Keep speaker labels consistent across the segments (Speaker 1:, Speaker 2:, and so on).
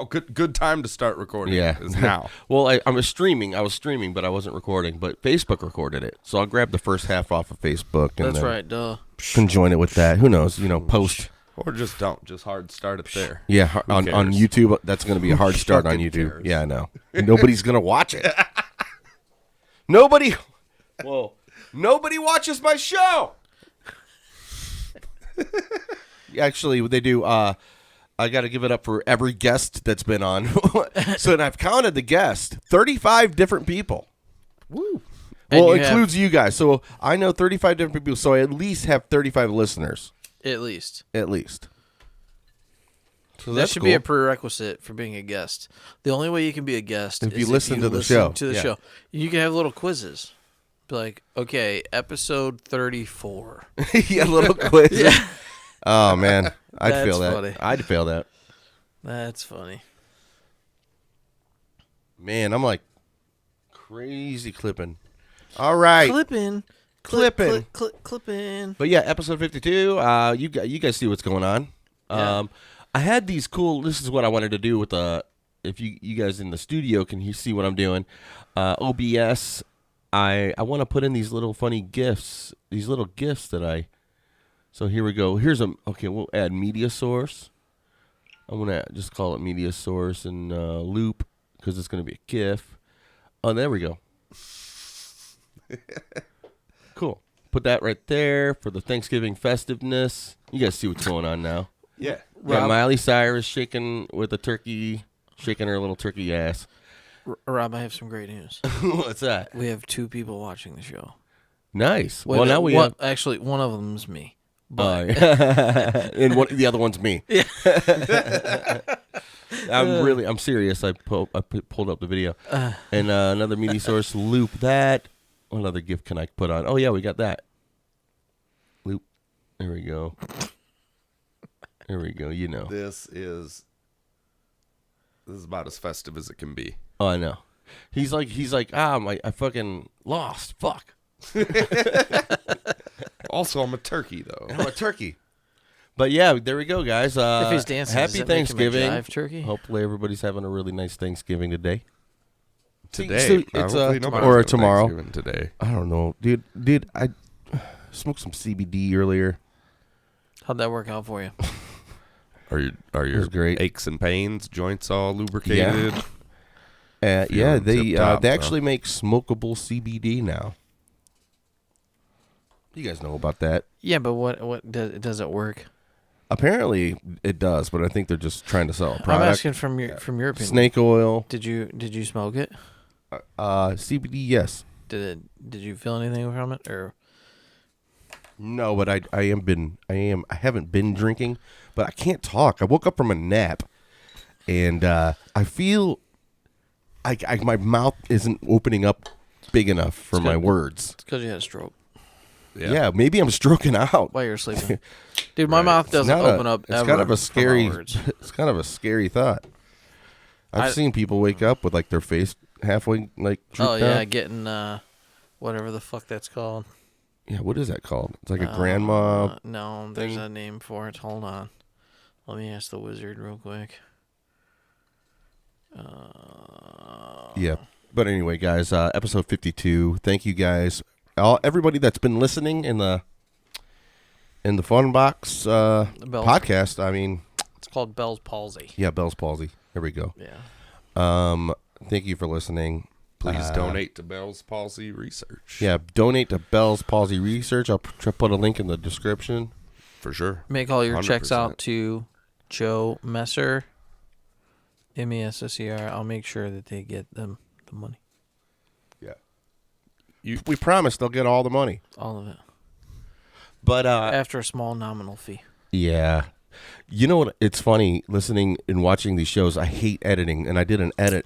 Speaker 1: Oh, good time to start recording.
Speaker 2: Yeah.
Speaker 1: Is now.
Speaker 2: Well, I was streaming, but I wasn't recording. But Facebook recorded it, so I'll grab the first half off of Facebook. And
Speaker 3: That's right, duh.
Speaker 2: Can join it with that. Who knows? Post.
Speaker 1: Or just don't. Just hard start it there.
Speaker 2: Yeah, on YouTube, that's going to be a hard start on YouTube.
Speaker 1: Cares?
Speaker 2: Yeah, I know. Nobody's going to watch it. Nobody watches my show. Actually, they do. I got to give it up for every guest that's been on. So, and I've counted the guests, 35 different people.
Speaker 1: Woo.
Speaker 2: Well, it includes you guys. So I know 35 different people. So I at least have 35 listeners.
Speaker 3: At least.
Speaker 2: So
Speaker 3: that should be a prerequisite for being a guest. The only way you can be a guest
Speaker 2: if
Speaker 3: is
Speaker 2: you listen to the show.
Speaker 3: Show. You can have little quizzes. Be like, okay, episode 34.
Speaker 2: Yeah, little quizzes.
Speaker 3: Yeah.
Speaker 2: Oh, man. I'd fail that.
Speaker 3: Funny.
Speaker 2: I'd fail that.
Speaker 3: That's funny.
Speaker 2: Man, I'm like crazy clipping. All right.
Speaker 3: Clipping.
Speaker 2: But yeah, episode 52. You guys see what's going on.
Speaker 3: Yeah.
Speaker 2: I had these cool. This is what I wanted to do with if you guys in the studio can see what I'm doing. OBS. I want to put in these little funny GIFs. These little GIFs that I. So here we go. Okay, we'll add media source. I'm going to just call it media source and loop because it's going to be a GIF. Oh, there we go. Cool. Put that right there for the Thanksgiving festiveness. You guys see what's going on now.
Speaker 1: Yeah.
Speaker 2: Yeah, Miley Cyrus shaking with a turkey, shaking her little turkey ass.
Speaker 3: Rob, I have some great news.
Speaker 2: What's that?
Speaker 3: We have 2 people watching the show.
Speaker 2: Nice.
Speaker 3: Wait,
Speaker 2: well, now we have...
Speaker 3: Actually, one of them's me. But
Speaker 2: and the other one's me.
Speaker 3: Yeah.
Speaker 2: I'm serious. I pulled up the video. And another media source, loop that. What other GIF can I put on? Oh, yeah, we got that. Loop. There we go. There we go.
Speaker 1: This is about as festive as it can be.
Speaker 2: Oh, I know. He's like, I fucking lost. Fuck.
Speaker 1: Also, I'm a turkey, though.
Speaker 2: I'm a turkey. But yeah, there we go, guys.
Speaker 3: If he's dancing,
Speaker 2: happy Thanksgiving.
Speaker 3: Make him a jive turkey?
Speaker 2: Hopefully everybody's having a really nice Thanksgiving today.
Speaker 1: Today.
Speaker 2: It's
Speaker 1: tomorrow.
Speaker 2: Tomorrow.
Speaker 1: Today.
Speaker 2: I don't know. Dude, I smoked some CBD earlier.
Speaker 3: How'd that work out for you?
Speaker 1: Are your
Speaker 2: great.
Speaker 1: aches and pains, joints all lubricated?
Speaker 2: Yeah, they
Speaker 1: tip-top,
Speaker 2: actually make smokable CBD now. You guys know about that.
Speaker 3: Yeah, but what does it work?
Speaker 2: Apparently it does, but I think they're just trying to sell a product.
Speaker 3: I'm asking from your opinion.
Speaker 2: Snake oil.
Speaker 3: Did you smoke it?
Speaker 2: CBD, yes.
Speaker 3: Did you feel anything from it or?
Speaker 2: No, but I haven't been drinking, but I can't talk. I woke up from a nap, and I feel my mouth isn't opening up big enough for my words.
Speaker 3: It's because you had a stroke.
Speaker 2: Yeah, maybe I'm stroking out
Speaker 3: while you're sleeping. Dude, my mouth doesn't open up ever.
Speaker 2: It's kind of a scary.
Speaker 3: Words.
Speaker 2: It's kind of a scary thought. I've seen people wake up with like their face halfway like.
Speaker 3: Oh yeah,
Speaker 2: down.
Speaker 3: getting whatever the fuck that's called.
Speaker 2: Yeah, what is that called? It's like a grandma.
Speaker 3: No, there's a name for it. Hold on, let me ask the wizard real quick.
Speaker 2: Yeah, but anyway, guys, episode 52. Thank you guys. Everybody that's been listening in the Fun Box podcast. I mean,
Speaker 3: it's called Bell's palsy.
Speaker 2: Yeah, Bell's palsy. There we go.
Speaker 3: Yeah.
Speaker 2: Thank you for listening.
Speaker 1: Please donate to Bell's Palsy Research.
Speaker 2: Yeah, donate to Bell's Palsy Research. I'll put a link in the description.
Speaker 1: For sure.
Speaker 3: Make all your
Speaker 1: 100%.
Speaker 3: checks out to Joe Messer, MESSER. I'll make sure that they get them the money.
Speaker 2: We promise they'll get all the money.
Speaker 3: All of it.
Speaker 2: But
Speaker 3: after a small nominal fee.
Speaker 2: Yeah. You know what? It's funny listening and watching these shows. I hate editing, and I did an edit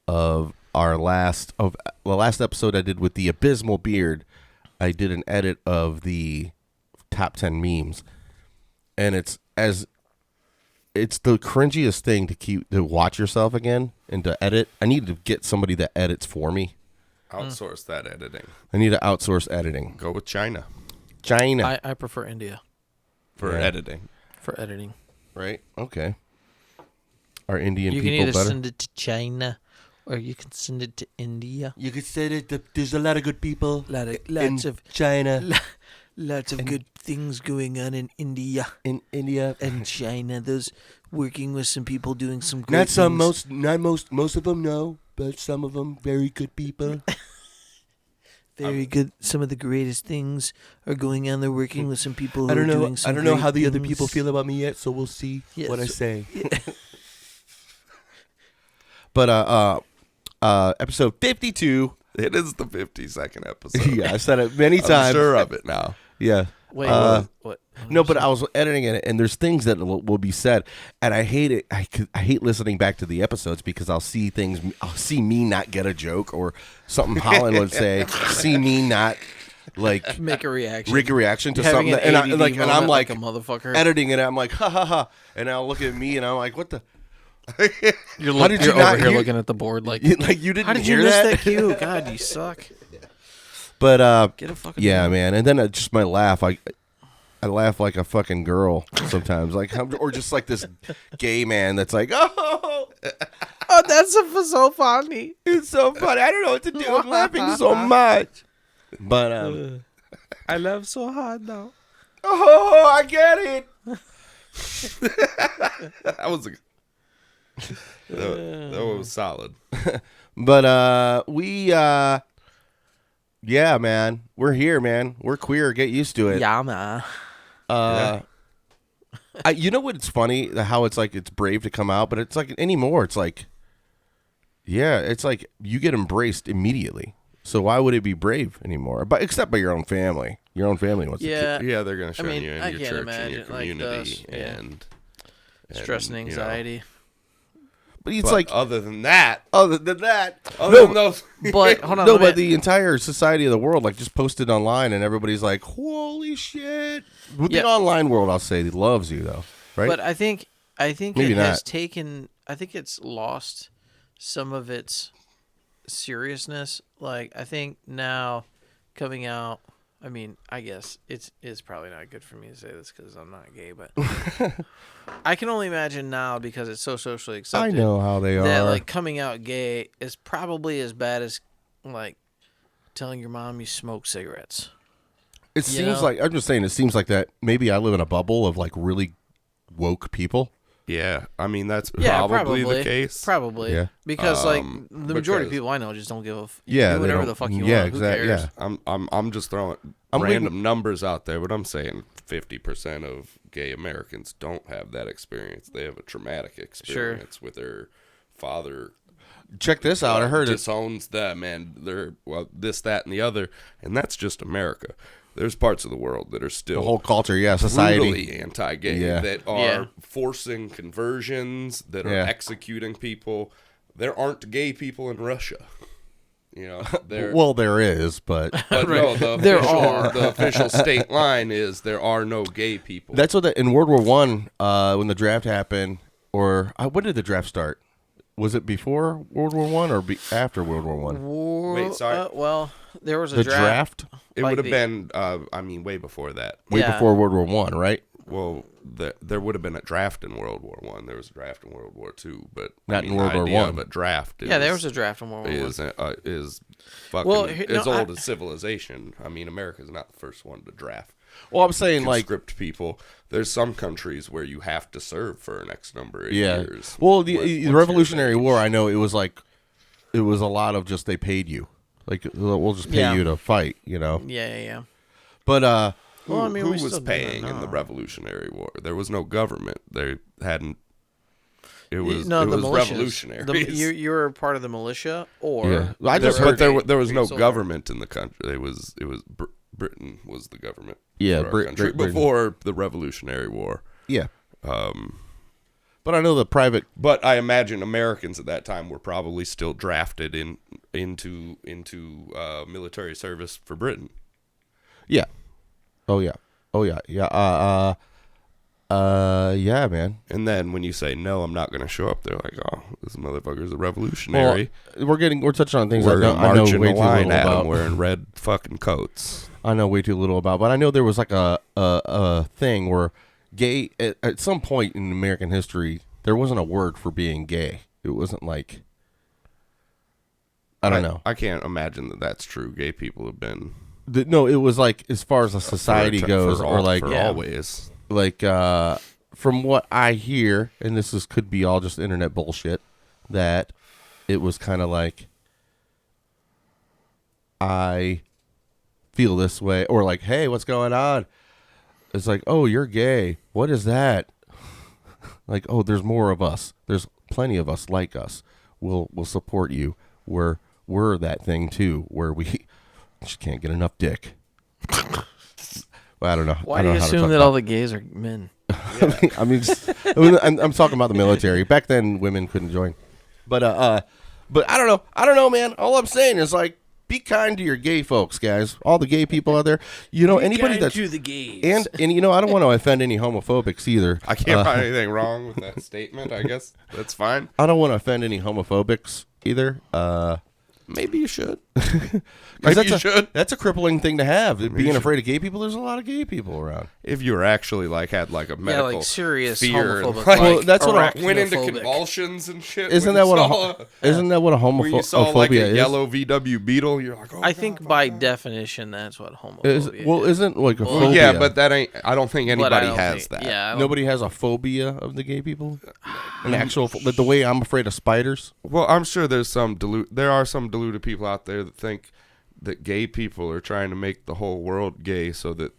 Speaker 2: of the last episode I did with the Abysmal beard. I did an edit of the top 10 memes, and it's the cringiest thing to watch yourself again and to edit. I need to get somebody that edits for me.
Speaker 1: Outsource that editing.
Speaker 2: I need to outsource editing.
Speaker 1: Go with China.
Speaker 3: I prefer India
Speaker 1: for editing.
Speaker 3: For editing.
Speaker 2: Right? Okay. our Indian
Speaker 3: You can
Speaker 2: people
Speaker 3: either
Speaker 2: better.
Speaker 3: send it to China, or you can send it to India.
Speaker 2: You could say that there's a lot of good people
Speaker 3: Lots of
Speaker 2: China,
Speaker 3: lots of good things going on in India
Speaker 2: in India.
Speaker 3: and China. Those working with some people doing some great
Speaker 2: Not some,
Speaker 3: things.
Speaker 2: most of them, no, but some of them very good people.
Speaker 3: Very good. Some of the greatest things are going on. They're working with some people who
Speaker 2: I don't
Speaker 3: are
Speaker 2: know.
Speaker 3: doing some
Speaker 2: I don't know
Speaker 3: great
Speaker 2: how the other
Speaker 3: things.
Speaker 2: people feel about me yet, so we'll see
Speaker 3: Yeah,
Speaker 2: what I
Speaker 3: so-
Speaker 2: say. But episode 52.
Speaker 1: It is the 52nd episode.
Speaker 2: Yeah, I said it many
Speaker 1: I'm
Speaker 2: times.
Speaker 1: sure of it now.
Speaker 2: Yeah.
Speaker 3: Wait, what?
Speaker 2: No, but I was editing it, and there's things that will be said, and I hate it. I hate listening back to the episodes because I'll see things. I'll see me not get a joke or something Holland would say. See me not like
Speaker 3: Make a reaction.
Speaker 2: rig a reaction to
Speaker 3: Having
Speaker 2: something,
Speaker 3: an
Speaker 2: and
Speaker 3: ADD
Speaker 2: I'm
Speaker 3: moment
Speaker 2: like
Speaker 3: a motherfucker.
Speaker 2: editing it. I'm like ha ha ha, and I'll look at me, and I'm like, what the?
Speaker 3: You're,
Speaker 2: How did you
Speaker 3: you're
Speaker 2: not
Speaker 3: over here
Speaker 2: hear-
Speaker 3: looking at the board like,
Speaker 2: Like you didn't
Speaker 3: how did
Speaker 2: hear
Speaker 3: you miss
Speaker 2: that?
Speaker 3: that cue? God, you suck.
Speaker 2: But
Speaker 3: Get a fucking
Speaker 2: yeah, man. And then just my laugh, I laugh like a fucking girl sometimes, like or just like this gay man that's like, oh,
Speaker 3: Oh, that's so funny.
Speaker 2: it's so funny. I don't know what to do. I'm laughing so much. But
Speaker 3: I laugh so hard now.
Speaker 2: oh, I get it.
Speaker 1: That was that was solid.
Speaker 2: But yeah, man, we're here, man. We're queer. Get used to it.
Speaker 3: Yeah, man.
Speaker 2: You know what? It's funny how it's like it's brave to come out, but it's like anymore. It's like, yeah, it's like you get embraced immediately. So why would it be brave anymore? But except by your own family. Your own family wants to.
Speaker 3: Yeah.
Speaker 1: Yeah, they're gonna shun
Speaker 3: mean,
Speaker 1: you in
Speaker 3: I
Speaker 1: your
Speaker 3: can't
Speaker 1: church and your
Speaker 3: imagine, like,
Speaker 1: community,
Speaker 3: those- yeah.
Speaker 1: and
Speaker 3: Stress and
Speaker 1: you know,
Speaker 3: anxiety.
Speaker 2: But it's
Speaker 1: but
Speaker 2: like
Speaker 1: other than that,
Speaker 2: other than that,
Speaker 1: other than those,
Speaker 3: But hold on.
Speaker 2: no,
Speaker 3: let me-
Speaker 2: but the entire society of the world like just posted online, and everybody's like, "Holy shit!" With
Speaker 3: Yeah.
Speaker 2: the online world, I'll say, loves you though, right?
Speaker 3: But I think
Speaker 2: Maybe
Speaker 3: it has
Speaker 2: not.
Speaker 3: taken. I think it's lost some of its seriousness. Like I think now coming out. I mean, I guess it's probably not good for me to say this because I'm not gay, but I can only imagine now because it's so socially
Speaker 2: I
Speaker 3: accepted.
Speaker 2: know how they
Speaker 3: that
Speaker 2: are.
Speaker 3: like coming out gay is probably as bad as like telling your mom you smoke cigarettes.
Speaker 2: It
Speaker 3: you
Speaker 2: seems
Speaker 3: know?
Speaker 2: like I'm just saying. It seems like that. Maybe I live in a bubble of like really woke people.
Speaker 1: yeah, I mean that's
Speaker 3: Yeah,
Speaker 1: probably the case.
Speaker 3: Probably,
Speaker 2: Yeah.
Speaker 3: because like the majority of
Speaker 1: because-
Speaker 3: people I know just don't give a
Speaker 2: Yeah,
Speaker 3: do
Speaker 2: they
Speaker 3: whatever
Speaker 2: don't-
Speaker 3: the fuck you
Speaker 2: yeah,
Speaker 3: want. Who
Speaker 2: exactly,
Speaker 3: cares?
Speaker 2: yeah.
Speaker 1: I'm just throwing
Speaker 2: I'm
Speaker 1: random numbers out there, but I'm saying 50% of gay Americans don't have that experience. They have a traumatic experience with their father.
Speaker 2: Check this out. I heard it.
Speaker 1: disowns them, and they're this, that, and the other, and that's just America. There's parts of the world that are still
Speaker 2: The whole culture, yeah, society.
Speaker 1: brutally anti-gay,
Speaker 2: Yeah.
Speaker 1: that are
Speaker 3: Yeah.
Speaker 1: forcing conversions, that are
Speaker 2: Yeah.
Speaker 1: executing people. There aren't gay people in Russia. You know, there.
Speaker 2: Well, there is, but
Speaker 1: But no,
Speaker 3: There are.
Speaker 1: the official state line is there are no gay people.
Speaker 2: that's what in World War One, when the draft happened, or when did the draft start? Was it before World War One or after World War One?
Speaker 1: Wait, sorry.
Speaker 3: Well, there was a
Speaker 2: The
Speaker 3: draft.
Speaker 2: draft,
Speaker 1: It
Speaker 3: like
Speaker 1: would have
Speaker 3: the-
Speaker 1: been, I mean, way before that.
Speaker 2: way
Speaker 3: Yeah.
Speaker 2: before World War One, right?
Speaker 1: Well, there would have been a draft in World War One. There was a draft in World War Two, but
Speaker 2: Not
Speaker 1: I
Speaker 2: in
Speaker 1: mean,
Speaker 2: World
Speaker 1: the
Speaker 2: War
Speaker 1: idea
Speaker 2: One.
Speaker 1: of a draft.
Speaker 3: Yeah, there was a draft in World War One.
Speaker 1: Is fucking
Speaker 3: Well,
Speaker 1: as
Speaker 3: no,
Speaker 1: old as civilization. I mean, America's not the first one to draft.
Speaker 2: Well, I'm saying like,
Speaker 1: Conscript people. There's some countries where you have to serve for an X number of
Speaker 2: yeah.
Speaker 1: years.
Speaker 2: Well,
Speaker 1: Once
Speaker 2: the
Speaker 1: you're
Speaker 2: Revolutionary
Speaker 1: of age.
Speaker 2: War, I know it was like, it was a lot of just they paid you, like we'll just pay
Speaker 3: Yeah.
Speaker 2: you to fight, you know.
Speaker 3: Yeah.
Speaker 2: But
Speaker 3: Well, I mean,
Speaker 1: who
Speaker 3: we
Speaker 1: was
Speaker 3: still do that
Speaker 1: paying in the
Speaker 3: now.
Speaker 1: Revolutionary War? There was no government. They hadn't. It was
Speaker 3: no,
Speaker 1: it
Speaker 3: the
Speaker 1: was
Speaker 3: militias.
Speaker 1: revolutionaries.
Speaker 3: You were part of the militia, or
Speaker 2: Yeah. I just
Speaker 1: but
Speaker 2: heard
Speaker 1: there was no
Speaker 3: soldier.
Speaker 1: government in the country. It was Britain was the government.
Speaker 2: Yeah,
Speaker 1: for our
Speaker 2: Brit-
Speaker 1: country
Speaker 2: Great Britain.
Speaker 1: before the Revolutionary War.
Speaker 2: yeah. But I know the private.
Speaker 1: But I imagine Americans at that time were probably still drafted into military service for Britain.
Speaker 2: Yeah. Oh yeah. Yeah. Yeah, man.
Speaker 1: And then when you say no, I'm not going to show up, they're like, "Oh, this motherfucker's a revolutionary."
Speaker 2: Well, we're touching on things
Speaker 1: We're
Speaker 2: I know
Speaker 1: marching
Speaker 2: way
Speaker 1: the
Speaker 2: too
Speaker 1: line
Speaker 2: little
Speaker 1: at
Speaker 2: about.
Speaker 1: them wearing red fucking coats.
Speaker 2: I know way too little about, but I know there was like a thing where gay at some point in American history, there wasn't a word for being gay. It wasn't like, I don't know.
Speaker 1: I can't imagine that that's true. Gay people have been
Speaker 2: No, it was like, as far as a society goes, or like
Speaker 1: always.
Speaker 2: Like, from what I hear, and could be all just internet bullshit, that it was kind of like, I feel this way, or like, hey, what's going on? It's like, oh, you're gay. What is that? Like, oh, there's more of us. There's plenty of us like us. We'll support you. We're that thing too, where we just can't get enough dick. Well, I don't know.
Speaker 3: Why do you assume that all the gays are men?
Speaker 2: Yeah. I mean, I'm talking about the military. Back then, women couldn't join. But I don't know. I don't know, man. All I'm saying is, like, be kind to your gay folks, guys. All the gay people out there. You know, anybody that's
Speaker 3: to the gays.
Speaker 2: And you know, I don't want to offend any homophobics either.
Speaker 1: I can't find anything wrong with that statement. I guess that's fine.
Speaker 2: I don't want to offend any homophobics either.
Speaker 1: Maybe you should.
Speaker 2: Maybe you should. That's a crippling thing to have. Being afraid of gay people. There's a lot of gay people around.
Speaker 1: If you were actually had a medical
Speaker 3: like serious
Speaker 1: fear,
Speaker 3: homophobic,
Speaker 2: well, that's what I
Speaker 1: went into convulsions and shit.
Speaker 2: Isn't that what a homophobia is?
Speaker 1: Yellow VW Beetle, you're like, oh,
Speaker 3: I think by definition that's what homophobia is.
Speaker 2: Isn't like a phobia?
Speaker 1: Yeah, but that ain't. I don't think anybody has that.
Speaker 3: Yeah,
Speaker 2: nobody has a phobia of the gay people. An actual, the way I'm afraid of spiders.
Speaker 1: Well, I'm sure there are some deluded people out there that think that gay people are trying to make the whole world gay, so that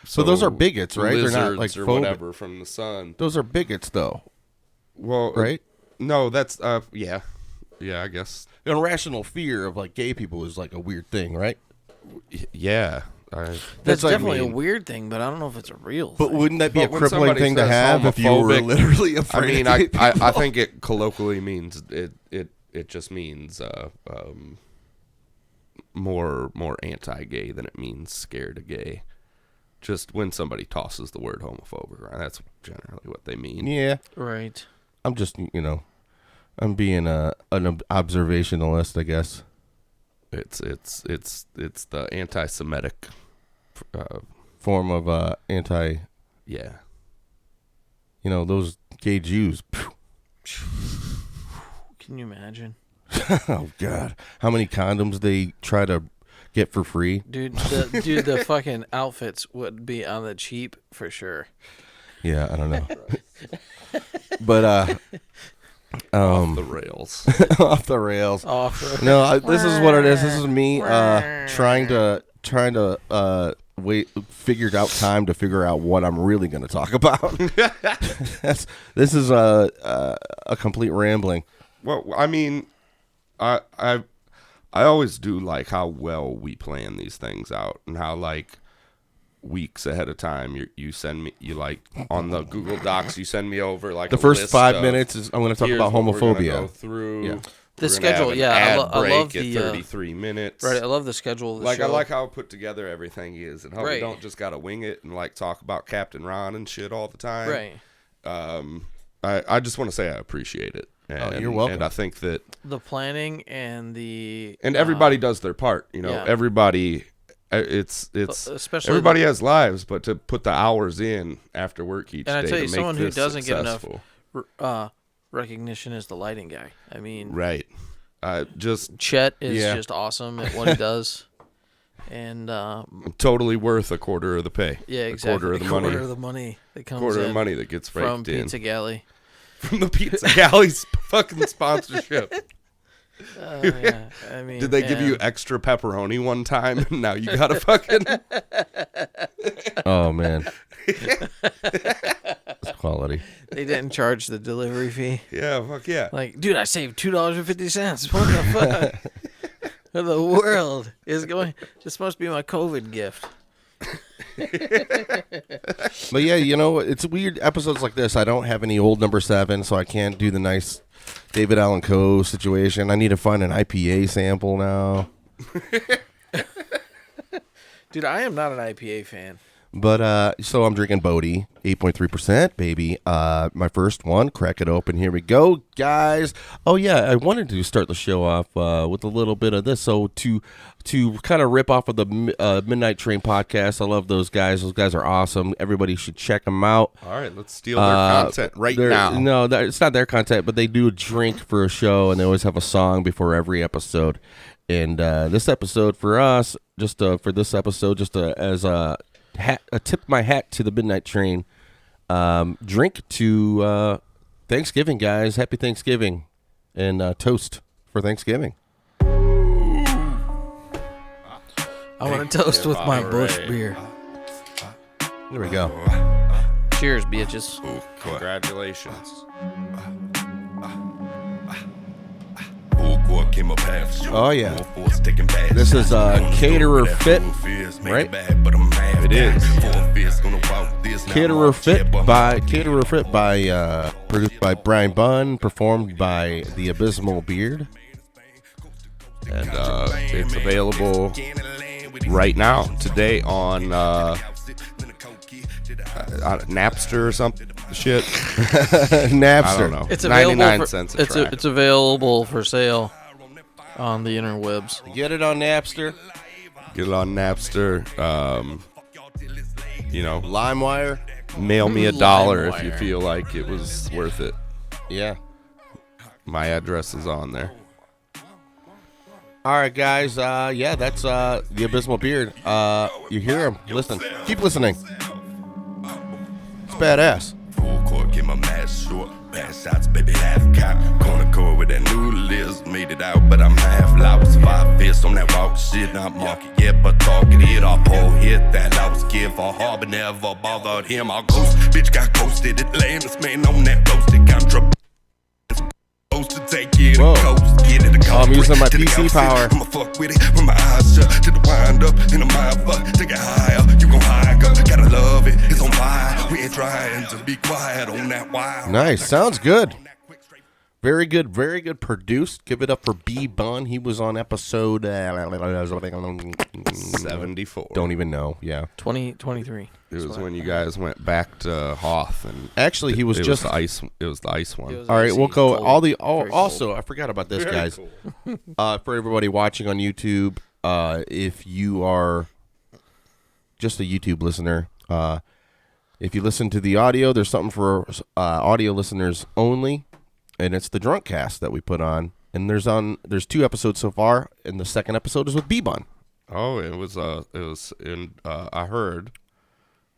Speaker 2: So those are bigots, right?
Speaker 1: They're
Speaker 2: not like
Speaker 1: or whatever from the sun.
Speaker 2: Those are bigots, though.
Speaker 1: Well,
Speaker 2: right?
Speaker 1: No, that's yeah, I guess.
Speaker 2: An irrational fear of like gay people is like a weird thing, right?
Speaker 1: Yeah.
Speaker 3: That's definitely a weird thing, but I don't know if it's a real thing.
Speaker 2: But wouldn't that be a crippling thing to have if you were literally afraid?
Speaker 1: I mean, I think it colloquially means it just means more anti-gay than it means scared of gay. Just when somebody tosses the word homophobic around, that's generally what they mean.
Speaker 2: Yeah,
Speaker 3: right.
Speaker 2: I'm just I'm being an observationalist, I guess.
Speaker 1: It's the anti-Semitic
Speaker 2: form of anti.
Speaker 1: Yeah.
Speaker 2: Those gay Jews.
Speaker 3: Can you imagine?
Speaker 2: Oh God, how many condoms they try to get for free?
Speaker 3: Dude, the fucking outfits would be on the cheap for sure.
Speaker 2: Yeah, I don't know. But
Speaker 1: off the rails.
Speaker 2: Off the rails. No, this is what it is. This is me trying to figured out time to figure out what I'm really going to talk about. This is a complete rambling.
Speaker 1: Well, I mean, I always do like how well we plan these things out, and how like weeks ahead of time you send me, on the Google Docs, you send me over like
Speaker 2: the first 5 minutes is I'm going to talk about homophobia.
Speaker 1: Go through
Speaker 3: the schedule. I love the
Speaker 1: 33 minutes.
Speaker 3: Right, I love the schedule of the show.
Speaker 1: I like how put together everything is, and how we don't just gotta wing it and like talk about Captain Ron and shit all the time.
Speaker 3: Right.
Speaker 1: I just want to say I appreciate it. And,
Speaker 2: you're welcome.
Speaker 1: And I think that
Speaker 3: the planning and
Speaker 1: everybody does their part. Everybody. It's especially everybody has lives, but to put the hours in after work each day.
Speaker 3: And I tell you,
Speaker 1: to
Speaker 3: someone
Speaker 1: make
Speaker 3: who doesn't
Speaker 1: successful.
Speaker 3: get enough recognition is the lighting guy. I mean,
Speaker 1: right?
Speaker 3: Chet is just awesome at what he does, and
Speaker 1: totally worth a quarter of the pay.
Speaker 3: Yeah, exactly.
Speaker 1: A quarter
Speaker 3: of the money that comes
Speaker 1: quarter of the money that gets
Speaker 3: from Pizza Galley.
Speaker 1: From the Pizza Galley's fucking sponsorship.
Speaker 3: Yeah. I mean,
Speaker 1: did they give you extra pepperoni one time? And now you gotta fucking.
Speaker 2: Oh man, it's quality.
Speaker 3: They didn't charge the delivery fee.
Speaker 1: Yeah, fuck yeah.
Speaker 3: Like, dude, I saved $2.50. What the fuck? Where the world is going? This must be my COVID gift.
Speaker 2: But yeah, it's weird episodes like this. I don't have any old number 7, so I can't do the nice David Allan Coe situation. I need to find an IPA sample now.
Speaker 3: Dude, I am not an IPA fan.
Speaker 2: But so I'm drinking Bodhi, 8.3%, baby. My first one, crack it open. Here we go, guys. Oh yeah, I wanted to start the show off with a little bit of this. So to kind of rip off of the Midnight Train podcast. I love those guys. Those guys are awesome. Everybody should check them out.
Speaker 1: All right, let's steal their content now.
Speaker 2: No, it's not their content, but they do a drink for a show, and they always have a song before every episode. And this episode for us, as a tip my hat to the Midnight Train. Drink to Thanksgiving, guys. Happy Thanksgiving, and toast for Thanksgiving.
Speaker 3: I want to toast with my Bush beer.
Speaker 2: There we go.
Speaker 3: Cheers, bitches.
Speaker 1: Congratulations.
Speaker 2: Oh yeah. This is Caterer Fit, right?
Speaker 1: It is.
Speaker 2: Caterer Fit by produced by Brian Bunn, performed by the Abysmal Beard,
Speaker 1: And it's available right now, today on Napster or some shit.
Speaker 2: Napster.
Speaker 1: I don't know.
Speaker 3: It's available
Speaker 1: 99 cents a track.
Speaker 3: it's available for sale on the interwebs.
Speaker 2: Get it on Napster,
Speaker 1: Get it on Napster.
Speaker 2: LimeWire.
Speaker 1: Mail me $1 if you feel like it was worth it.
Speaker 2: Yeah.
Speaker 1: My address is on there.
Speaker 2: All right, guys. That's the Abysmal Beard. You hear him? Listen. Keep listening. It's badass.
Speaker 4: Full court, get my mask short. Pass shots, baby, half cop. Corner court with that new list. Made it out, but I'm half louse. 5 fists on that walk shit. Not market yet, but talking it. I'll pull hit that louse. Give a harbor, never bothered him. I'll ghost. Bitch got ghosted. It lamest man on that roasted. Contra. To take it
Speaker 2: Whoa.
Speaker 4: coast, get it a
Speaker 2: I'm using my PC power.
Speaker 4: I'ma fuck with it with my eyes shut to the wind up in the mind fuck. Take it higher, you gon' hike up. Gotta love it, it's on fire. We ain't trying to be quiet on that wild.
Speaker 2: Nice. Sounds good. Very good. Very good produced. Give it up for B Bun. He was on episode
Speaker 1: 74.
Speaker 2: Don't even know. Yeah.
Speaker 3: 2023.
Speaker 1: It was when you guys went back to Hoth, and
Speaker 2: Actually, he was
Speaker 1: it
Speaker 2: just
Speaker 1: was the ice. It was the ice one.
Speaker 3: It was
Speaker 2: all right.
Speaker 3: icy,
Speaker 2: We'll go.
Speaker 3: cold,
Speaker 2: All the.
Speaker 3: very
Speaker 2: Also,
Speaker 3: cold.
Speaker 2: I forgot about this,
Speaker 1: Very
Speaker 2: guys.
Speaker 1: cool.
Speaker 2: For everybody watching on YouTube, if you are just a YouTube listener, if you listen to the audio, there's something for audio listeners only, and it's the Drunk Cast that we put on. And there's 2 episodes so far, and the second episode is with B-Bun.
Speaker 1: Oh, it was in. I heard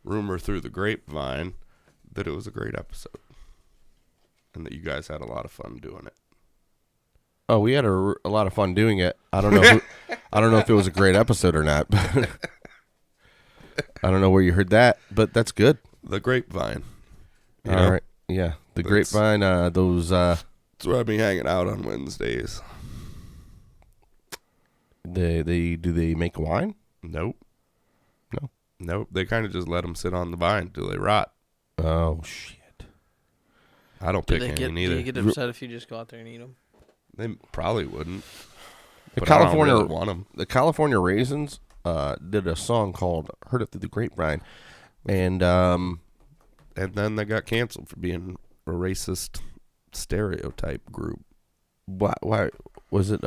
Speaker 1: rumor through the grapevine that it was a great episode, and that you guys had a lot of fun doing it.
Speaker 2: Oh, we had a lot of fun doing it. I don't know. I don't know if it was a great episode or not. But I don't know where you heard that, but that's good.
Speaker 1: The grapevine.
Speaker 2: All right. Yeah, the grapevine. Those.
Speaker 1: That's where I be hanging out on Wednesdays.
Speaker 2: They make wine?
Speaker 1: Nope.
Speaker 2: No.
Speaker 1: Nope. They kind of just let them sit on the vine till they rot.
Speaker 2: Oh shit.
Speaker 1: I don't
Speaker 3: Do
Speaker 1: pick
Speaker 3: they
Speaker 1: any
Speaker 3: get,
Speaker 1: neither.
Speaker 3: do you get upset if you just go out there and eat them?
Speaker 1: They probably wouldn't.
Speaker 2: The
Speaker 1: But I don't
Speaker 2: California
Speaker 1: really want 'em.
Speaker 2: The California Raisins did a song called "Heard It Through the Grapevine," and
Speaker 1: And then they got canceled for being a racist stereotype group.
Speaker 2: why was it?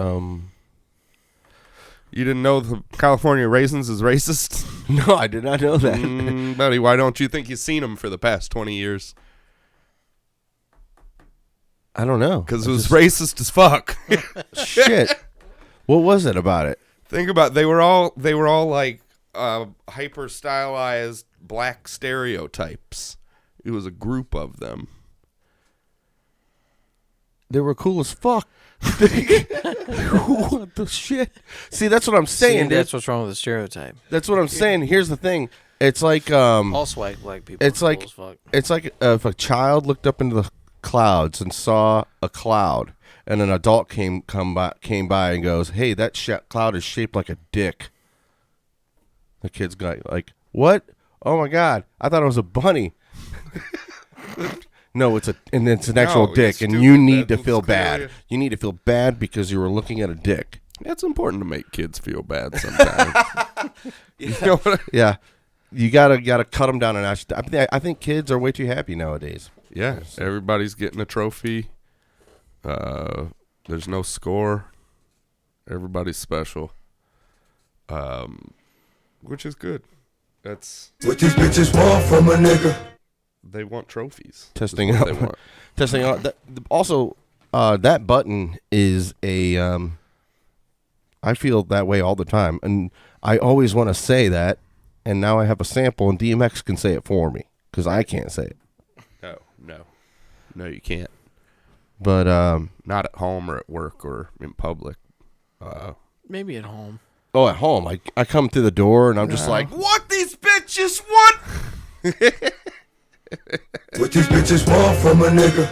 Speaker 1: You didn't know the California Raisins is racist?
Speaker 2: No, I did not know that.
Speaker 1: Buddy, why don't you think you've seen them for the past 20 years?
Speaker 2: I don't know.
Speaker 1: Because it was racist as fuck.
Speaker 2: Shit. What was it about it?
Speaker 1: Think about it. They were all like hyper stylized black stereotypes. It was a group of them.
Speaker 2: They were cool as fuck. What the shit? See, that's what I'm saying.
Speaker 3: See, that's what's wrong with the stereotype.
Speaker 2: That's what I'm saying. Here's the thing. It's like
Speaker 3: All swag black people.
Speaker 2: it's
Speaker 3: are cool
Speaker 2: like
Speaker 3: as fuck.
Speaker 2: it's like if a child looked up into the clouds and saw a cloud, and an adult came by and goes, "Hey, that cloud is shaped like a dick." The kid's got like, "What? Oh my god! I thought it was a bunny." No, it's an actual
Speaker 1: No,
Speaker 2: dick,
Speaker 1: you
Speaker 2: and
Speaker 1: stupid.
Speaker 2: you need to
Speaker 1: That's
Speaker 2: feel
Speaker 1: clearly-
Speaker 2: bad. You need to feel bad because you were looking at a dick.
Speaker 1: It's important to make kids feel bad sometimes. You know what
Speaker 2: Yeah. You gotta cut them down a notch. I think kids are way too happy nowadays.
Speaker 1: Yeah, everybody's getting a trophy. There's no score. Everybody's special. Which is good. That's
Speaker 5: What these bitches want from a nigga.
Speaker 1: they want trophies.
Speaker 2: Testing
Speaker 1: That's
Speaker 2: out.
Speaker 1: what they want.
Speaker 2: Testing out. Also, that button is a. I feel that way all the time, and I always want to say that. And now I have a sample, and DMX can say it for me because I can't say it.
Speaker 1: No, you can't.
Speaker 2: But
Speaker 1: Not at home or at work or in public.
Speaker 3: Maybe at home.
Speaker 2: at home, I come through the door and I'm just like, what these bitches want?
Speaker 5: What these bitches want from a nigga.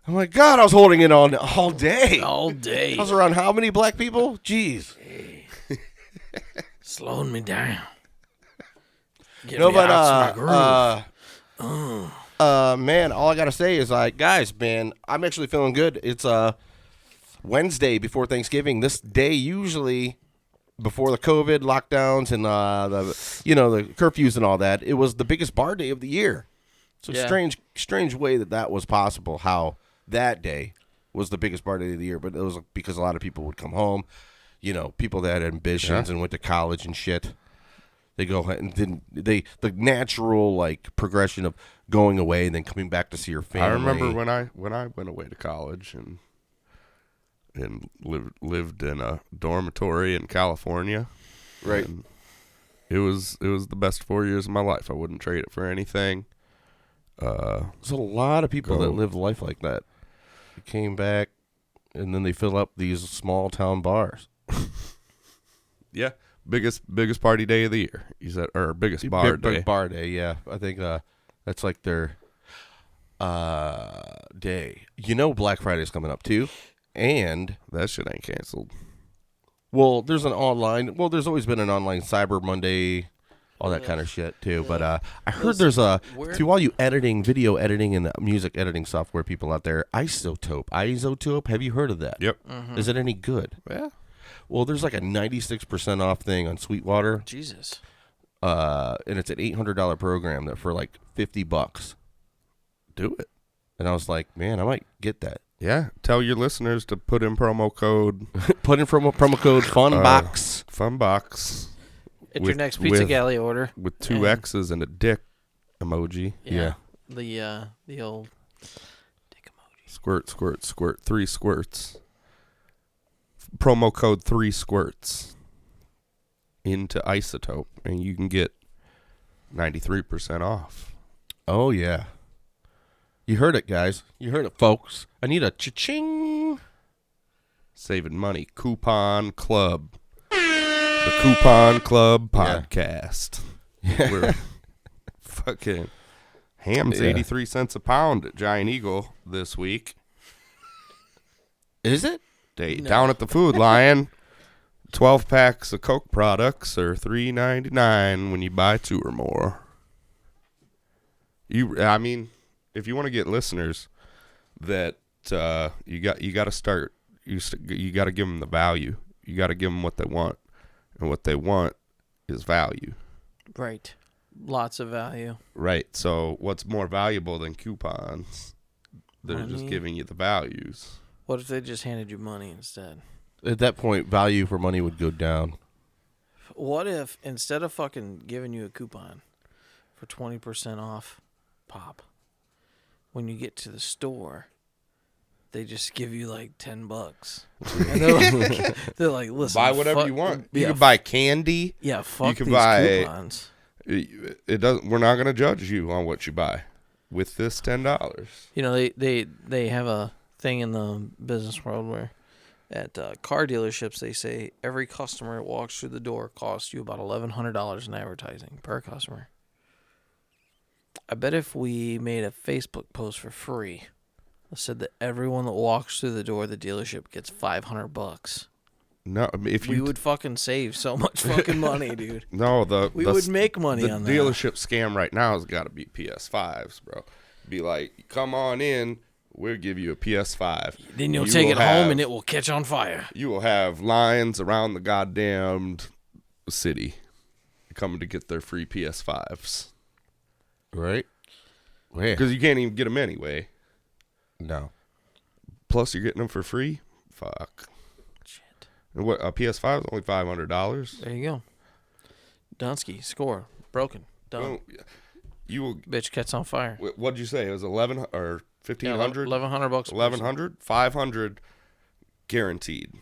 Speaker 2: I'm like, God, I was holding it on all day.
Speaker 3: All day.
Speaker 2: I was around how many black people? Jeez.
Speaker 3: Slowing me down. Get
Speaker 2: No,
Speaker 3: me
Speaker 2: but
Speaker 3: out of my groove.
Speaker 2: man, all I gotta say is like, guys, man, I'm actually feeling good. It's Wednesday before Thanksgiving. This day usually before the COVID lockdowns and the curfews and all that, it was the biggest bar day of the year. So
Speaker 3: Yeah.
Speaker 2: strange way that was possible. How that day was the biggest bar day of the year, but it was because a lot of people would come home. People that had ambitions and went to college and shit. They go ahead and then the natural like progression of going away and then coming back to see your family.
Speaker 1: I remember when I went away to college and lived in a dormitory in California.
Speaker 2: Right.
Speaker 1: And it was the best 4 years of my life. I wouldn't trade it for anything.
Speaker 2: There's a lot of people that live life like that. They came back and then they fill up these small town bars.
Speaker 1: Yeah, biggest party day of the year. You said, or biggest bar day.
Speaker 2: Bar day, yeah. I think that's like their day. Black Friday's coming up too, and
Speaker 1: That shit ain't canceled.
Speaker 2: there's there's always been an online Cyber Monday, all that kind of shit too. But I heard there's to all you video editing and music editing software people out there, Isotope. Have you heard of that?
Speaker 1: Yep.
Speaker 2: Is it any good?
Speaker 1: Yeah.
Speaker 2: Well, there's like a 96% off thing on Sweetwater.
Speaker 3: Jesus.
Speaker 2: And it's an $800 program that for like $50.
Speaker 1: Do it.
Speaker 2: And I was like, man, I might get that.
Speaker 1: Yeah. Tell your listeners to put in promo code
Speaker 2: Put in promo code FUNBOX.
Speaker 1: FUNBOX
Speaker 3: At your next Pizza
Speaker 1: with-
Speaker 3: Galley order.
Speaker 1: with two X's and a dick emoji.
Speaker 2: Yeah.
Speaker 3: The old dick emoji.
Speaker 1: Squirt, squirt, squirt. 3 squirts. Promo code 3 squirts into Isotope, and you can get 93% off.
Speaker 2: Oh, yeah. You heard it, guys. You heard it, folks. I need a cha-ching.
Speaker 1: Saving money. Coupon Club. The Coupon Club podcast. We're fucking ham's 83 cents a pound at Giant Eagle this week.
Speaker 2: Is it?
Speaker 1: Down at the Food Lion. 12 packs of Coke products are $3.99 when you buy 2 or more. If you want to get listeners that you got to start, you got to give them the value. You got to give them what they want, and what they want is value.
Speaker 3: Right. Lots of value.
Speaker 1: Right. So what's more valuable than coupons? They're just
Speaker 3: Money.
Speaker 1: giving you the values.
Speaker 3: What if they just handed you money instead?
Speaker 2: At that point, value for money would go down.
Speaker 3: What if instead of fucking giving you a coupon for 20% off pop, when you get to the store, they just give you like $10. And they're like, listen,
Speaker 1: Buy whatever
Speaker 3: fuck-
Speaker 1: you want. You
Speaker 3: Yeah,
Speaker 1: can buy candy.
Speaker 3: yeah, fuck
Speaker 1: can
Speaker 3: these
Speaker 1: buy-
Speaker 3: coupons.
Speaker 1: It doesn't. We're not going to judge you on what you buy with this $10.
Speaker 3: They have a thing in the business world where at car dealerships they say every customer that walks through the door costs you about $1,100 in advertising per customer. I bet if we made a Facebook post for free that said that everyone that walks through the door of the dealership gets $500,
Speaker 1: No, if
Speaker 3: we
Speaker 1: you
Speaker 3: would fucking save so much fucking money, dude.
Speaker 1: no
Speaker 3: We would make money
Speaker 1: the
Speaker 3: on that.
Speaker 1: dealership scam right now has got to be PS5s, bro. Be like, come on in, we'll give you a PS5.
Speaker 3: Then you'll
Speaker 1: You
Speaker 3: take
Speaker 1: will
Speaker 3: it home
Speaker 1: have-
Speaker 3: and it will catch on fire.
Speaker 1: You will have lines around the goddamn city. coming to get their free PS5s.
Speaker 2: Right? Where?
Speaker 1: Because you can't even get them anyway.
Speaker 2: No.
Speaker 1: Plus, you're getting them for free? Fuck.
Speaker 3: Shit.
Speaker 1: And what, a PS5 is only $500?
Speaker 3: There you go. Dunsky, score. Broken. Done.
Speaker 1: Well, you will...
Speaker 3: Bitch cat's on fire.
Speaker 1: What'd you say? It was 11 or 1,500?
Speaker 3: $1,100 bucks.
Speaker 1: 1,100? 500 guaranteed.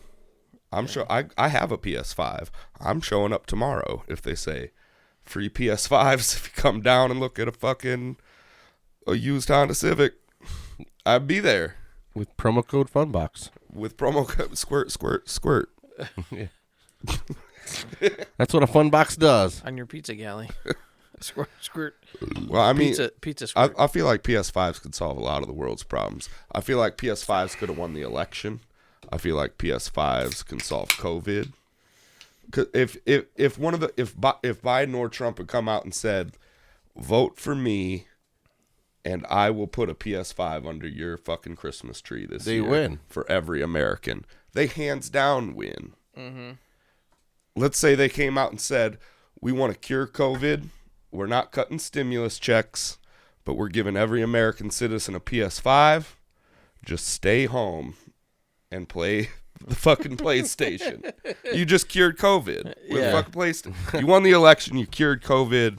Speaker 1: I'm sure I have a PS5. I'm showing up tomorrow if they say free PS5s if you come down and look at a used Honda Civic. I'd be there.
Speaker 2: With promo code Funbox.
Speaker 1: With promo code squirt.
Speaker 2: Yeah. That's what a Funbox does.
Speaker 3: On your pizza galley. Squirt.
Speaker 1: Well, I mean,
Speaker 3: Pizza squirt.
Speaker 1: I feel like PS5s could solve a lot of the world's problems. I feel like PS5s could have won the election. I feel like PS5s can solve COVID. 'Cause if Biden or Trump had come out and said, "Vote for me, and I will put a PS5 under your fucking Christmas tree this year,"
Speaker 2: They win
Speaker 1: for every American. They hands down win.
Speaker 3: Mm-hmm.
Speaker 1: Let's say they came out and said, "We want to cure COVID. We're not cutting stimulus checks, but we're giving every American citizen a PS5. Just stay home and play the fucking PlayStation." You just cured COVID with fucking PlayStation. You won the election. You cured COVID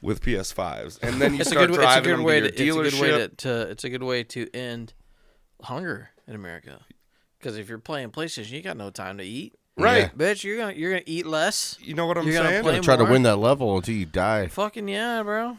Speaker 1: with PS5s, and then you start driving them to your dealership.
Speaker 3: It's a good way to end hunger in America. Because if you're playing PlayStation, you got no time to eat.
Speaker 1: Right,
Speaker 3: bitch. You're gonna eat less.
Speaker 1: You know what I'm
Speaker 3: You're gonna
Speaker 1: saying?
Speaker 3: play
Speaker 2: Try to
Speaker 3: more.
Speaker 2: win that level until you die.
Speaker 3: Fucking yeah, bro.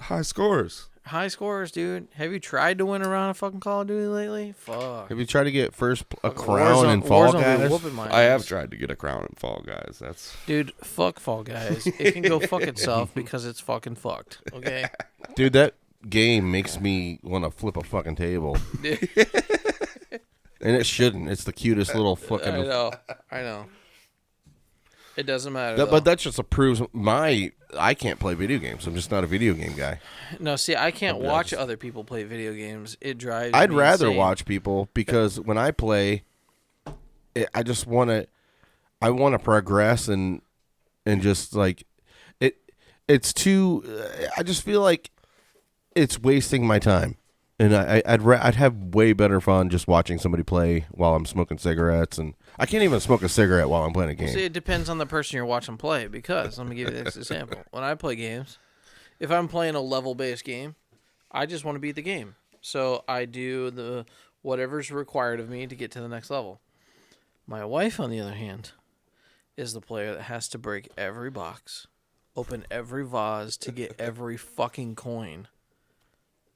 Speaker 1: High scores.
Speaker 3: High scores, dude. Have you tried to win around a fucking Call of Duty lately? Fuck.
Speaker 2: Have you tried to get a crown in Fall
Speaker 3: Warzone be
Speaker 2: Guys?
Speaker 3: whooping my
Speaker 1: I have
Speaker 3: ass.
Speaker 1: tried to get a crown in Fall Guys. That's
Speaker 3: Dude, fuck Fall Guys. It can go fuck itself because it's fucking fucked. Okay.
Speaker 2: Dude, that game makes me want to flip a fucking table. And it shouldn't. It's the cutest little fucking...
Speaker 3: I know. It doesn't matter.
Speaker 2: But that just proves I can't play video games. I'm just not a video game guy.
Speaker 3: No, see, I can't watch other people play video games. It drives
Speaker 2: I'd
Speaker 3: me
Speaker 2: rather
Speaker 3: insane.
Speaker 2: watch people because when I play, I just want to. I want to progress and just like it. It's too. I just feel like it's wasting my time, and I'd have way better fun just watching somebody play while I'm smoking cigarettes, and I can't even smoke a cigarette while I'm playing a game.
Speaker 3: See, it depends on the person you're watching play. Because let me give you this example: when I play games, if I'm playing a level-based game, I just want to beat the game, so I do the whatever's required of me to get to the next level. My wife, on the other hand, is the player that has to break every box, open every vase to get every fucking coin,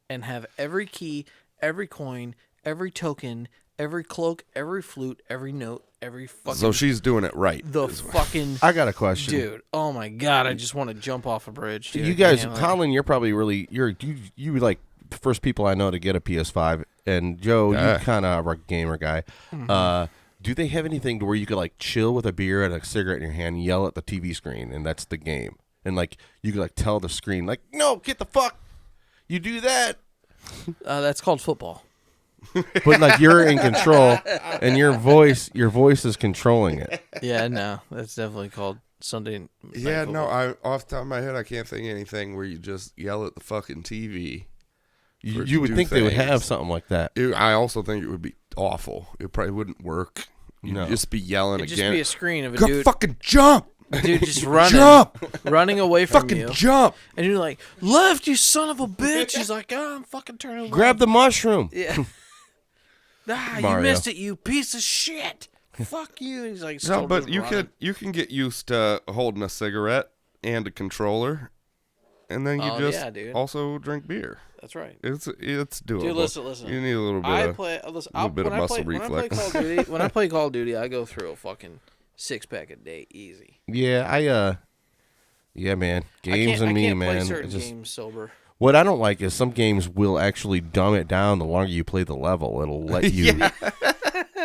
Speaker 3: and have every key, every coin, every token, every cloak, every flute, every note, every fucking...
Speaker 1: so she's doing it right.
Speaker 3: The fucking...
Speaker 2: I got a question,
Speaker 3: Dude, oh my God, I just want to jump off a bridge, dude.
Speaker 2: You guys,
Speaker 3: Man, like-
Speaker 2: Colin, you're probably really you like the first people I know to get a PS5, and Joe, you kind of a gamer guy.
Speaker 3: Mm-hmm.
Speaker 2: Do they have anything to where you could like chill with a beer and a cigarette in your hand, and yell at the TV screen, and that's the game, and like you could like tell the screen like, no, get the fuck, you do that.
Speaker 3: That's called football.
Speaker 2: But like you're in control, and your voice is controlling it.
Speaker 3: Yeah, no, that's definitely called Sunday night
Speaker 1: Yeah, no,
Speaker 3: football.
Speaker 1: off the top of my head, I can't think of anything where you just yell at the fucking TV.
Speaker 2: You would think they would have something like that.
Speaker 1: I also think it would be awful. It probably wouldn't work. You'd
Speaker 2: No.
Speaker 1: just be yelling
Speaker 3: It'd
Speaker 1: again.
Speaker 3: just be a screen of a
Speaker 1: Go
Speaker 3: dude,
Speaker 1: fucking jump!
Speaker 3: dude just running,
Speaker 1: Jump!
Speaker 3: running away from
Speaker 1: Fucking
Speaker 3: you,
Speaker 1: jump!
Speaker 3: and you're like, "Left, you son of a bitch!" He's like, "Oh, I'm fucking turning."
Speaker 2: Grab the mushroom.
Speaker 3: Yeah. You
Speaker 2: Mario.
Speaker 3: missed it, you piece of shit. Fuck you. He's like,
Speaker 1: No,
Speaker 3: still
Speaker 1: but
Speaker 3: just
Speaker 1: you
Speaker 3: running.
Speaker 1: can get used to holding a cigarette and a controller, and then you
Speaker 3: Oh,
Speaker 1: just
Speaker 3: yeah, dude.
Speaker 1: also drink beer.
Speaker 3: That's right.
Speaker 1: It's doable.
Speaker 3: Dude, listen.
Speaker 1: You need a little bit
Speaker 3: I
Speaker 1: of
Speaker 3: play. Listen,
Speaker 1: little bit of
Speaker 3: when I
Speaker 1: muscle
Speaker 3: play,
Speaker 1: reflex.
Speaker 3: when I play Call of Duty, I go through a fucking 6-pack a day, easy.
Speaker 2: Yeah, yeah, man. Games
Speaker 3: I
Speaker 2: and me,
Speaker 3: can't play
Speaker 2: man.
Speaker 3: certain
Speaker 2: It's just
Speaker 3: games sober.
Speaker 2: what I don't like is some games will actually dumb it down the longer you play the level. It'll let you.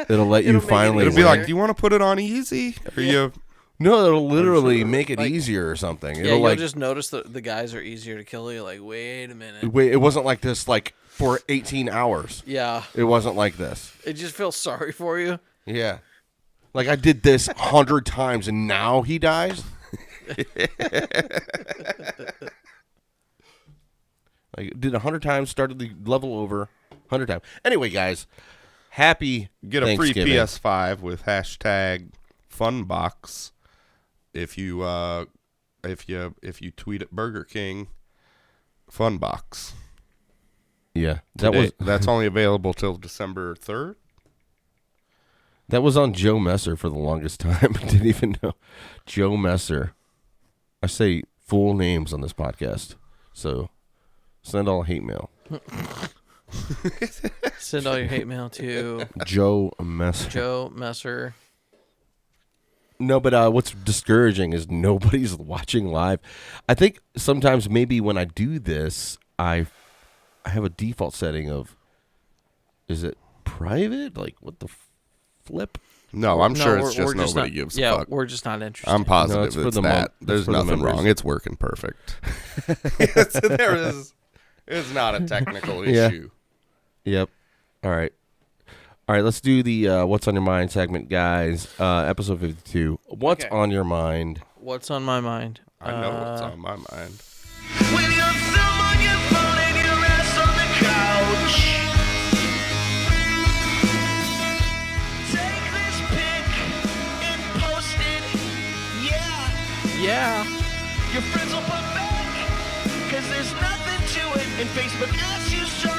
Speaker 2: It'll let you
Speaker 3: It'll make it
Speaker 2: finally.
Speaker 1: It'll be
Speaker 2: win.
Speaker 1: like, do you want to put it on easy? Or you?
Speaker 2: no, it'll literally make it
Speaker 3: Like-
Speaker 2: easier or something.
Speaker 3: Yeah,
Speaker 2: It'll
Speaker 3: you'll
Speaker 2: like
Speaker 3: just notice that the guys are easier to kill. You're like, wait a minute.
Speaker 2: wait. It wasn't like this like for 18 hours.
Speaker 3: Yeah,
Speaker 2: It wasn't like this.
Speaker 3: it just feels sorry for you.
Speaker 2: Yeah, like I did this 100 times and now he dies. Like, did 100 times, started the level over 100 times. Anyway, guys, happy
Speaker 1: Get a free
Speaker 2: Thanksgiving.
Speaker 1: PS5 with hashtag Funbox if you tweet at Burger King Funbox.
Speaker 2: Yeah,
Speaker 1: That's only available till December 3rd.
Speaker 2: that was on Joe Messer for the longest time. I didn't even know. Joe Messer. I say full names on this podcast, so send all hate mail.
Speaker 3: Send all your hate mail to
Speaker 2: Joe Messer.
Speaker 3: Joe Messer.
Speaker 2: No, but what's discouraging is nobody's watching live. I think sometimes maybe when I do this, I have a default setting of, is it private? Like, what the flip?
Speaker 1: No, I'm sure
Speaker 3: No,
Speaker 1: it's just
Speaker 3: we're
Speaker 1: nobody
Speaker 3: not,
Speaker 1: gives
Speaker 3: yeah,
Speaker 1: a fuck.
Speaker 3: we're just not interested.
Speaker 1: I'm positive
Speaker 2: it's for
Speaker 1: it's
Speaker 2: the
Speaker 1: that.
Speaker 2: it's
Speaker 1: There's
Speaker 2: for the
Speaker 1: nothing
Speaker 2: members.
Speaker 1: wrong. It's working perfect. It's not a technical
Speaker 2: Yeah.
Speaker 1: issue.
Speaker 2: Yep. All right. Let's do the What's on Your Mind segment, guys. Episode 52. What's
Speaker 3: Okay.
Speaker 2: on your mind?
Speaker 3: What's on my mind?
Speaker 1: I know what's on my mind.
Speaker 6: With your thumb on your phone and your ass on the couch. Take this pic and post it. Yeah,
Speaker 3: Yeah.
Speaker 6: your friends will put back. Cause there's nothing to it. And Facebook asks you so.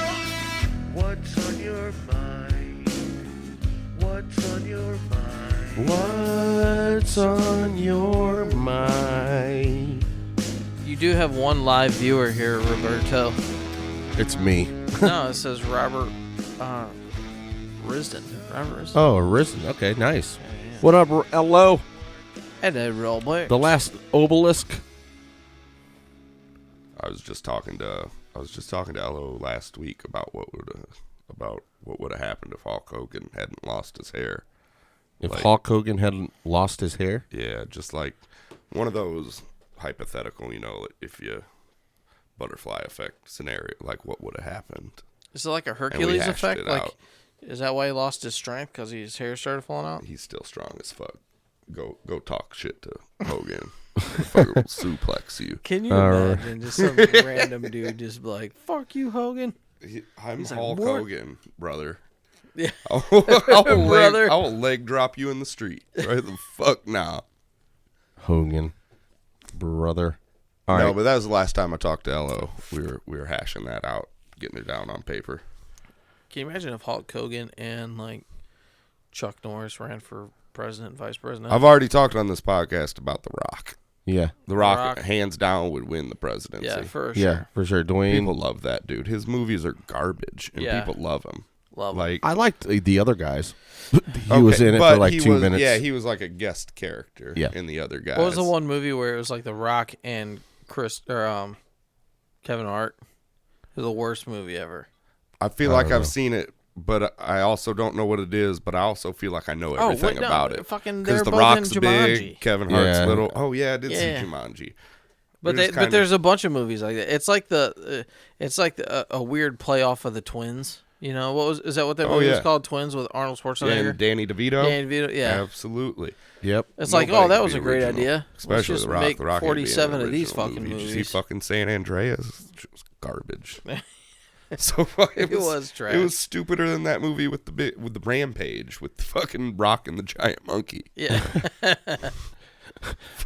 Speaker 6: What's on your mind? What's on your mind?
Speaker 2: What's on your mind?
Speaker 3: You do have one live viewer here, Roberto.
Speaker 2: It's me.
Speaker 3: No, it says Robert Risden. Robert Risden.
Speaker 2: Oh, Risen. Okay, nice. What up, hello?
Speaker 3: Hello, Robert.
Speaker 2: The last obelisk.
Speaker 1: I was just talking to Elo last week about what would have happened if Hulk Hogan hadn't lost his hair.
Speaker 2: If
Speaker 1: Like-
Speaker 2: Hulk Hogan hadn't lost his hair.
Speaker 1: Yeah, just like one of those hypothetical, if you butterfly effect scenario, like what would have happened.
Speaker 3: Is it like a
Speaker 1: And we
Speaker 3: Hercules
Speaker 1: hashed
Speaker 3: effect?
Speaker 1: it
Speaker 3: Like,
Speaker 1: out.
Speaker 3: is that why he lost his strength? Because his hair started falling out?
Speaker 1: He's still strong as fuck. Go talk shit to Hogan. Fucker will suplex you.
Speaker 3: Can you
Speaker 2: Alright.
Speaker 3: imagine just some random dude just be like, fuck you, Hogan?
Speaker 1: I'm
Speaker 3: He's like,
Speaker 1: Hulk
Speaker 3: "What?"
Speaker 1: Hogan, brother.
Speaker 3: Yeah.
Speaker 1: I will
Speaker 3: Brother.
Speaker 1: leg drop you in the street. Right the fuck now.
Speaker 2: Hogan. Brother. All
Speaker 1: No,
Speaker 2: right.
Speaker 1: but that was the last time I talked to Elo. We were hashing that out, getting it down on paper.
Speaker 3: Can you imagine if Hulk Hogan and, like, Chuck Norris ran for president, vice president?
Speaker 1: I've already talked on this podcast about The Rock.
Speaker 2: Yeah.
Speaker 1: The Rock,
Speaker 3: Rock.
Speaker 1: hands down, would win the presidency.
Speaker 3: Yeah, for sure.
Speaker 2: Yeah, for sure. Dwayne.
Speaker 1: People love that dude. His movies are garbage, and
Speaker 3: Yeah.
Speaker 1: people love him.
Speaker 3: Love him.
Speaker 1: Like
Speaker 2: I liked the other guys. He was in it
Speaker 1: but
Speaker 2: for like
Speaker 1: he
Speaker 2: 2
Speaker 1: was-
Speaker 2: minutes.
Speaker 1: Yeah, he was like a guest character.
Speaker 2: Yeah.
Speaker 1: In the other guys.
Speaker 3: What was the one movie where it was like The Rock and Kevin Hart? It was the worst movie ever.
Speaker 1: I feel
Speaker 2: I
Speaker 1: like
Speaker 2: don't
Speaker 1: I've
Speaker 2: know.
Speaker 1: seen it, but I also don't know what it is. But I also feel like I know
Speaker 3: Oh,
Speaker 1: everything
Speaker 3: wait, no,
Speaker 1: about it.
Speaker 3: fucking-
Speaker 1: Because
Speaker 3: they're
Speaker 1: The
Speaker 3: both
Speaker 1: Rock's
Speaker 3: in
Speaker 1: big,
Speaker 3: Jumanji.
Speaker 1: Kevin Hart's
Speaker 2: Yeah.
Speaker 1: little. Oh yeah, I did
Speaker 3: Yeah.
Speaker 1: see Jumanji.
Speaker 3: But
Speaker 1: They're just
Speaker 3: but there's a bunch of movies like that. It's like a weird playoff of the Twins. You know is that what that
Speaker 1: Oh,
Speaker 3: movie was
Speaker 1: yeah.
Speaker 3: called? Twins with Arnold
Speaker 1: Yeah,
Speaker 3: Schwarzenegger.
Speaker 1: and Danny DeVito.
Speaker 3: Danny DeVito, yeah.
Speaker 1: Absolutely.
Speaker 2: Yep.
Speaker 3: It's like,
Speaker 1: Nobody
Speaker 3: oh, that
Speaker 1: could
Speaker 3: was
Speaker 1: be
Speaker 3: a great
Speaker 1: original.
Speaker 3: idea. Let's
Speaker 1: Especially
Speaker 3: just
Speaker 1: The Rock.
Speaker 3: make
Speaker 1: The Rock could be in
Speaker 3: 47
Speaker 1: an
Speaker 3: of these
Speaker 1: original
Speaker 3: fucking
Speaker 1: movie. Did you see
Speaker 3: movies.
Speaker 1: fucking San Andreas? It was garbage. So it was
Speaker 3: trash.
Speaker 1: It was stupider than that movie with the Rampage with the fucking Rock and the Giant Monkey.
Speaker 3: Yeah.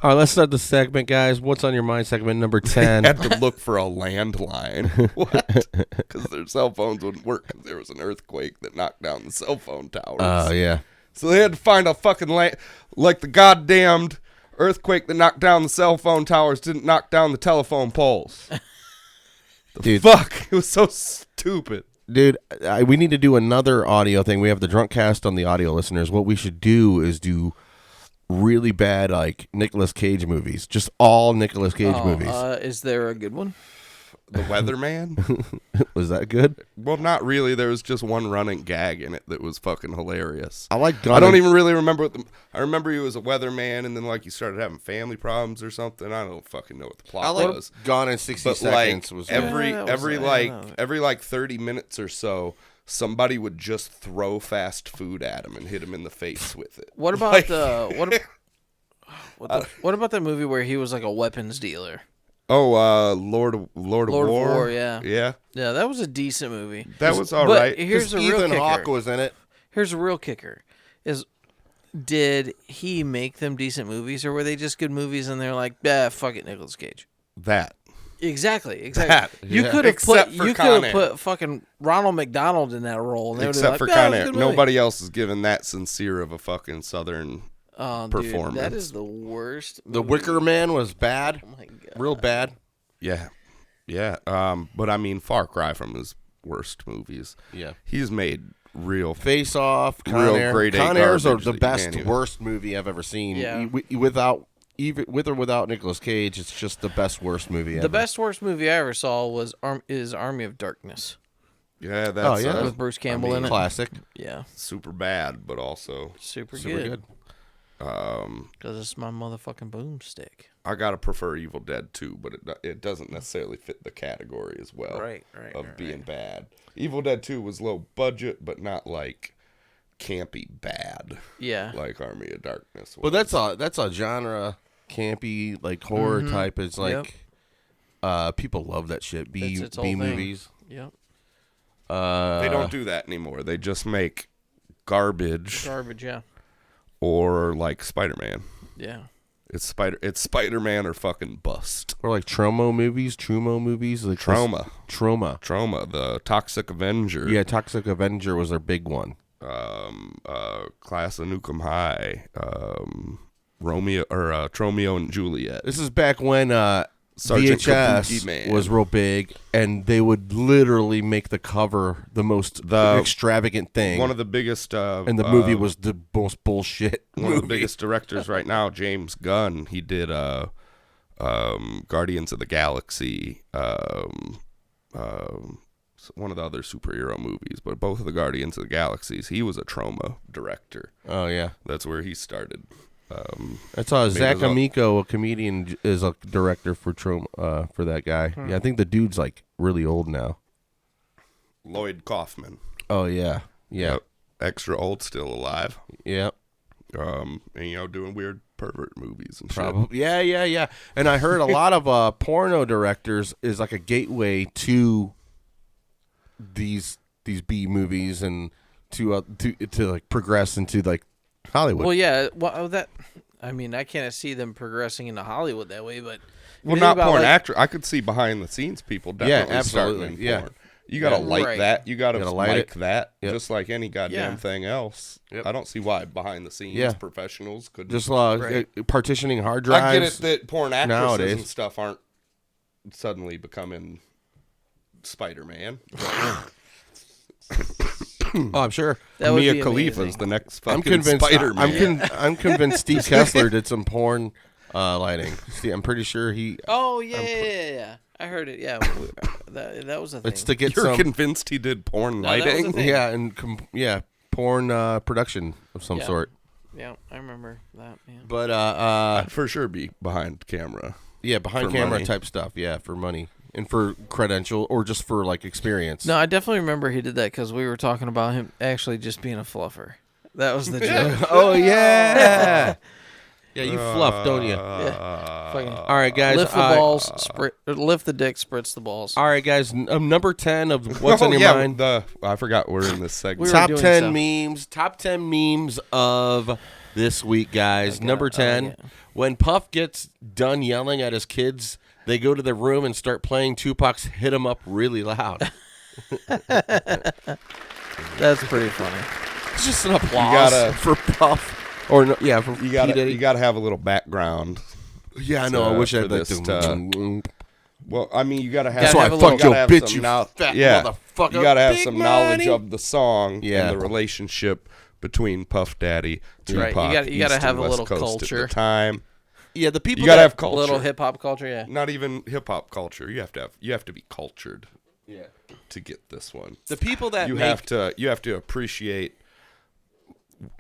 Speaker 2: All right, let's start the segment, guys. What's on your mind? Segment number 10.
Speaker 1: Had to look for a landline. What? Because their cell phones wouldn't work because there was an earthquake that knocked down the cell phone towers.
Speaker 2: Oh, yeah.
Speaker 1: So they had to find a fucking like the goddamned earthquake that knocked down the cell phone towers didn't knock down the telephone poles.
Speaker 2: Dude,
Speaker 1: Fuck, it was so stupid.
Speaker 2: dude, we need to do another audio thing. We have the drunk cast on the audio listeners. What we should do is do really bad, like, Nicolas Cage movies. Just all Nicolas Cage movies.
Speaker 3: Is there a good one?
Speaker 1: The Weatherman?
Speaker 2: Was that good?
Speaker 1: Well, not really. There was just one running gag in it that was fucking hilarious.
Speaker 2: I like Gun.
Speaker 1: I don't even really remember I remember he was a weatherman, and then like he started having family problems or something. I don't fucking know what the plot was.
Speaker 2: Gone in 60
Speaker 1: But
Speaker 2: Seconds.
Speaker 1: like
Speaker 2: Was
Speaker 1: every
Speaker 3: Yeah, that was- I don't know.
Speaker 1: every like 30 minutes or so, somebody would just throw fast food at him and hit him in the face with it.
Speaker 3: What about
Speaker 1: Like-
Speaker 3: What about that movie where he was like a weapons dealer?
Speaker 1: Oh, Lord of
Speaker 3: Lord
Speaker 1: War.
Speaker 3: of War, yeah.
Speaker 1: Yeah.
Speaker 3: Yeah, that was a decent movie.
Speaker 1: That was all
Speaker 3: But
Speaker 1: right.
Speaker 3: here's a real
Speaker 2: Ethan
Speaker 3: kicker.
Speaker 2: Hawke was in it.
Speaker 3: Here's a real kicker: did he make them decent movies, or were they just good movies? And they're like, fuck it, Nicolas Cage.
Speaker 1: That.
Speaker 3: Exactly.
Speaker 1: That,
Speaker 3: You
Speaker 2: yeah.
Speaker 3: could have
Speaker 1: Except for Con Air.
Speaker 3: put fucking Ronald McDonald in that role, and they would
Speaker 1: Except
Speaker 3: like,
Speaker 1: for
Speaker 3: "Yeah,
Speaker 1: Con
Speaker 3: it was a
Speaker 1: Air.
Speaker 3: good movie."
Speaker 1: Nobody else is giving that sincere of a fucking Southern
Speaker 3: Oh,
Speaker 1: performance.
Speaker 3: Dude, that is the worst.
Speaker 2: The
Speaker 3: movie.
Speaker 2: Wicker Man was bad.
Speaker 3: Oh my god.
Speaker 2: Real bad.
Speaker 1: Yeah. Yeah. But I mean, Far Cry from his worst movies.
Speaker 2: Yeah.
Speaker 1: He's made real
Speaker 2: Face Off, Con
Speaker 1: Real
Speaker 2: Air.
Speaker 1: grade A
Speaker 2: Con Air's are
Speaker 1: garbage
Speaker 2: the
Speaker 1: that you
Speaker 2: best,
Speaker 1: can't even-
Speaker 2: worst movie I've ever seen.
Speaker 3: Yeah.
Speaker 2: With or without Nicolas Cage, it's just the best, worst movie ever.
Speaker 3: The best worst movie I ever saw was Army of Darkness
Speaker 1: Yeah, that's
Speaker 2: yeah.
Speaker 3: with Bruce Campbell in it.
Speaker 2: Classic.
Speaker 3: Yeah,
Speaker 1: super bad, but also
Speaker 3: super
Speaker 2: Super
Speaker 3: good.
Speaker 2: good.
Speaker 3: Because it's my motherfucking boomstick.
Speaker 1: I gotta prefer Evil Dead 2, but it doesn't necessarily fit the category as well
Speaker 3: Right,
Speaker 1: of being bad. Evil Dead 2 was low budget, but not like campy bad
Speaker 3: Yeah.
Speaker 1: like Army of Darkness was.
Speaker 2: But that's a genre, campy, like horror type. It's like people love that shit.
Speaker 3: That's its whole
Speaker 2: B
Speaker 3: thing.
Speaker 2: movies.
Speaker 3: Yep.
Speaker 1: They don't do that anymore. They just make garbage
Speaker 3: Garbage. Yeah.
Speaker 1: or like Spider-Man.
Speaker 3: Yeah.
Speaker 1: It's Spider-Man or fucking bust.
Speaker 2: Or like Trumo movies. Like
Speaker 1: Trauma.
Speaker 2: Trauma.
Speaker 1: Trauma, the Toxic Avenger.
Speaker 2: Yeah, Toxic Avenger was their big one.
Speaker 1: Class of Nukem High. Tromeo and Juliet.
Speaker 2: This is back when
Speaker 1: Sergeant Kabuki
Speaker 2: VHS
Speaker 1: Man.
Speaker 2: was real big, and they would literally make the cover the most extravagant thing.
Speaker 1: One of the biggest
Speaker 2: and the movie was the most bullshit
Speaker 1: one of the biggest directors right now, James Gunn. He did Guardians of the Galaxy, one of the other superhero movies, but both of the Guardians of the Galaxies, he was a trauma director.
Speaker 2: Oh yeah,
Speaker 1: That's where he started.
Speaker 2: I saw Zach
Speaker 1: his own-
Speaker 2: Amico, a comedian, is a director for Trauma for that guy. Yeah, I think the dude's like really old now.
Speaker 1: Lloyd Kaufman.
Speaker 2: Oh yeah, yeah,
Speaker 1: Yep. Extra old, still alive.
Speaker 2: yeah.
Speaker 1: And doing weird pervert movies and shit.
Speaker 2: Probably. Yeah. And I heard a lot of porno directors is like a gateway to these B movies and to like progress into like Hollywood.
Speaker 3: Well, yeah. Well, I can't see them progressing into Hollywood that way, but
Speaker 1: Well,
Speaker 3: you
Speaker 1: not
Speaker 3: think about,
Speaker 1: porn
Speaker 3: like,
Speaker 1: actor. I could see behind the scenes people definitely starting in
Speaker 2: absolutely, yeah.
Speaker 1: porn. You gotta light
Speaker 3: Right.
Speaker 1: that. You gotta
Speaker 2: Gotta light
Speaker 1: like
Speaker 2: it.
Speaker 1: that.
Speaker 2: Yep.
Speaker 1: Just like any goddamn
Speaker 3: Yeah.
Speaker 1: thing else.
Speaker 2: Yep.
Speaker 1: I don't see why behind the scenes
Speaker 2: Yeah.
Speaker 1: professionals could
Speaker 2: Just
Speaker 3: Right.
Speaker 2: partitioning hard drives.
Speaker 1: I get it that porn actresses
Speaker 2: nowadays.
Speaker 1: and stuff aren't suddenly becoming Spider-Man.
Speaker 2: Oh, I'm sure.
Speaker 3: that would
Speaker 1: Mia
Speaker 3: be
Speaker 1: Khalifa's
Speaker 3: amazing.
Speaker 1: the next
Speaker 2: I'm
Speaker 1: fucking
Speaker 2: convinced.
Speaker 1: Spider-Man.
Speaker 2: I'm convinced Steve Kessler did some porn lighting. See, I'm pretty sure he.
Speaker 3: Oh yeah. I heard it. Yeah, that was a thing.
Speaker 2: It's to get
Speaker 1: You're
Speaker 2: some.
Speaker 1: convinced he did porn
Speaker 3: No, that was
Speaker 1: lighting?
Speaker 3: a thing.
Speaker 2: Yeah, and porn production of some
Speaker 3: Yeah.
Speaker 2: sort.
Speaker 3: Yeah, I remember that. Yeah.
Speaker 2: But
Speaker 1: I'd for sure be behind camera.
Speaker 2: yeah, behind
Speaker 1: For
Speaker 2: camera
Speaker 1: money.
Speaker 2: type stuff. Yeah, for money and for credential or just for like experience.
Speaker 3: No, I definitely remember he did that because we were talking about him actually just being a fluffer. That was the joke.
Speaker 2: Oh yeah. Yeah, you fluff, don't you?
Speaker 3: Yeah. Fucking
Speaker 2: All right, guys.
Speaker 3: lift the balls, lift the dick, spritz the balls.
Speaker 2: All right, guys. Number 10 of what's on your
Speaker 1: yeah,
Speaker 2: mind.
Speaker 1: I forgot we're in this segment.
Speaker 3: We were
Speaker 2: Top
Speaker 3: doing
Speaker 2: 10
Speaker 3: stuff.
Speaker 2: memes. Top 10 memes of this week, guys. Number 10.
Speaker 3: yeah.
Speaker 2: When Puff gets done yelling at his kids, they go to their room and start playing Tupac's "Hit 'Em Up" really loud.
Speaker 3: That's pretty funny.
Speaker 2: It's just an applause
Speaker 1: gotta-
Speaker 2: for Puff. Or no, yeah, for
Speaker 1: You
Speaker 2: P. Diddy.
Speaker 1: gotta have a little background.
Speaker 2: Yeah, I know. I wish I had
Speaker 1: for
Speaker 2: like
Speaker 1: this
Speaker 2: the.
Speaker 1: Well, I mean, you gotta have.
Speaker 2: That's
Speaker 3: Gotta
Speaker 2: why
Speaker 3: have
Speaker 2: I
Speaker 3: a
Speaker 2: fucked
Speaker 3: little-
Speaker 2: your
Speaker 1: gotta have
Speaker 2: bitch,
Speaker 1: some
Speaker 2: you
Speaker 1: knowl-
Speaker 2: fat
Speaker 1: yeah.
Speaker 2: motherfucker.
Speaker 1: You gotta have
Speaker 2: Big
Speaker 1: some knowledge
Speaker 2: money.
Speaker 1: of the song
Speaker 2: Yeah.
Speaker 1: and the relationship between Puff Daddy, Tupac,
Speaker 3: Right, you gotta
Speaker 1: East
Speaker 3: have
Speaker 1: and
Speaker 3: a
Speaker 1: West
Speaker 3: little
Speaker 1: Coast
Speaker 3: culture.
Speaker 1: at the time.
Speaker 2: Yeah, the people
Speaker 1: You gotta
Speaker 2: that,
Speaker 1: have culture.
Speaker 3: Little hip hop culture, yeah.
Speaker 1: Not even hip hop culture. You have to be cultured
Speaker 2: Yeah.
Speaker 1: to get this one.
Speaker 2: The people that
Speaker 1: You
Speaker 2: make
Speaker 1: have to appreciate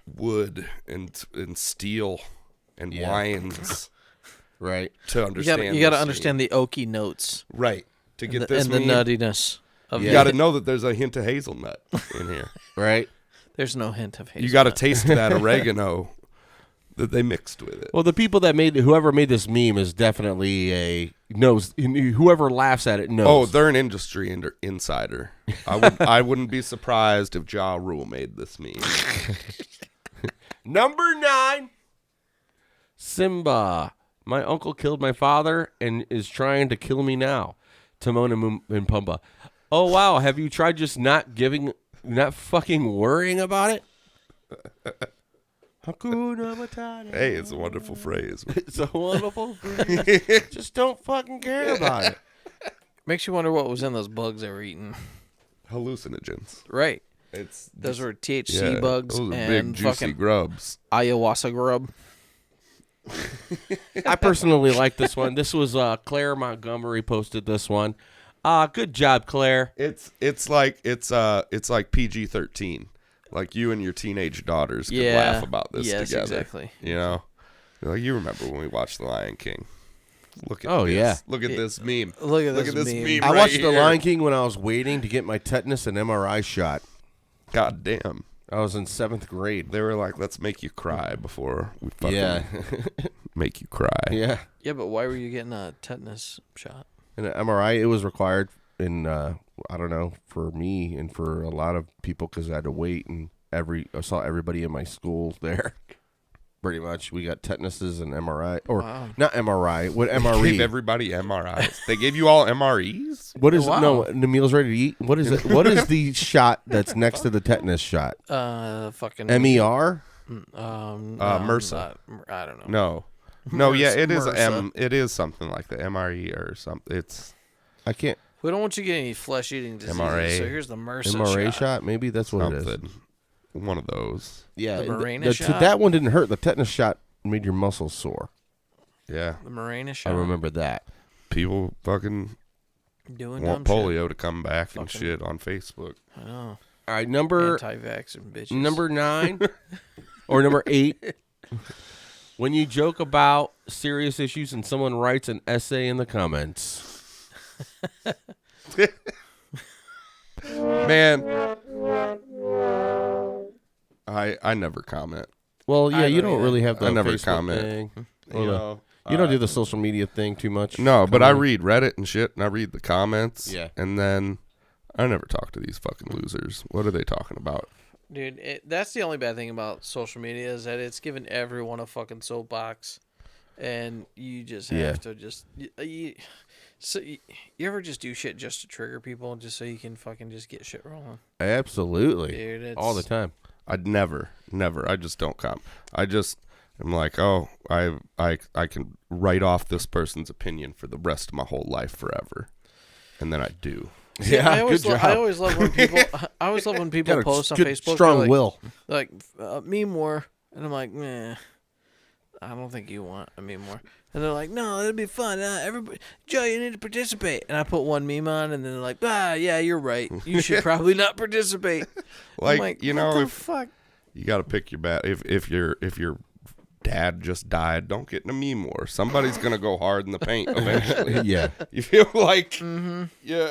Speaker 1: wood and steel and
Speaker 2: Yeah.
Speaker 1: wines
Speaker 2: right.
Speaker 1: to
Speaker 3: You
Speaker 1: understand.
Speaker 3: gotta
Speaker 1: this
Speaker 3: understand the oaky notes
Speaker 1: scene. Right to get
Speaker 3: and
Speaker 1: this
Speaker 3: the
Speaker 1: meme,
Speaker 3: nuttiness of
Speaker 1: You
Speaker 2: Yeah.
Speaker 1: got to know that there's a hint of hazelnut in here.
Speaker 2: Right.
Speaker 3: There's no hint of hazelnut.
Speaker 1: You got to taste that oregano that they mixed with it.
Speaker 2: Well, the people that whoever made this meme is definitely knows. Whoever laughs at it knows.
Speaker 1: Oh, they're an industry insider. I wouldn't be surprised if Ja Rule made this meme.
Speaker 2: Number 9. Simba. My uncle killed my father and is trying to kill me now. Timon and Pumbaa. Oh, wow. Have you tried just not fucking worrying about it? Hakuna Matata.
Speaker 1: Hey, it's a wonderful phrase.
Speaker 2: It's a wonderful phrase. Just don't fucking care about it.
Speaker 3: Makes you wonder what was in those bugs they were eating.
Speaker 1: Hallucinogens.
Speaker 3: Right.
Speaker 1: It's
Speaker 3: Those were THC bugs
Speaker 1: those are
Speaker 3: and
Speaker 1: big juicy
Speaker 3: fucking
Speaker 1: grubs.
Speaker 3: ayahuasca grub.
Speaker 2: I personally like this one. This was Claire Montgomery posted this one. Good job, Claire.
Speaker 1: It's like PG-13. Like you and your teenage daughters could laugh about this together.
Speaker 3: Exactly.
Speaker 1: You know, like you remember when we watched The Lion King. Look at this.
Speaker 2: Yeah.
Speaker 1: Look at this meme.
Speaker 3: Look at this meme.
Speaker 2: I
Speaker 1: right
Speaker 2: watched The
Speaker 1: here.
Speaker 2: Lion King when I was waiting to get my tetanus and MRI shot.
Speaker 1: God damn.
Speaker 2: I was in 7th grade.
Speaker 1: They were like, let's make you cry before we fucking
Speaker 2: Yeah.
Speaker 1: make you cry.
Speaker 2: Yeah.
Speaker 3: Yeah, but why were you getting a tetanus shot?
Speaker 2: And an MRI, it was required in, I don't know, for me and for a lot of people because I had to wait. And I saw everybody in my school there. Pretty much. We got tetanuses and MRI. Or not MRI. What
Speaker 1: They
Speaker 2: MRE?
Speaker 1: gave everybody MRIs. They gave you all MREs?
Speaker 2: What is
Speaker 3: Wow.
Speaker 2: No, Namil's ready to eat. What is it? What is the shot that's next to the tetanus shot?
Speaker 3: Fucking
Speaker 2: MER?
Speaker 1: MRSA.
Speaker 3: I don't know.
Speaker 1: No. No, yeah, it is
Speaker 3: MRSA.
Speaker 1: it is something like the MRE or something. It's
Speaker 2: I can't.
Speaker 3: We don't want you to get any flesh-eating diseases.
Speaker 1: MRA.
Speaker 3: So here's the MRSA
Speaker 2: MRA
Speaker 3: shot.
Speaker 2: shot? Maybe that's what it is.
Speaker 1: something. One of those.
Speaker 2: Yeah,
Speaker 3: The Mirena shot?
Speaker 2: that one didn't hurt. The tetanus shot made your muscles sore.
Speaker 1: Yeah.
Speaker 3: The Mirena shot.
Speaker 2: I remember that.
Speaker 1: People fucking
Speaker 3: Doing
Speaker 1: want
Speaker 3: dumb
Speaker 1: polio to come back and
Speaker 3: Fucking-
Speaker 1: shit on Facebook.
Speaker 3: shit. I know.
Speaker 2: All right, number
Speaker 3: Anti-vaxxer bitches.
Speaker 2: 9 or number 8. When you joke about serious issues and someone writes an essay in the comments.
Speaker 1: Man, I never comment.
Speaker 2: Well, yeah,
Speaker 3: I
Speaker 2: you
Speaker 3: don't
Speaker 2: don't
Speaker 3: either.
Speaker 2: really have the
Speaker 1: I never
Speaker 2: Facebook
Speaker 1: comment.
Speaker 2: thing.
Speaker 1: You know,
Speaker 2: You don't do the social media thing too much.
Speaker 1: No, but I
Speaker 2: Comment.
Speaker 1: read Reddit and shit, and I read the comments.
Speaker 2: Yeah.
Speaker 1: And then I never talk to these fucking losers. What are they talking about?
Speaker 3: Dude, that's the only bad thing about social media is that it's given everyone a fucking soapbox, and you just have to just you ever just do shit just to trigger people, just so you can fucking just get shit rolling.
Speaker 2: Absolutely.
Speaker 3: Dude, it's
Speaker 2: All the time.
Speaker 1: I'd never. I just don't comment. I'm like, oh, I can write off this person's opinion for the rest of my whole life forever, and then I do.
Speaker 2: Yeah,
Speaker 3: I always
Speaker 2: good job.
Speaker 3: I always love when people. I always love when people
Speaker 2: Got a
Speaker 3: post on
Speaker 2: good,
Speaker 3: Facebook.
Speaker 2: strong
Speaker 3: they're like,
Speaker 2: will.
Speaker 3: Like me more, and I'm like, meh. I don't think you want a meme more. And they're like, no, it'll be fun. Everybody, Joe, you need to participate. And I put one meme on, and then they're like, yeah, you're right. You should probably not participate. I'm
Speaker 1: Like, you know,
Speaker 3: what the
Speaker 1: if
Speaker 3: fuck?
Speaker 1: you got to pick your bat. If your dad just died, don't get in a meme war. Somebody's gonna go hard in the paint eventually.
Speaker 2: Yeah.
Speaker 1: You feel like, yeah.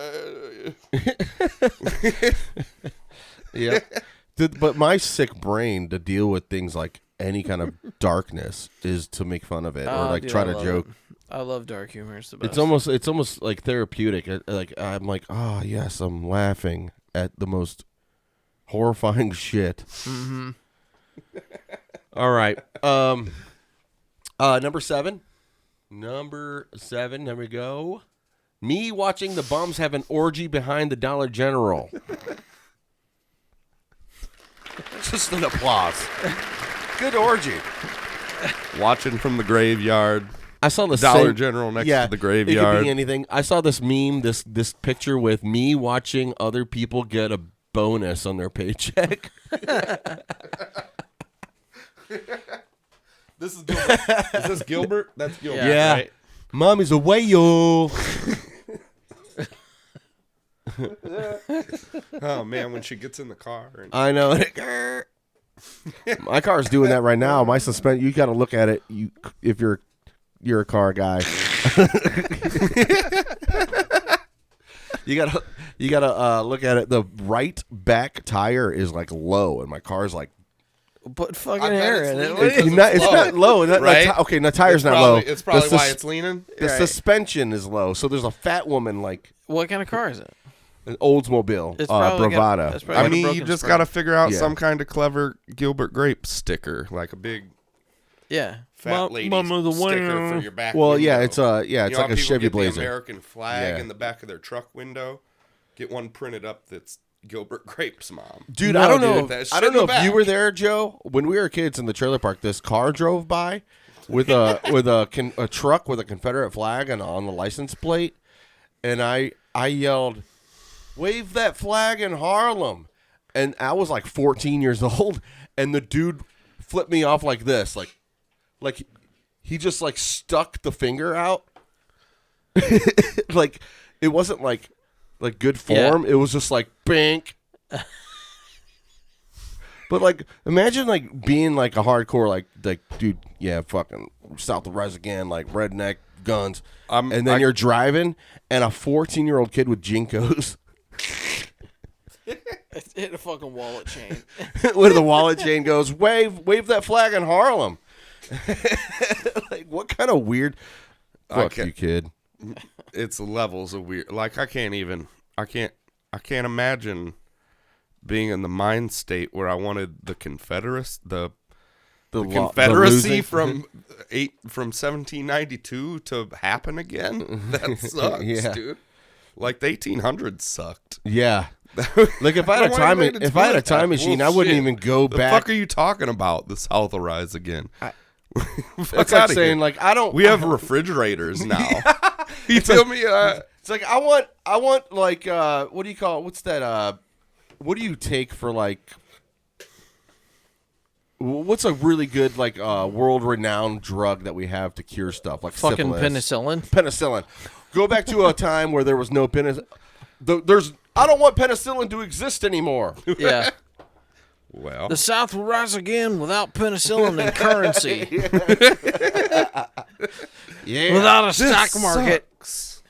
Speaker 2: Yeah. But my sick brain to deal with things like any kind of darkness is to make fun of it or
Speaker 3: Oh,
Speaker 2: like
Speaker 3: dude,
Speaker 2: try
Speaker 3: I
Speaker 2: to
Speaker 3: love
Speaker 2: joke.
Speaker 3: it. I love dark humor. It's the best.
Speaker 2: It's almost like therapeutic. I'm like, oh yes, I'm laughing at the most horrifying shit.
Speaker 3: Mm-hmm.
Speaker 2: All right. Number 7. Number 7. There we go. Me watching the bums have an orgy behind the Dollar General. Just an applause. Good orgy.
Speaker 1: Watching from the graveyard.
Speaker 2: I saw the
Speaker 1: Dollar
Speaker 2: same-
Speaker 1: General next
Speaker 2: yeah,
Speaker 1: to the
Speaker 2: It
Speaker 1: graveyard.
Speaker 2: could be anything. I saw this meme, this picture with me watching other people get a bonus on their paycheck.
Speaker 1: This is Gilbert. Is this Gilbert? That's Gilbert.
Speaker 2: Yeah.
Speaker 1: Right?
Speaker 2: Mommy's away, yo.
Speaker 1: Oh man, when she gets in the car. And
Speaker 2: I know. My car's doing that right now. My suspend. You got to look at it. If you're a car guy. You gotta look at it. The right back tire is like low, and my car's like
Speaker 3: Put fucking
Speaker 1: I bet
Speaker 3: hair
Speaker 1: it's
Speaker 3: in it.
Speaker 1: leaning.
Speaker 3: What do you-
Speaker 2: It's not low.
Speaker 1: Right?
Speaker 2: Okay, the tire's not low.
Speaker 1: It's probably
Speaker 2: The
Speaker 1: why
Speaker 2: sus-
Speaker 1: it's leaning.
Speaker 2: The
Speaker 3: Right.
Speaker 2: suspension is low, so there's a fat woman like
Speaker 3: What kind of car is it?
Speaker 2: an Oldsmobile,
Speaker 3: It's probably got-
Speaker 2: Bravada.
Speaker 3: it's probably
Speaker 1: I
Speaker 3: got a
Speaker 1: mean, you
Speaker 3: broken
Speaker 1: just
Speaker 3: spring.
Speaker 1: got to figure out
Speaker 2: Yeah.
Speaker 1: some kind of clever Gilbert Grape sticker, like a big
Speaker 3: Yeah.
Speaker 1: fat lady
Speaker 3: Mama the
Speaker 1: sticker for your back.
Speaker 2: Well, yeah,
Speaker 1: window.
Speaker 2: it's
Speaker 1: You know
Speaker 2: like
Speaker 1: how
Speaker 2: a
Speaker 1: people
Speaker 2: Chevy
Speaker 1: get the
Speaker 2: Blazer.
Speaker 1: American flag
Speaker 2: Yeah.
Speaker 1: in the back of their truck window. Get one printed up that's Gilbert Grape's mom.
Speaker 2: Dude,
Speaker 3: No,
Speaker 2: I don't
Speaker 3: dude,
Speaker 2: know.
Speaker 1: that shit
Speaker 2: I don't
Speaker 1: in the
Speaker 2: know if you
Speaker 1: back.
Speaker 2: were there, Joe. When we were kids in the trailer park, this car drove by with a truck with a Confederate flag and on the license plate, and I yelled, "Wave that flag in Harlem!" And I was like 14 years old, and the dude flipped me off like this, like he just like stuck the finger out, like it wasn't like good form.
Speaker 3: Yeah.
Speaker 2: It was just like bink. But like, imagine like being like a hardcore like dude, yeah, fucking South will rise again, like redneck guns, and then you're driving, and a 14-year-old kid with Jinkos
Speaker 3: Hit a fucking wallet chain.
Speaker 2: with the wallet chain goes, wave that flag in Harlem. Like, what kind of weird? Fuck
Speaker 1: can't-
Speaker 2: you, kid.
Speaker 1: It's levels of weird. Like I can't imagine being in the mind state where I wanted the
Speaker 2: The
Speaker 1: Confederacy
Speaker 2: losing-
Speaker 1: from 1792 to happen again. That sucks,
Speaker 2: Yeah.
Speaker 1: dude. Like the 1800s sucked.
Speaker 2: Yeah. Like if I had a time machine, I wouldn't even go
Speaker 1: the
Speaker 2: back.
Speaker 1: fuck are you talking about? The South will rise again.
Speaker 2: It's like saying like I don't.
Speaker 1: We have refrigerators now. You tell me.
Speaker 2: It's like I want like what do you call it? What's that? What do you take for like? What's a really good like world renowned drug that we have to cure stuff like
Speaker 3: Fucking
Speaker 2: syphilis?
Speaker 3: penicillin.
Speaker 2: Penicillin. Go back to a time where there was no penicillin. I don't want penicillin to exist anymore.
Speaker 3: Yeah.
Speaker 1: Well,
Speaker 3: The South will rise again without penicillin and currency.
Speaker 2: Yeah.
Speaker 3: Without a stock market.
Speaker 1: sucks.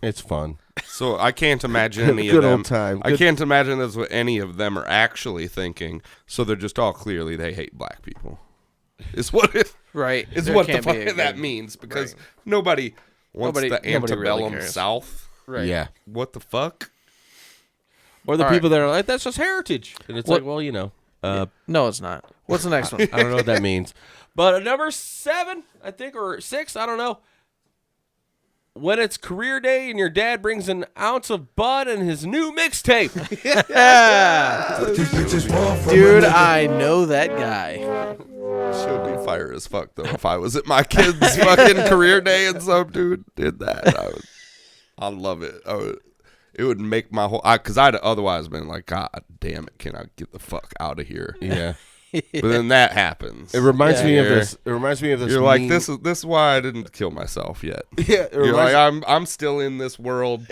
Speaker 2: It's fun.
Speaker 1: So I can't imagine any
Speaker 2: Good
Speaker 1: of them.
Speaker 2: old time.
Speaker 1: I
Speaker 2: Good-
Speaker 1: can't imagine that's what any of them are actually thinking. So they're just all clearly they hate black people. Is what it
Speaker 3: Right.
Speaker 1: is
Speaker 3: There
Speaker 1: what the
Speaker 3: can't be
Speaker 1: fuck
Speaker 3: a
Speaker 1: that
Speaker 3: good-
Speaker 1: means because
Speaker 3: right.
Speaker 1: nobody wants
Speaker 3: Nobody
Speaker 1: the
Speaker 3: really
Speaker 1: antebellum
Speaker 3: cares.
Speaker 1: South.
Speaker 3: Right.
Speaker 2: Yeah.
Speaker 1: What the fuck?
Speaker 2: Or the
Speaker 3: All
Speaker 2: people that are like, that's just heritage. And it's
Speaker 3: What-
Speaker 2: like, well, you know.
Speaker 3: No, it's not. What's the next one?
Speaker 2: I don't know what that means. But number 7, I think, or 6, I don't know. When it's career day and your dad brings an ounce of bud and his new mixtape.
Speaker 5: These bitches want from
Speaker 3: Dude,
Speaker 5: a nigga.
Speaker 3: I know that guy.
Speaker 1: Should be fire as fuck though. If I was at my kid's fucking career day and some dude did that, I'd love it. It would make my whole because I'd otherwise been like, God damn it, can I get the fuck out of here?
Speaker 2: Yeah.
Speaker 1: But then that happens.
Speaker 2: It reminds
Speaker 3: Yeah.
Speaker 2: me of
Speaker 1: You're-
Speaker 2: this. It reminds me of this.
Speaker 1: You're like
Speaker 2: meme.
Speaker 1: this is why I didn't kill myself yet.
Speaker 2: Yeah. It
Speaker 1: You're
Speaker 2: reminds,
Speaker 1: like I'm still in this world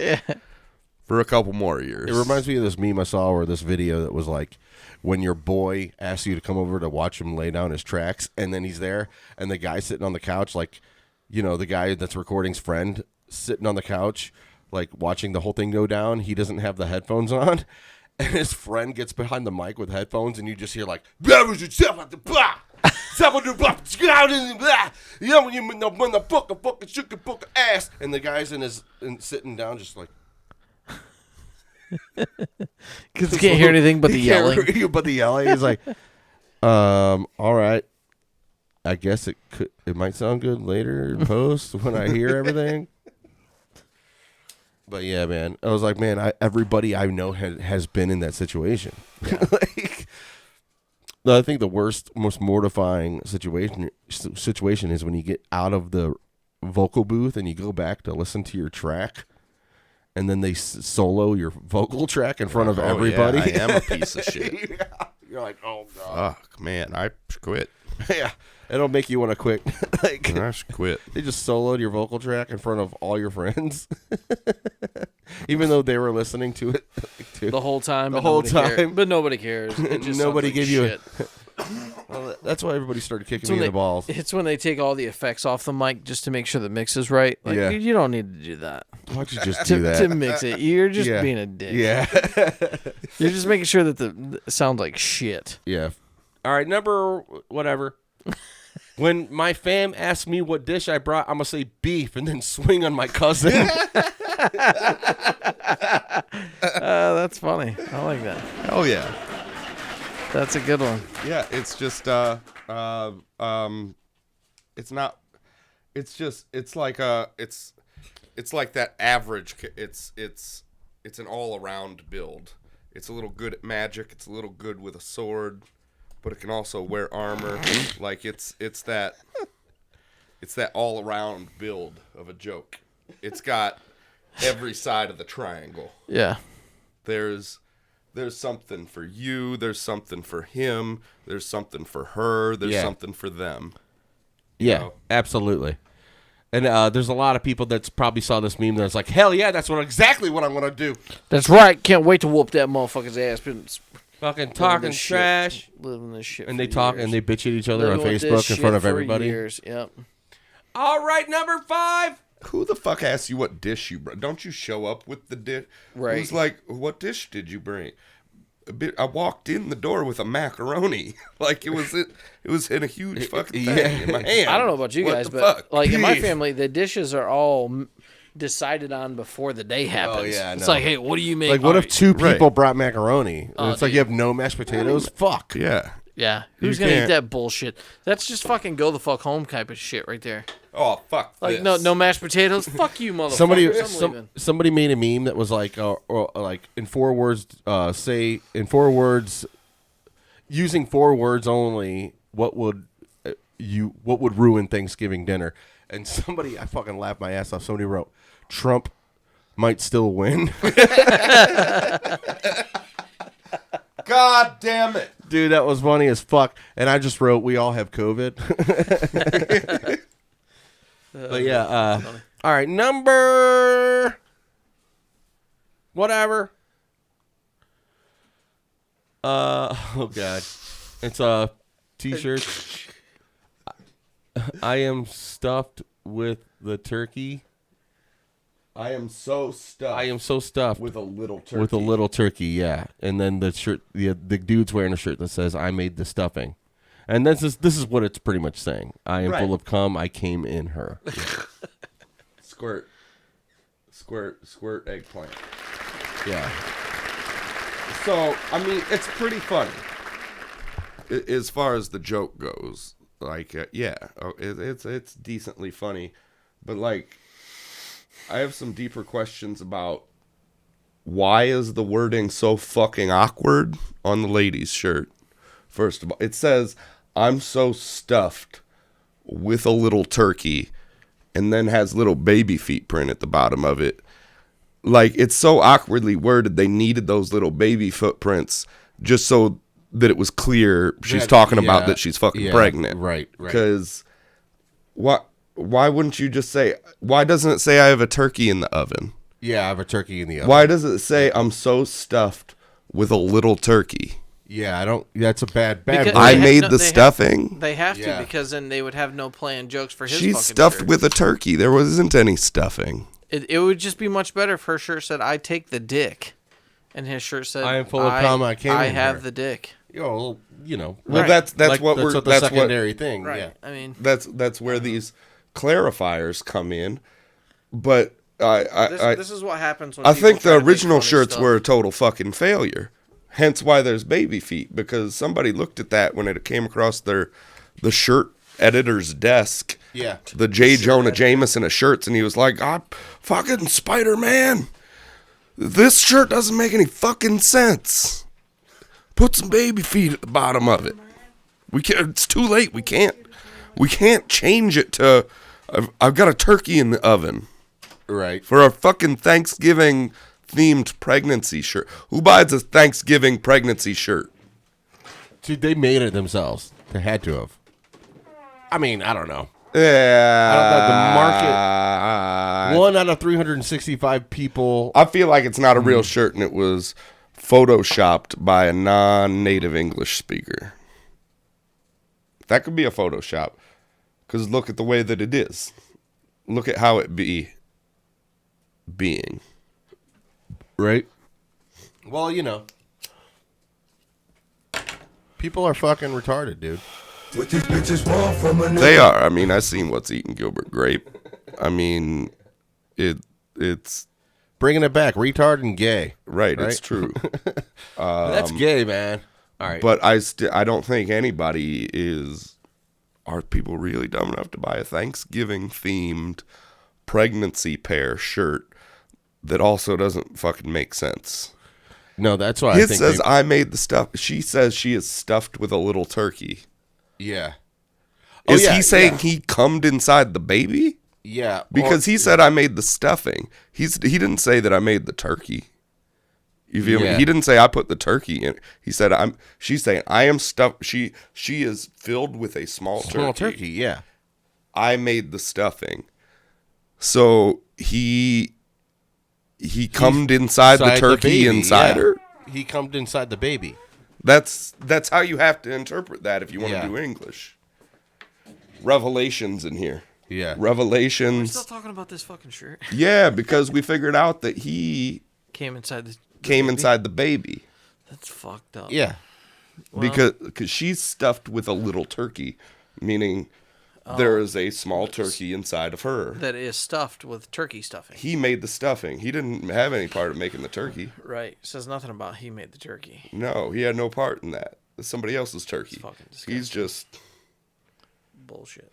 Speaker 1: for a couple more years.
Speaker 2: it reminds me of this meme I saw or this video that was like when your boy asks you to come over to watch him lay down his tracks, and then he's there, and the guy sitting on the couch, like, you know, the guy that's recording's friend sitting on the couch, like watching the whole thing go down. He doesn't have the headphones on. And his friend gets behind the mic with headphones, and you just hear like, ass, and the guy's sitting down, just like
Speaker 3: Because you can't hear anything but the
Speaker 2: he can't
Speaker 3: yelling.
Speaker 2: hear but the yelling. He's like, all right, I guess it might sound good later in post when I hear everything. But yeah, man, I was like, man, everybody I know has been in that situation. Like, no, I think the worst, most mortifying situation is when you get out of the vocal booth and you go back to listen to your track, and then they solo your vocal track in front of everybody.
Speaker 1: Yeah, I am a piece of shit.
Speaker 2: Yeah. You're like, oh god,
Speaker 1: Fuck, man, I should quit.
Speaker 2: yeah, it'll make you want to quit. Like,
Speaker 1: I should quit.
Speaker 2: they just soloed your vocal track in front of all your friends, even though they were listening to it too.
Speaker 3: The whole time.
Speaker 2: The
Speaker 3: but
Speaker 2: whole
Speaker 3: nobody cared.
Speaker 2: time.
Speaker 3: But nobody cares. It just
Speaker 2: Nobody
Speaker 3: sounds like
Speaker 2: gave you a-
Speaker 3: shit.
Speaker 2: Well, that's why everybody started kicking
Speaker 3: It's
Speaker 2: me
Speaker 3: when
Speaker 2: in the balls.
Speaker 3: It's when they take all the effects off the mic just to make sure the mix is right. Like,
Speaker 2: Yeah.
Speaker 3: you don't need to do that.
Speaker 2: Why'd you just do that?
Speaker 3: To mix it. You're just
Speaker 2: Yeah.
Speaker 3: being a dick.
Speaker 2: Yeah.
Speaker 3: You're just making sure that the sounds like shit.
Speaker 2: Yeah. All right, number whatever. When my fam asks me what dish I brought, I'm going to say beef and then swing on my cousin.
Speaker 3: That's funny. I like that.
Speaker 1: Oh yeah.
Speaker 3: That's a good one.
Speaker 1: Yeah, it's just it's not, it's like that average it's an all-around build. It's a little good at magic, it's a little good with a sword, but it can also wear armor. Like it's that all-around build of a joke. It's got every side of the triangle.
Speaker 3: Yeah.
Speaker 1: There's something for you, there's something for him, there's something for her, there's
Speaker 2: Yeah.
Speaker 1: something for them.
Speaker 2: Yeah,
Speaker 1: know?
Speaker 2: absolutely. And there's a lot of people that's probably saw this meme that's like, hell yeah, that's exactly what I'm going to do.
Speaker 3: That's right. Can't wait to whoop that motherfucker's ass. Been
Speaker 2: Fucking talking
Speaker 3: this shit.
Speaker 2: trash.
Speaker 3: living this shit.
Speaker 2: And
Speaker 3: for
Speaker 2: they talk
Speaker 3: years.
Speaker 2: and they bitch at each other on
Speaker 3: Living with this
Speaker 2: Facebook in
Speaker 3: shit
Speaker 2: front of
Speaker 3: for
Speaker 2: everybody.
Speaker 3: Years. Yep.
Speaker 2: All right, number 5.
Speaker 1: Who the fuck asked you what dish you brought? Don't you show up with the dish?
Speaker 3: Right.
Speaker 1: It was like, what dish did you bring? I walked in the door with a macaroni. Like it was in a huge fucking thing in my hand.
Speaker 3: I don't know about you
Speaker 1: What
Speaker 3: guys,
Speaker 1: the
Speaker 3: but
Speaker 1: fuck?
Speaker 3: like in my
Speaker 1: Beef.
Speaker 3: family, the dishes are all decided on before the day happens.
Speaker 2: yeah, I
Speaker 3: It's
Speaker 2: know.
Speaker 3: like, hey, what do you make?
Speaker 2: Like, what if
Speaker 3: Alright.
Speaker 2: 2
Speaker 1: Right.
Speaker 2: people brought macaroni?
Speaker 3: Oh,
Speaker 2: And it's like
Speaker 3: dude.
Speaker 2: you have no mashed potatoes? Fuck.
Speaker 1: Yeah.
Speaker 3: Yeah, who's
Speaker 1: You
Speaker 3: gonna eat
Speaker 1: can't-
Speaker 3: that bullshit? That's just fucking go the fuck home type of shit right there.
Speaker 1: Oh fuck.
Speaker 3: Like
Speaker 1: this.
Speaker 3: no mashed potatoes. Fuck you, motherfucker.
Speaker 2: Somebody made a meme that was like, like in 4 words, say in 4 words, using 4 words only. What would ruin Thanksgiving dinner? And somebody, I fucking laughed my ass off. Somebody wrote, Trump might still win.
Speaker 1: God damn it.
Speaker 2: Dude, that was funny as fuck. And I just wrote, we all have COVID. But yeah, all right, number whatever. Oh god, it's a t-shirt. I am stuffed with the turkey.
Speaker 1: I am so stuffed.
Speaker 2: I am so stuffed
Speaker 1: with a little turkey.
Speaker 2: with a little turkey. Yeah, and then the shirt, the dude's wearing a shirt that says, "I made the stuffing," and this is what it's pretty much saying. I am
Speaker 1: Right.
Speaker 2: full of cum. I came in her.
Speaker 1: Squirt, eggplant.
Speaker 2: Yeah.
Speaker 1: So, I mean, it's pretty funny. As far as the joke goes, like, it's decently funny. But, like, I have some deeper questions about why is the wording so fucking awkward on the lady's shirt? First of all, it says, I'm so stuffed with a little turkey, and then has little baby feet print at the bottom of it. Like, it's so awkwardly worded, they needed those little baby footprints just so that it was clear she's talking about that she's fucking pregnant.
Speaker 2: Right.
Speaker 1: Because why wouldn't you just say, why doesn't it say I have a turkey in the oven?
Speaker 2: Yeah, I have a turkey in the oven.
Speaker 1: Why does it say I'm so stuffed with a little turkey?
Speaker 2: Yeah, I don't. That's a bad.
Speaker 3: Because-
Speaker 1: I
Speaker 3: They
Speaker 1: made
Speaker 3: have-
Speaker 1: the
Speaker 3: they have-
Speaker 1: stuffing.
Speaker 3: They have to
Speaker 2: Yeah.
Speaker 3: because then they would have no planned jokes for his.
Speaker 1: She's
Speaker 3: fucking
Speaker 1: stuffed
Speaker 3: shirt.
Speaker 1: with a turkey. There wasn't any stuffing.
Speaker 3: It would just be much better if her shirt said, "I take the dick," and his shirt said,
Speaker 2: I am full of cum, I came in
Speaker 3: have
Speaker 2: here."
Speaker 3: the dick."
Speaker 2: Well,
Speaker 1: Well,
Speaker 3: Right.
Speaker 1: that's
Speaker 2: like,
Speaker 1: what
Speaker 2: that's
Speaker 1: we're
Speaker 2: the
Speaker 1: that's
Speaker 2: secondary thing.
Speaker 3: Right.
Speaker 2: Yeah.
Speaker 3: I mean,
Speaker 1: that's where these clarifiers come in. But
Speaker 3: this is what happens when
Speaker 1: I
Speaker 3: people
Speaker 1: think
Speaker 3: try
Speaker 1: the
Speaker 3: to make
Speaker 1: original
Speaker 3: funny
Speaker 1: shirts
Speaker 3: stuff.
Speaker 1: were a total fucking failure. Hence why there's baby feet, because somebody looked at that when it came across the shirt editor's desk.
Speaker 2: Yeah.
Speaker 1: The J. Jonah Jameson of shirts, and he was like, fucking Spider-Man. This shirt doesn't make any fucking sense. Put some baby feet at the bottom of it. We can't, it's too late. We can't change it to I've got a turkey in the oven.
Speaker 2: Right.
Speaker 1: For a fucking Thanksgiving themed pregnancy shirt. Who buys a Thanksgiving pregnancy shirt?
Speaker 2: Dude, they made it themselves. They had to have. I mean, I don't know.
Speaker 1: Yeah.
Speaker 2: I don't know. The market. 1 out of 365 people.
Speaker 1: I feel like it's not a real shirt and it was photoshopped by a non-native English speaker. That could be a Photoshop. Because look at the way that it is. Look at how it be. being.
Speaker 2: Right? Well, people are fucking retarded, dude.
Speaker 5: What these bitches want from a nigga.
Speaker 1: They are. I mean, I seen What's Eating Gilbert Grape. I mean, it's
Speaker 2: Bringing it back, retard and gay.
Speaker 1: right. It's true.
Speaker 2: That's gay, man. All right.
Speaker 1: But I don't think anybody is. Are people really dumb enough to buy a Thanksgiving themed pregnancy pair shirt that also doesn't fucking make sense?
Speaker 2: No, that's why I
Speaker 1: It
Speaker 2: think
Speaker 1: says I made the stuff. She says she is stuffed with a little turkey.
Speaker 2: yeah.
Speaker 1: Is
Speaker 2: yeah,
Speaker 1: he saying
Speaker 2: yeah.
Speaker 1: he cummed inside the baby?
Speaker 2: Yeah.
Speaker 1: Because he said I made the stuffing. He didn't say that I made the turkey. You feel me?
Speaker 2: Yeah.
Speaker 1: He didn't say I put the turkey in. He said she's saying I am stuffed. She is filled with a small turkey.
Speaker 2: Yeah.
Speaker 1: I made the stuffing. So he cummed inside the turkey
Speaker 2: baby,
Speaker 1: inside
Speaker 2: yeah.
Speaker 1: her.
Speaker 2: He cummed inside the baby.
Speaker 1: That's how you have to interpret that if you want
Speaker 2: Yeah.
Speaker 1: to do English. Revelations in here.
Speaker 2: Yeah.
Speaker 3: We're
Speaker 1: Revelations.
Speaker 3: still talking about this fucking shirt.
Speaker 1: Yeah, because we figured out that he
Speaker 3: Came inside the
Speaker 1: came
Speaker 3: baby?
Speaker 1: inside the baby
Speaker 3: That's fucked up.
Speaker 2: Yeah.
Speaker 1: because she's stuffed with a little turkey, meaning there is a small turkey inside of her.
Speaker 3: That is stuffed with turkey stuffing.
Speaker 1: He made the stuffing. He didn't have any part of making the turkey.
Speaker 3: Right. Says nothing about he made the turkey.
Speaker 1: No, he had no part in that. It's somebody else's turkey.
Speaker 3: It's fucking disgusting.
Speaker 1: He's just
Speaker 3: Bullshit.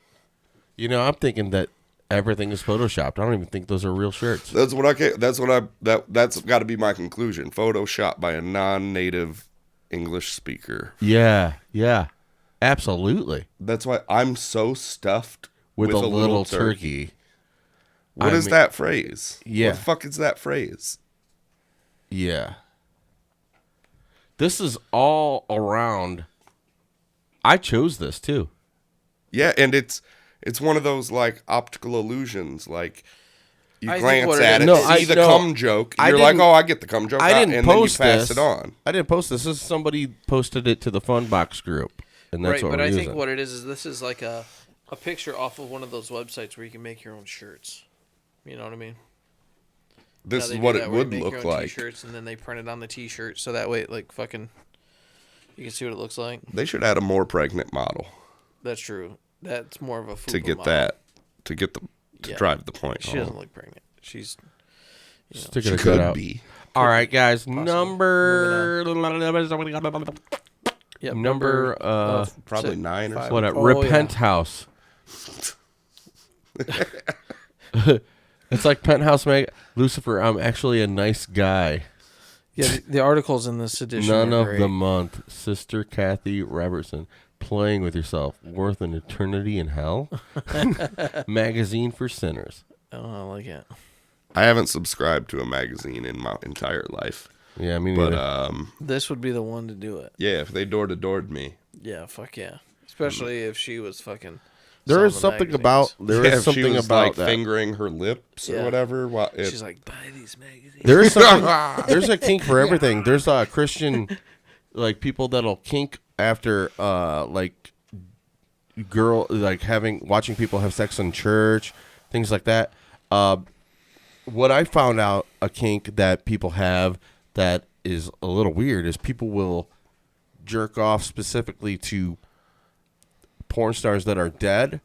Speaker 2: I'm thinking that everything is photoshopped. I don't even think those are real shirts.
Speaker 1: that's got to be my conclusion. Photoshopped by a non-native English speaker.
Speaker 2: Yeah. Yeah. Absolutely.
Speaker 1: That's why I'm so stuffed
Speaker 2: With a little turkey.
Speaker 1: What
Speaker 2: I
Speaker 1: is
Speaker 2: mean-
Speaker 1: that phrase?
Speaker 2: Yeah.
Speaker 1: What the fuck is that phrase?
Speaker 2: Yeah. This is all around. I chose this too.
Speaker 1: Yeah, and it's one of those like optical illusions. Like you
Speaker 3: I think
Speaker 1: glance
Speaker 3: what it
Speaker 1: at
Speaker 3: is-
Speaker 1: it,
Speaker 2: No,
Speaker 1: see the cum joke,
Speaker 2: I
Speaker 1: you're like,
Speaker 2: didn't-
Speaker 1: oh, I get the cum joke,
Speaker 2: I didn't
Speaker 1: and
Speaker 2: post
Speaker 1: then you pass
Speaker 2: this.
Speaker 1: it on.
Speaker 2: I didn't post this. This is somebody posted it to the Funbox group, and that's
Speaker 3: Right,
Speaker 2: what
Speaker 3: but
Speaker 2: we're
Speaker 3: I
Speaker 2: using.
Speaker 3: think what it is this is like a picture off of one of those websites where you can make your own shirts. You know what I mean?
Speaker 1: This
Speaker 3: Yeah,
Speaker 1: is
Speaker 3: they
Speaker 1: what
Speaker 3: do
Speaker 1: it
Speaker 3: that where you
Speaker 1: would
Speaker 3: make your
Speaker 1: look
Speaker 3: own
Speaker 1: like.
Speaker 3: T-shirts, and then they print it on the T-shirt, so that way, it, like fucking, you can see what it looks like.
Speaker 1: They should add a more pregnant model
Speaker 3: That's true. That's more of a
Speaker 1: to
Speaker 3: fupa
Speaker 1: get
Speaker 3: model.
Speaker 1: that to
Speaker 3: Yeah.
Speaker 1: drive the point.
Speaker 3: She
Speaker 1: home.
Speaker 3: doesn't look pregnant. She's
Speaker 2: Stick
Speaker 1: She
Speaker 2: it
Speaker 1: could
Speaker 2: out.
Speaker 1: be.
Speaker 2: All right, guys. Number
Speaker 3: yep,
Speaker 2: number
Speaker 1: Probably
Speaker 3: six,
Speaker 1: 9 or
Speaker 3: five.
Speaker 1: something.
Speaker 2: what?
Speaker 3: Oh,
Speaker 2: Repent
Speaker 3: yeah.
Speaker 2: House. It's like Penthouse Mag. Lucifer, I'm actually a nice guy.
Speaker 3: Yeah, the articles in this edition.
Speaker 2: None
Speaker 3: are
Speaker 2: of
Speaker 3: great.
Speaker 2: the month. Sister Kathy Robertson. Playing with yourself. Worth an eternity in hell. Magazine for sinners.
Speaker 3: Oh, I like it.
Speaker 1: I haven't subscribed to a magazine in my entire life,
Speaker 2: Yeah, me
Speaker 1: but
Speaker 2: neither.
Speaker 3: This would be the one to do it.
Speaker 1: yeah, if they door-to-doored me,
Speaker 3: Yeah, fuck yeah. Especially if she was fucking.
Speaker 2: There
Speaker 3: selling
Speaker 2: is
Speaker 3: the
Speaker 2: something
Speaker 3: magazines.
Speaker 2: about there is
Speaker 1: yeah, if she
Speaker 2: something
Speaker 1: was
Speaker 2: about
Speaker 1: like
Speaker 2: that.
Speaker 1: fingering her lips or
Speaker 3: Yeah.
Speaker 1: whatever. While
Speaker 3: She's like, buy these magazines.
Speaker 2: There is something. There's a kink for everything. There's Christian, like people that'll kink after like watching people have sex in church, things like that. What I found out a kink that people have that is a little weird is people will jerk off specifically to porn stars that are dead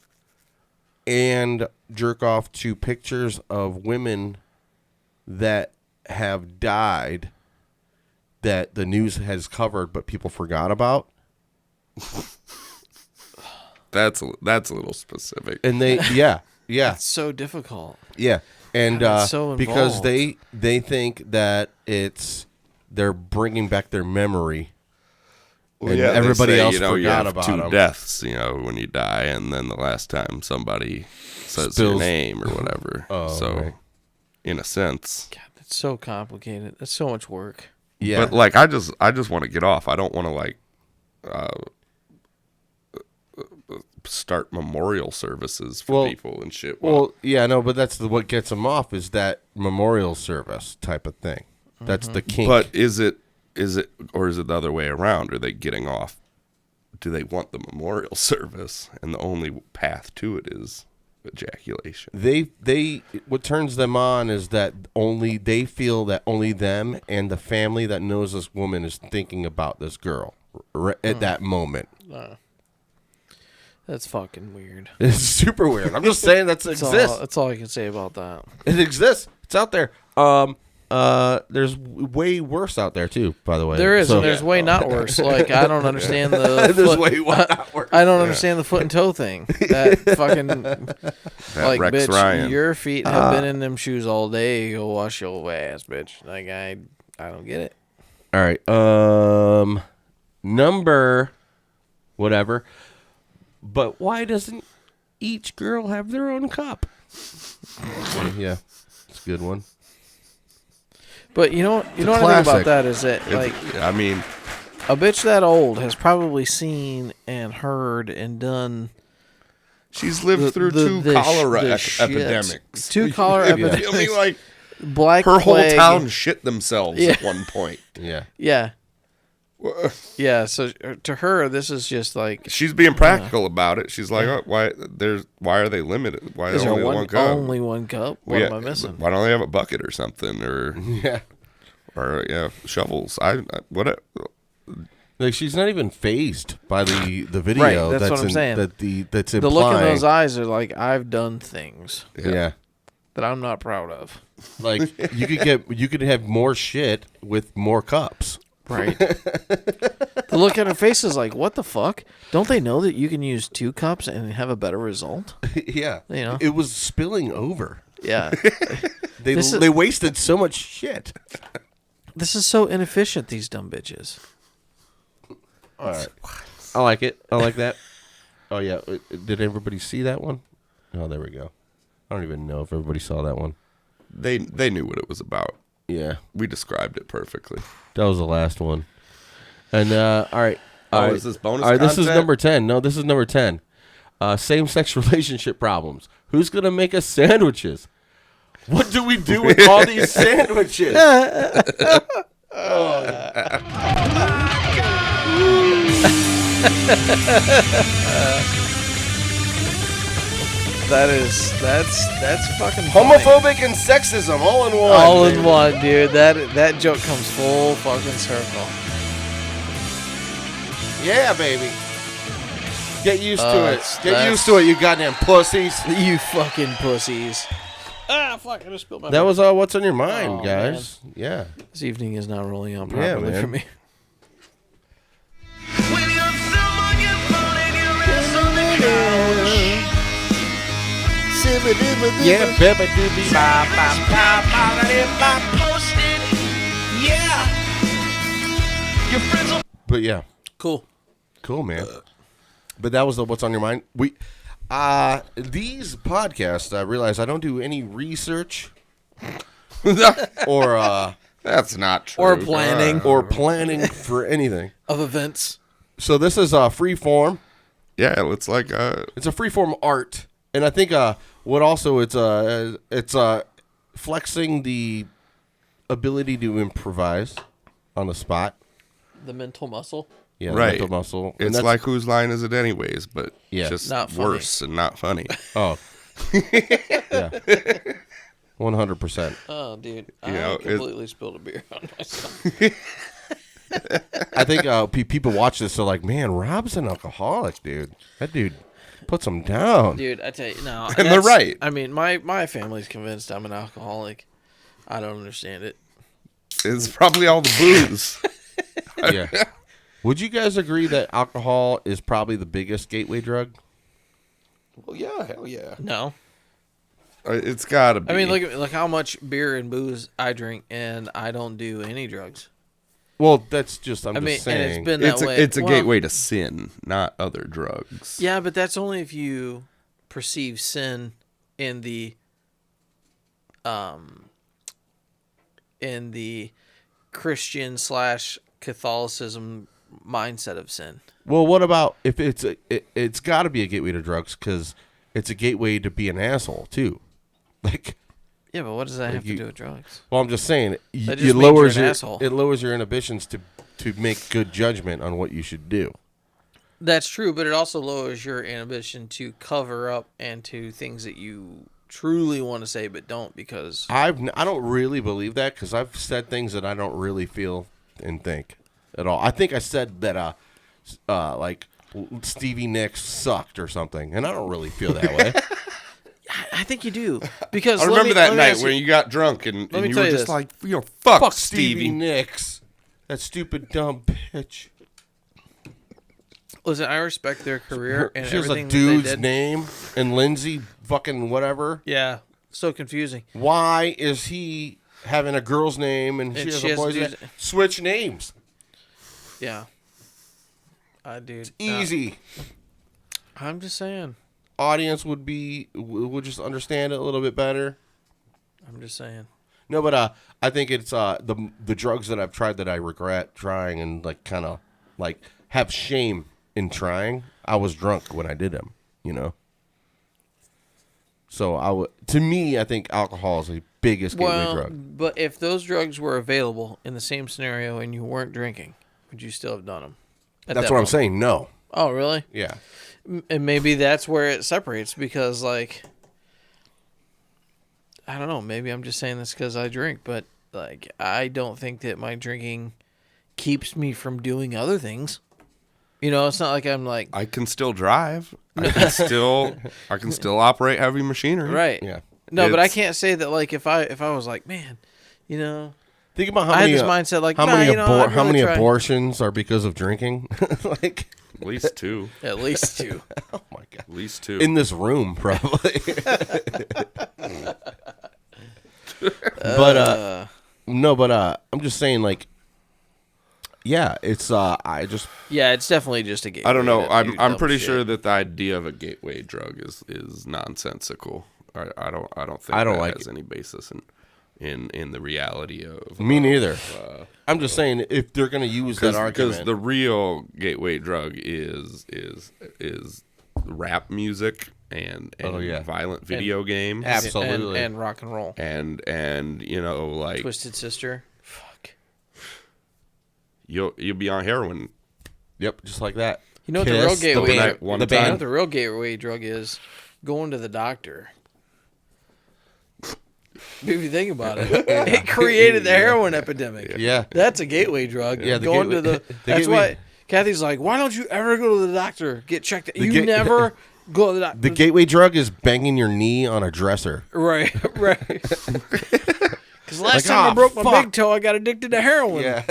Speaker 2: and jerk off to pictures of women that have died that the news has covered but people forgot about.
Speaker 1: that's a little specific.
Speaker 2: And they yeah
Speaker 3: It's so difficult.
Speaker 2: and
Speaker 3: God, it's so
Speaker 2: because
Speaker 3: involved.
Speaker 2: they think that they're bringing back their memory.
Speaker 1: Well,
Speaker 2: and
Speaker 1: yeah, they
Speaker 2: everybody
Speaker 1: say,
Speaker 2: else
Speaker 1: you
Speaker 2: forgot
Speaker 1: have
Speaker 2: about
Speaker 1: two
Speaker 2: 'em.
Speaker 1: deaths, when you die, and then the last time somebody says your
Speaker 2: Spills-
Speaker 1: name or whatever.
Speaker 2: Oh,
Speaker 1: so,
Speaker 2: right.
Speaker 1: in a sense,
Speaker 3: God, that's so complicated. That's so much work.
Speaker 2: Yeah,
Speaker 1: but like I just want to get off. I don't want to like start memorial services for people and shit.
Speaker 2: well, yeah, no, but that's what gets them off is that memorial service type of thing. That's the kink.
Speaker 1: But is it or is it the other way around? Are they getting off? Do they want the memorial service, and the only path to it is ejaculation.
Speaker 2: They what turns them on is that only they feel that only them and the family that knows this woman is thinking about this girl at that moment.
Speaker 3: That's fucking weird.
Speaker 2: It's super weird. I'm just saying that exists.
Speaker 3: That's all I can say about that.
Speaker 2: It exists. It's out there. There's way worse out there too, by the way.
Speaker 3: There is, and there's way not worse. Like, I don't understand the
Speaker 2: There's
Speaker 3: foot,
Speaker 2: way not worse.
Speaker 3: I don't understand the foot and toe thing. That fucking like,
Speaker 1: Rex
Speaker 3: bitch,
Speaker 1: Ryan.
Speaker 3: your feet have been in them shoes all day. Go wash your ass, bitch. Like, I don't get it.
Speaker 2: All right. Number whatever. But why doesn't each girl have their own cup? Yeah. It's a good one.
Speaker 3: But you know what I think
Speaker 2: classic.
Speaker 3: about that is that, like,
Speaker 1: I mean,
Speaker 3: a bitch that old has probably seen and heard and done.
Speaker 1: she's lived through two cholera epidemics.
Speaker 3: Two cholera
Speaker 1: You
Speaker 3: epidemics.
Speaker 1: feel me? Like,
Speaker 3: Black
Speaker 1: her whole
Speaker 3: plague.
Speaker 1: town shit themselves
Speaker 3: Yeah.
Speaker 1: at one point.
Speaker 2: Yeah.
Speaker 3: Yeah. Yeah, so to her, this is just like,
Speaker 1: She's being practical about it. She's like, oh, why are they limited? Why
Speaker 3: is there
Speaker 1: only one cup?
Speaker 3: only one cup? What
Speaker 1: Yeah,
Speaker 3: am I missing?
Speaker 1: Why don't they have a bucket or something, or shovels? What?
Speaker 2: Like, she's not even phased by the video.
Speaker 3: Right, that's what I'm saying.
Speaker 2: That's
Speaker 3: The
Speaker 2: implying.
Speaker 3: look in those eyes are like, I've done things
Speaker 2: Yeah.
Speaker 3: that I'm not proud of.
Speaker 2: Like, you could have more shit with more cups.
Speaker 3: Right. The look at her face is like, what the fuck? Don't they know that you can use 2 cups and have a better result?
Speaker 2: Yeah.
Speaker 3: You know?
Speaker 2: It was spilling over.
Speaker 3: Yeah.
Speaker 2: They wasted so much shit.
Speaker 3: This is so inefficient, these dumb bitches.
Speaker 2: All right. I like it. I like that. Oh, yeah. Did everybody see that one? Oh, there we go. I don't even know if everybody saw that one.
Speaker 1: They knew what it was about.
Speaker 2: Yeah.
Speaker 1: We described it perfectly.
Speaker 2: That was the last one. And, all right. All right.
Speaker 1: Is this bonus
Speaker 2: All right, this is
Speaker 1: content?
Speaker 2: number 10. No, this is number 10. Same-sex relationship problems. Who's going to make us sandwiches? What do we do with all these sandwiches?
Speaker 3: That's fucking funny.
Speaker 2: Homophobic and sexism all in one.
Speaker 3: All in
Speaker 2: baby.
Speaker 3: one, dude. That joke comes full fucking circle.
Speaker 2: Yeah, baby. Get used to it.
Speaker 3: That's-
Speaker 2: Get used to it, you goddamn pussies.
Speaker 3: You fucking pussies. Ah, fuck! I just spilled my.
Speaker 2: That was what's on your mind,
Speaker 3: Oh,
Speaker 2: guys. Yeah.
Speaker 3: This evening is not rolling out
Speaker 2: Yeah,
Speaker 3: properly
Speaker 2: man.
Speaker 3: for me.
Speaker 6: When you're thumb on your phone and your ass on the couch.
Speaker 2: Yeah, baby doobie bop bop
Speaker 6: Posted. Yeah. Your friends will
Speaker 2: But yeah,
Speaker 3: Cool.
Speaker 2: cool, man. But that was the what's on your mind. These podcasts, I realize I don't do any research or
Speaker 1: That's not true.
Speaker 3: Or planning.
Speaker 2: or planning for anything.
Speaker 3: Of events.
Speaker 2: So this is free form.
Speaker 1: Yeah, it's like
Speaker 2: It's a free form art, and I think what also it's flexing the ability to improvise on the spot.
Speaker 3: The mental muscle.
Speaker 2: Yeah,
Speaker 1: right.
Speaker 2: mental muscle. And
Speaker 1: It's
Speaker 2: that's-
Speaker 1: like whose line is it anyways? But
Speaker 2: Yeah.
Speaker 1: just
Speaker 3: Not funny.
Speaker 1: worse and not funny.
Speaker 2: oh, yeah, 100%.
Speaker 3: Oh, dude.
Speaker 1: You
Speaker 3: I
Speaker 1: know, it-
Speaker 3: completely spilled a beer on myself.
Speaker 2: I think people watch this. They're like, man, Rob's an alcoholic, dude. That dude puts him down.
Speaker 3: Dude, I tell you, no.
Speaker 1: And they're
Speaker 3: that's-
Speaker 1: right.
Speaker 3: I mean, my family's convinced I'm an alcoholic. I don't understand it.
Speaker 1: It's probably all the booze.
Speaker 2: Yeah. Would you guys agree that alcohol is probably the biggest gateway drug?
Speaker 1: Well, yeah, hell yeah.
Speaker 3: No.
Speaker 1: It's got to be.
Speaker 3: I mean, look how much beer and booze I drink, and I don't do any drugs.
Speaker 2: Well, that's just I'm
Speaker 3: I mean,
Speaker 2: just saying.
Speaker 3: and it's been that way.
Speaker 1: It's a
Speaker 3: Well,
Speaker 1: gateway to sin, not other drugs.
Speaker 3: Yeah, but that's only if you perceive sin in the Christian / Catholicism mindset of sin.
Speaker 2: Well, what about if it's got to be a gateway to drugs because it's a gateway to be an asshole too. Like,
Speaker 3: Yeah, but what does that have
Speaker 2: you-
Speaker 3: to do with drugs?
Speaker 2: well, I'm just saying
Speaker 3: That
Speaker 2: it
Speaker 3: just means
Speaker 2: lowers
Speaker 3: you're an
Speaker 2: your
Speaker 3: asshole.
Speaker 2: it lowers your inhibitions to make good judgment on what you should do.
Speaker 3: That's true, but it also lowers your inhibition to cover up and to things that you truly want to say but don't because
Speaker 2: I don't really believe that because I've said things that I don't really feel and think at all. I think I said that like Stevie Nicks sucked or something, and I don't really feel that way.
Speaker 3: I think you do because
Speaker 1: I remember that night when you got drunk and you were just like, fuck Stevie
Speaker 2: Nicks, that stupid dumb bitch.
Speaker 3: Listen, I respect their career and
Speaker 2: she has a
Speaker 3: everything
Speaker 2: dude's
Speaker 3: that they did.
Speaker 2: name and Lindsay fucking whatever.
Speaker 3: Yeah, so confusing.
Speaker 2: Why is he having a girl's name and she has a boy's name? Switch names.
Speaker 3: Yeah, dude,
Speaker 2: Easy.
Speaker 3: I'm just saying.
Speaker 2: Audience would just understand it a little bit better.
Speaker 3: I'm just saying.
Speaker 2: No, but I think it's the drugs that I've tried that I regret trying and like kind of like have shame in trying. I was drunk when I did them, you know. So to me, I think alcohol is the biggest gateway drug.
Speaker 3: But if those drugs were available in the same scenario and you weren't drinking, would you still have done them?
Speaker 2: That's what I'm saying. No.
Speaker 3: Oh, really?
Speaker 2: Yeah.
Speaker 3: And maybe that's where it separates because, like, I don't know. Maybe I'm just saying this because I drink, but like, I don't think that my drinking keeps me from doing other things. You know, it's not like I'm like
Speaker 1: I can still drive. I can still operate heavy machinery.
Speaker 3: right.
Speaker 2: Yeah.
Speaker 3: No, but I can't say that. Like, if I was like, man, you know,
Speaker 2: Think about how
Speaker 3: I
Speaker 2: many
Speaker 3: had this mindset like,
Speaker 2: how
Speaker 3: nah,
Speaker 2: many
Speaker 3: you know, I'd
Speaker 2: how
Speaker 3: really
Speaker 2: many
Speaker 3: try.
Speaker 2: abortions are because of drinking? Like,
Speaker 1: At least two.
Speaker 3: At least two.
Speaker 2: oh my god.
Speaker 1: At least two.
Speaker 2: In this room, probably. But I'm just saying, like, yeah, it's
Speaker 3: Yeah, it's definitely just a game.
Speaker 1: I don't know. I'm pretty sure that the idea of a gateway drug is nonsensical. I don't think
Speaker 2: I don't
Speaker 1: that
Speaker 2: like
Speaker 1: has any basis in the reality of
Speaker 2: me neither. I'm just saying if they're going to use that argument,
Speaker 1: because the real gateway drug is rap music and violent video games.
Speaker 2: Absolutely.
Speaker 3: and rock and roll
Speaker 1: And you know, like
Speaker 3: Twisted Sister. Fuck.
Speaker 1: you'll be on heroin.
Speaker 2: Yep, just like that.
Speaker 3: You know what the real
Speaker 2: Kiss,
Speaker 3: gateway?
Speaker 2: band-
Speaker 1: one
Speaker 2: the
Speaker 1: time.
Speaker 3: You know
Speaker 2: band.
Speaker 3: what the real gateway drug is? Going to the doctor. If you think about it, it created the heroin epidemic.
Speaker 2: Yeah.
Speaker 3: That's a gateway drug.
Speaker 2: Yeah, the
Speaker 3: going
Speaker 2: gateway-
Speaker 3: to the.
Speaker 2: the
Speaker 3: That's
Speaker 2: gateway-
Speaker 3: why Kathy's like, why don't you ever go to the doctor get checked? You
Speaker 2: ga-
Speaker 3: never go to the doctor.
Speaker 2: The gateway drug is banging your knee on a dresser.
Speaker 3: Right. Because last
Speaker 2: Like,
Speaker 3: time I broke my
Speaker 2: fuck.
Speaker 3: big toe, I got addicted to heroin.
Speaker 2: Yeah.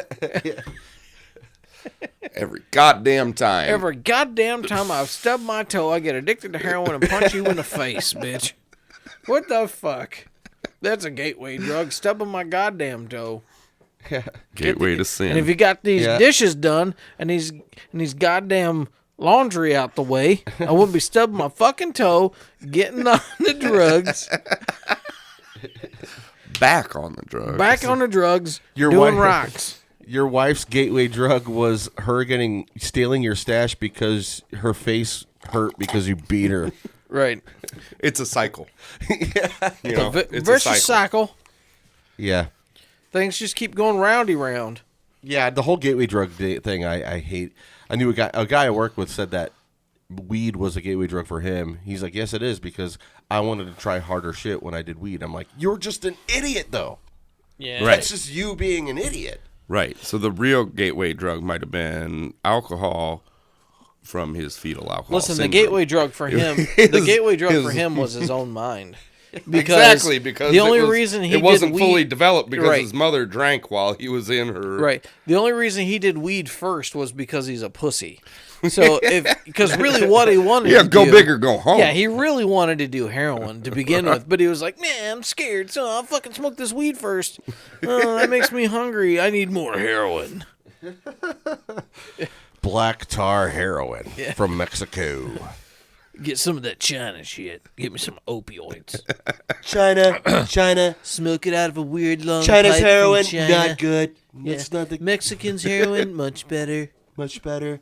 Speaker 1: Every goddamn time.
Speaker 3: Every goddamn time I stub my toe, I get addicted to heroin and punch you in the face, bitch. What the fuck? That's a gateway drug. Stubbing my goddamn toe.
Speaker 1: Gateway to sin.
Speaker 3: And if you got these
Speaker 2: Yeah.
Speaker 3: dishes done and these goddamn laundry out the way, I wouldn't be stubbing my fucking toe, getting on the drugs,
Speaker 1: Back on the drugs.
Speaker 3: back on the drugs,
Speaker 2: Your
Speaker 3: doing
Speaker 2: wife-
Speaker 3: rocks.
Speaker 2: Your wife's gateway drug was her stealing your stash because her face hurt because you beat her.
Speaker 3: Right.
Speaker 1: It's a cycle. You know, it's
Speaker 3: Versus
Speaker 1: a cycle.
Speaker 3: cycle.
Speaker 2: Yeah.
Speaker 3: Things just keep going roundy round.
Speaker 2: Yeah, the whole gateway drug thing I hate. I knew a guy I worked with said that weed was a gateway drug for him. He's like, yes, it is, because I wanted to try harder shit when I did weed. I'm like, you're just an idiot, though.
Speaker 3: Yeah.
Speaker 1: Right.
Speaker 2: That's just you being an idiot.
Speaker 1: Right. So the real gateway drug might have been alcohol from his fetal alcohol.
Speaker 3: Listen, the
Speaker 1: syndrome.
Speaker 3: gateway drug for him,
Speaker 1: His-
Speaker 3: the gateway drug for
Speaker 1: his-
Speaker 3: him was his own mind.
Speaker 1: Exactly, because
Speaker 3: the only reason he
Speaker 1: it wasn't
Speaker 3: did
Speaker 1: fully
Speaker 3: weed,
Speaker 1: developed because
Speaker 3: Right.
Speaker 1: his mother drank while he was in her.
Speaker 3: Right. The only reason he did weed first was because he's a pussy. So because really what he wanted
Speaker 1: Yeah,
Speaker 3: to
Speaker 1: go
Speaker 3: do,
Speaker 1: big or go home.
Speaker 3: Yeah, he really wanted to do heroin to begin with, but he was like, man, I'm scared, so I'll fucking smoke this weed first. That makes me hungry. I need more heroin.
Speaker 2: Black tar heroin from Mexico.
Speaker 3: Get some of that China shit. Get me some opioids.
Speaker 2: China.
Speaker 3: Smoke it out of a weird long
Speaker 2: China's
Speaker 3: pipe from
Speaker 2: heroin,
Speaker 3: China.
Speaker 2: not good.
Speaker 3: Yeah.
Speaker 2: It's not the
Speaker 3: Mexicans heroin, much better.
Speaker 2: much better.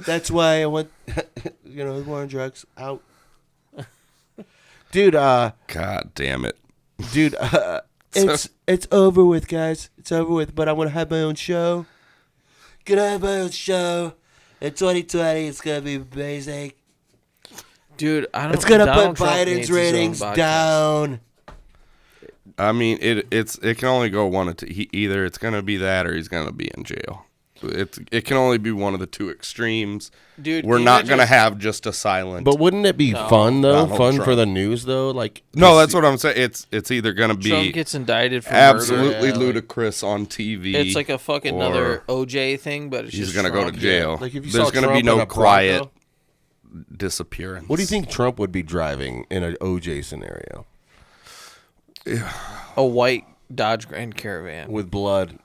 Speaker 2: That's why I want, war on drugs out. Dude,
Speaker 1: God damn it.
Speaker 2: Dude, it's over with, guys. It's over with. But I want to have my own show. Gonna have my own show. In 2020, it's gonna be amazing.
Speaker 3: Dude, I don't.
Speaker 2: It's gonna
Speaker 3: Donald
Speaker 2: put
Speaker 3: Trump
Speaker 2: Biden's
Speaker 3: needs his own
Speaker 2: ratings
Speaker 3: podcast.
Speaker 2: down.
Speaker 1: I mean, it can only go one of two. Either it's gonna be that, or he's gonna be in jail. It can only be one of the two extremes.
Speaker 3: Dude,
Speaker 1: we're
Speaker 3: can
Speaker 1: not
Speaker 3: you
Speaker 1: gonna
Speaker 3: just-
Speaker 1: have just a silent.
Speaker 2: But wouldn't it be
Speaker 3: No.
Speaker 2: fun though?
Speaker 1: Donald
Speaker 2: Fun for
Speaker 1: Trump.
Speaker 2: the news though? Like
Speaker 1: no, that's what I'm saying. It's either gonna be
Speaker 3: Trump gets indicted for
Speaker 1: absolutely
Speaker 3: murder.
Speaker 1: ludicrous on TV.
Speaker 3: It's like a fucking
Speaker 1: or
Speaker 3: another OJ thing, but it's
Speaker 1: He's
Speaker 3: just
Speaker 1: gonna go to
Speaker 3: Trump.
Speaker 1: jail.
Speaker 2: Like if you
Speaker 1: There's
Speaker 2: saw
Speaker 1: gonna be
Speaker 2: Trump in
Speaker 1: no
Speaker 2: a
Speaker 1: quiet
Speaker 2: Bronco.
Speaker 1: disappearance.
Speaker 2: What do you think Trump would be driving in an OJ scenario
Speaker 3: A white Dodge Grand Caravan.
Speaker 2: with blood,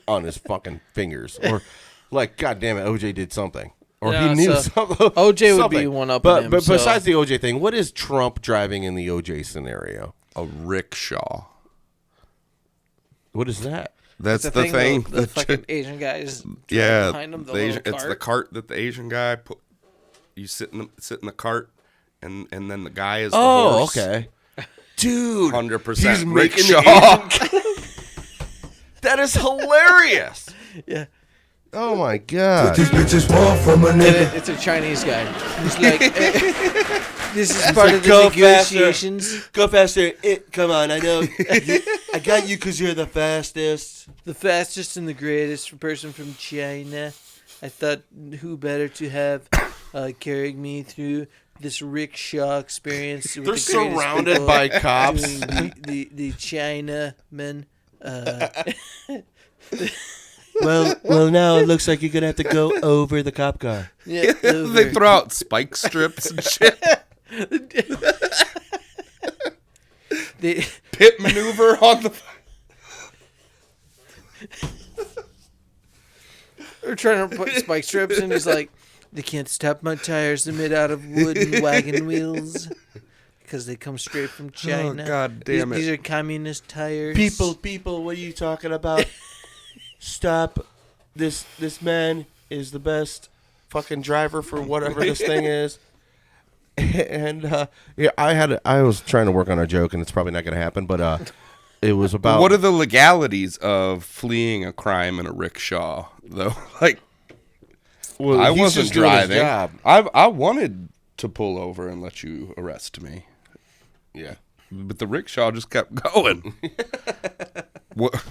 Speaker 2: on his fucking fingers, or like, God damn it, OJ did something, or
Speaker 3: Yeah,
Speaker 2: he knew
Speaker 3: so
Speaker 2: something.
Speaker 3: OJ would be
Speaker 2: something.
Speaker 3: one up
Speaker 2: But
Speaker 3: him,
Speaker 2: but
Speaker 3: so-
Speaker 2: besides the OJ thing, what is Trump driving in the OJ scenario?
Speaker 1: A rickshaw.
Speaker 2: What is that?
Speaker 1: That's the thing.
Speaker 3: The fucking Asian guys.
Speaker 1: Yeah,
Speaker 3: behind him, the
Speaker 1: the Asian,
Speaker 3: little
Speaker 1: it's the
Speaker 3: cart.
Speaker 1: cart that the Asian guy put. You sit in the cart, and then the guy is
Speaker 2: Oh,
Speaker 1: the horse.
Speaker 2: okay, dude,
Speaker 1: 100%
Speaker 2: he's making
Speaker 1: rickshaw.
Speaker 2: that is hilarious.
Speaker 3: Yeah.
Speaker 2: Oh my god.
Speaker 5: These bitches want from a
Speaker 3: And
Speaker 5: nigga.
Speaker 3: it's a Chinese guy. He's like, this is part of the
Speaker 2: go faster.
Speaker 3: negotiations.
Speaker 2: Go faster. Come on, I know. I got you because you're the fastest.
Speaker 3: The fastest and the greatest person from China. I thought who better to have carrying me through this rickshaw experience. With
Speaker 2: They're
Speaker 3: the greatest
Speaker 2: surrounded
Speaker 3: people
Speaker 2: by cops.
Speaker 3: doing the Chinamen.
Speaker 2: Well, now it looks like you're gonna have to go over the cop car.
Speaker 3: Yeah,
Speaker 1: They
Speaker 3: over.
Speaker 1: throw out spike strips and shit.
Speaker 3: They-
Speaker 1: Pit maneuver on the.
Speaker 3: They're trying to put spike strips, and he's like, they can't stop my tires. They're made out of wood and wagon wheels because they come straight from China.
Speaker 1: God damn
Speaker 3: These
Speaker 1: it.
Speaker 3: are communist tires.
Speaker 2: People, what are you talking about? Stop! This man is the best fucking driver for whatever this thing is. And yeah, I was trying to work on a joke, and it's probably not gonna happen, but it was about
Speaker 1: What are the legalities of fleeing a crime in a rickshaw, though? Like,
Speaker 2: well,
Speaker 1: I
Speaker 2: he's
Speaker 1: wasn't
Speaker 2: just doing his
Speaker 1: driving.
Speaker 2: job.
Speaker 1: I wanted to pull over and let you arrest me,
Speaker 2: Yeah.
Speaker 1: but the rickshaw just kept going. What?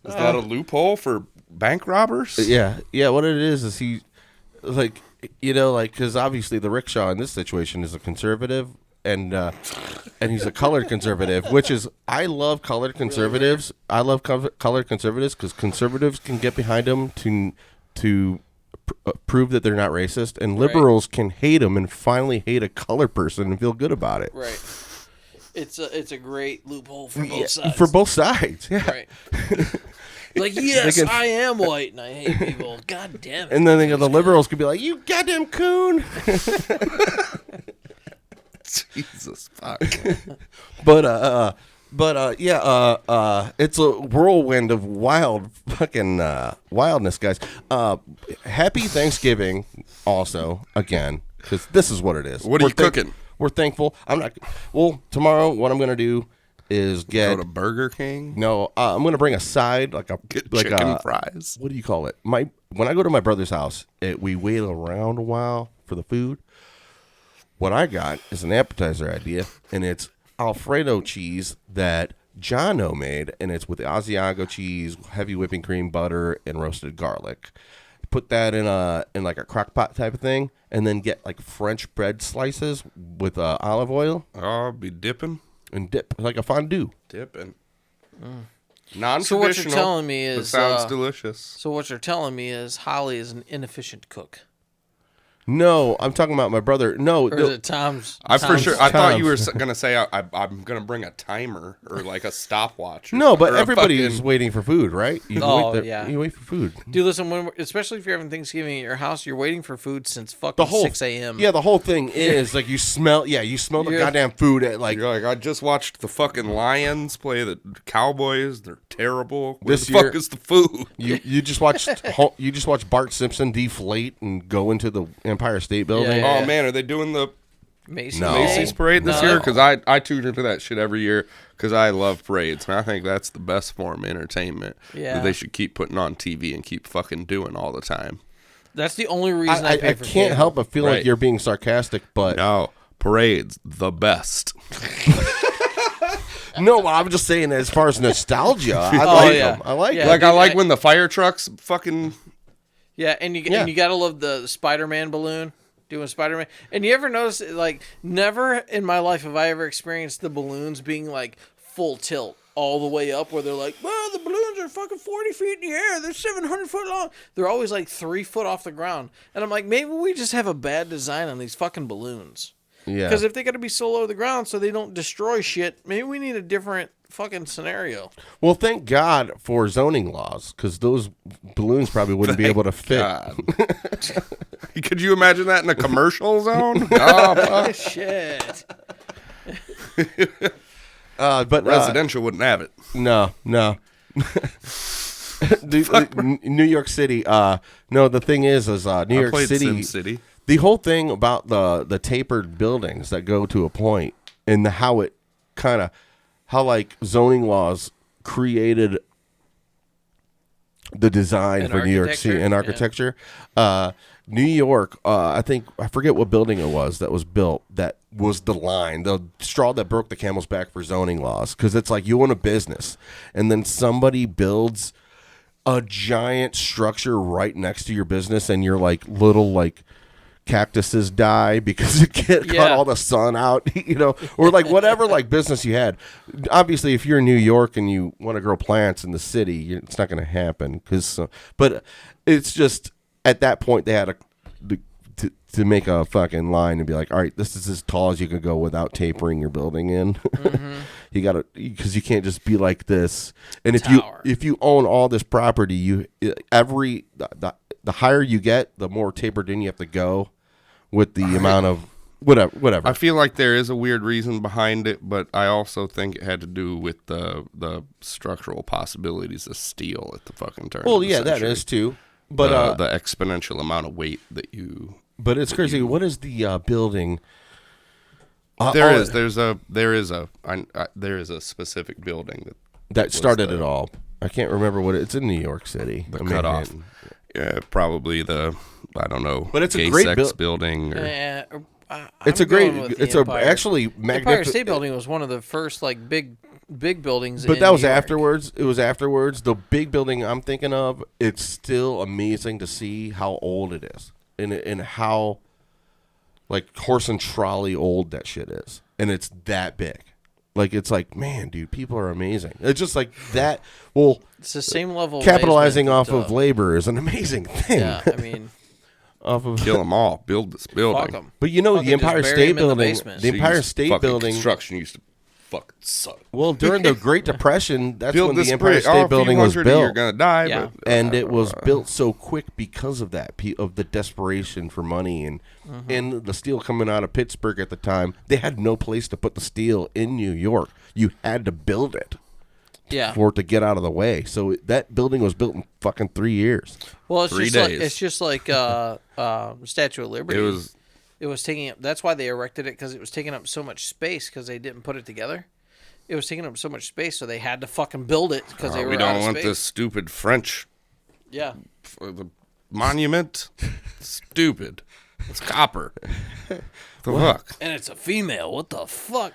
Speaker 1: Is that a loophole for bank robbers?
Speaker 2: Yeah. What it is he, like, because obviously the rickshaw in this situation is a conservative, and he's a colored conservative, which is I love colored conservatives. I love colored conservatives because conservatives can get behind them to prove that they're not racist, and liberals can hate them and finally hate a colored person and feel good about it.
Speaker 3: Right. It's a great loophole for both sides.
Speaker 2: For both sides, yeah.
Speaker 3: Right. Like, yes,
Speaker 2: can-
Speaker 3: I am white and I hate people. God damn it.
Speaker 2: And then the liberals could be like, "You goddamn coon."
Speaker 1: Jesus fuck.
Speaker 2: But it's a whirlwind of wild fucking wildness, guys. Happy Thanksgiving, also again, because this is what it is.
Speaker 1: What are you cooking?
Speaker 2: We're thankful. I'm not. Well, tomorrow, what I'm gonna do is
Speaker 1: Go to Burger King.
Speaker 2: no. I'm gonna bring a side like
Speaker 1: Chicken fries.
Speaker 2: What do you call it? When I go to my brother's house, we wait around a while for the food. What I got is an appetizer idea, and it's Alfredo cheese that Jono made, and it's with Asiago cheese, heavy whipping cream, butter, and roasted garlic. Put that in like a crock pot type of thing, and then get like French bread slices with olive oil
Speaker 1: Oh, I'll be dipping.
Speaker 2: and dip like a fondue.
Speaker 1: Dipping. Non-traditional.
Speaker 3: So what you're telling me
Speaker 1: but
Speaker 3: is,
Speaker 1: sounds delicious.
Speaker 3: So what you're telling me is Holly is an inefficient cook.
Speaker 2: No, I'm talking about my brother. No,
Speaker 3: Or is it Tom's?
Speaker 1: I for
Speaker 3: Tom's-
Speaker 1: sure. I thought you were
Speaker 2: Tom's.
Speaker 1: gonna say I'm gonna bring a timer or like a stopwatch. or
Speaker 2: no, but
Speaker 1: or a
Speaker 2: everybody is
Speaker 1: fucking-
Speaker 2: waiting for food, right? You
Speaker 3: Oh,
Speaker 2: wait there-
Speaker 3: yeah.
Speaker 2: you wait for food.
Speaker 3: Dude, listen, especially if you're having Thanksgiving at your house, you're waiting for food since fucking 6 a.m.
Speaker 2: Yeah, the whole thing is like you smell the
Speaker 3: Yeah.
Speaker 2: goddamn food at like
Speaker 1: You're like, I just watched the fucking Lions play the Cowboys. They're terrible. Where
Speaker 2: This
Speaker 1: the fuck
Speaker 2: year-
Speaker 1: is the food?
Speaker 2: you just watched Bart Simpson deflate and go into the Empire State Building.
Speaker 3: Yeah.
Speaker 1: Oh man, are they doing the
Speaker 3: Macy's,
Speaker 2: No.
Speaker 1: Macy's parade this
Speaker 3: No.
Speaker 1: year? Because I tune into that shit every year because I love parades. And I think that's the best form of entertainment
Speaker 3: Yeah.
Speaker 1: that they should keep putting on TV and keep fucking doing all the time.
Speaker 3: That's the only reason I pay
Speaker 2: I
Speaker 3: for
Speaker 2: can't
Speaker 3: cable.
Speaker 2: help but feel like
Speaker 1: Right.
Speaker 2: you're being sarcastic, but
Speaker 1: No, parades, the best.
Speaker 2: no, I'm just saying as far as nostalgia, I
Speaker 3: Oh,
Speaker 2: like
Speaker 3: yeah.
Speaker 2: them. I like
Speaker 3: Yeah.
Speaker 2: them.
Speaker 1: Like, I
Speaker 3: dude,
Speaker 1: like when the fire trucks fucking...
Speaker 3: Yeah, and
Speaker 2: Yeah.
Speaker 3: you gotta love the Spider-Man balloon doing Spider-Man. And you ever notice, like, never in my life have I ever experienced the balloons being like full tilt all the way up, where they're like, well, the balloons are fucking 40 feet in the air. They're 700 foot long. They're always like 3 foot off the ground. And I'm like, maybe we just have a bad design on these fucking balloons.
Speaker 2: Yeah.
Speaker 3: Because if they got to be so low to the ground so they don't destroy shit, maybe we need a different fucking scenario.
Speaker 2: Well, thank God for zoning laws, because those balloons probably wouldn't be able to fit.
Speaker 1: God. Could you imagine that in a commercial zone? Oh, fuck.
Speaker 3: Shit.
Speaker 2: But
Speaker 1: Residential wouldn't have it.
Speaker 2: no. New York City. No, the thing is New
Speaker 1: I
Speaker 2: York
Speaker 1: played
Speaker 2: City.
Speaker 1: Sin City.
Speaker 2: The whole thing about the tapered buildings that go to a point, and how it kind of like zoning laws created the design
Speaker 3: And
Speaker 2: for New York City and
Speaker 3: architecture,
Speaker 2: architecture. New York, I forget what building it was that was built. That was the line, the straw that broke the camel's back for zoning laws. Because it's like you own a business, and then somebody builds a giant structure right next to your business, and your like little like cactuses die because it cut
Speaker 3: Yeah.
Speaker 2: all the sun out, or like whatever like business you had. Obviously, if you're in New York and you want to grow plants in the city, it's not going to happen. But it's just at that point they had to make a fucking line and be like, all right, this is as tall as you can go without tapering your building in. You got to, because you can't just be like this. And
Speaker 3: Tower.
Speaker 2: if you own all this property, the higher you get, the more tapered in you have to go with the amount of whatever.
Speaker 1: I feel like there is a weird reason behind it, but I also think it had to do with the structural possibilities of steel at the fucking turn.
Speaker 2: Well,
Speaker 1: of the
Speaker 2: yeah, that
Speaker 1: century.
Speaker 2: is too. But
Speaker 1: the exponential amount of weight that you.
Speaker 2: but it's crazy. What is the building?
Speaker 1: There is a specific building
Speaker 2: that
Speaker 1: was
Speaker 2: started
Speaker 1: the-
Speaker 2: it all. I can't remember what it's in New York City.
Speaker 1: the cutoff. Yeah, probably I don't know.
Speaker 2: But it's a
Speaker 1: gay
Speaker 2: great
Speaker 1: sex
Speaker 2: building.
Speaker 1: building.
Speaker 2: It's a great. It's actually
Speaker 3: Empire
Speaker 2: magnificent.
Speaker 3: State Building was one of the first like big buildings.
Speaker 2: But
Speaker 3: in
Speaker 2: that was
Speaker 3: New York.
Speaker 2: afterwards. It was afterwards. The big building I'm thinking of, it's still amazing to see how old it is, and how like horse and trolley old that shit is, and it's that big. Like it's like, man, dude, people are amazing. It's just like that. Well,
Speaker 3: It's the same level. of
Speaker 2: capitalizing
Speaker 3: amazement
Speaker 2: off of
Speaker 3: that,
Speaker 2: labor is an amazing thing.
Speaker 3: Yeah, I mean,
Speaker 2: Off of,
Speaker 1: Kill them all. Build this building.
Speaker 3: fuck them.
Speaker 2: but you know,
Speaker 3: Fucking
Speaker 2: the
Speaker 3: just
Speaker 2: Empire
Speaker 3: bury
Speaker 2: State
Speaker 3: him in the
Speaker 2: Building,
Speaker 3: basement.
Speaker 2: the Empire
Speaker 1: Jeez,
Speaker 2: State
Speaker 1: fucking
Speaker 2: Building.
Speaker 1: construction used to fucking suck.
Speaker 2: Well, during the Great Depression, that's
Speaker 1: Build
Speaker 2: when
Speaker 1: this
Speaker 2: the Empire
Speaker 1: bridge.
Speaker 2: State Building was
Speaker 1: You're
Speaker 2: built.
Speaker 1: gonna die.
Speaker 3: Yeah.
Speaker 1: But,
Speaker 2: And it was built so quick because of that, of the desperation for money and the steel coming out of Pittsburgh at the time. They had no place to put the steel in New York. You had to build it
Speaker 3: Yeah.
Speaker 2: for it to get out of the way. So that building was built in fucking 3 years.
Speaker 3: Well, it's
Speaker 1: 3
Speaker 3: just like
Speaker 1: days.
Speaker 3: it's just like Statue of Liberty.
Speaker 1: It was
Speaker 3: taking up. That's why they erected it, because it was taking up so much space because they didn't put it together. It was taking up so much space, so they had to fucking build it because they were
Speaker 1: we
Speaker 3: out
Speaker 1: don't
Speaker 3: of
Speaker 1: want
Speaker 3: space.
Speaker 1: this stupid French
Speaker 3: Yeah.
Speaker 1: for the monument. Stupid. It's copper. The fuck?
Speaker 3: And it's a female. What the fuck?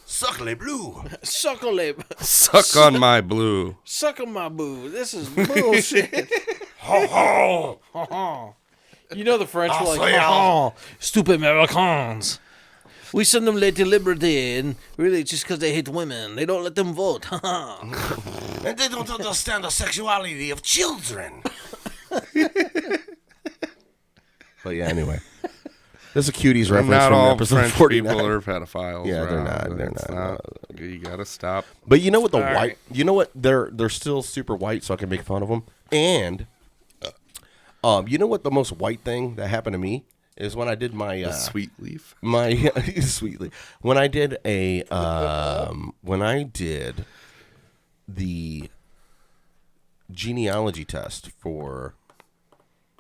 Speaker 2: Suckle blue.
Speaker 3: Suckle it.
Speaker 1: Suck on my blue.
Speaker 3: Suck on my boo. This is bullshit. You know the French were like, oh, stupid Americans. We send them Lady Liberty, and really just because they hate women. They don't let them vote.
Speaker 2: And they don't understand the sexuality of children. But yeah, anyway. This is a Cuties reference
Speaker 1: Not
Speaker 2: from
Speaker 1: all
Speaker 2: episode
Speaker 1: French
Speaker 2: 49.
Speaker 1: people are pedophiles.
Speaker 2: Yeah, they're
Speaker 1: Rob.
Speaker 2: not, they're
Speaker 1: It's
Speaker 2: not.
Speaker 1: You gotta stop.
Speaker 2: But you know what
Speaker 3: All right.
Speaker 2: you know what they're still super white, so I can make fun of them. And you know what the most white thing that happened to me is when I did my
Speaker 1: Sweet leaf.
Speaker 2: my sweetly when I did the genealogy test for,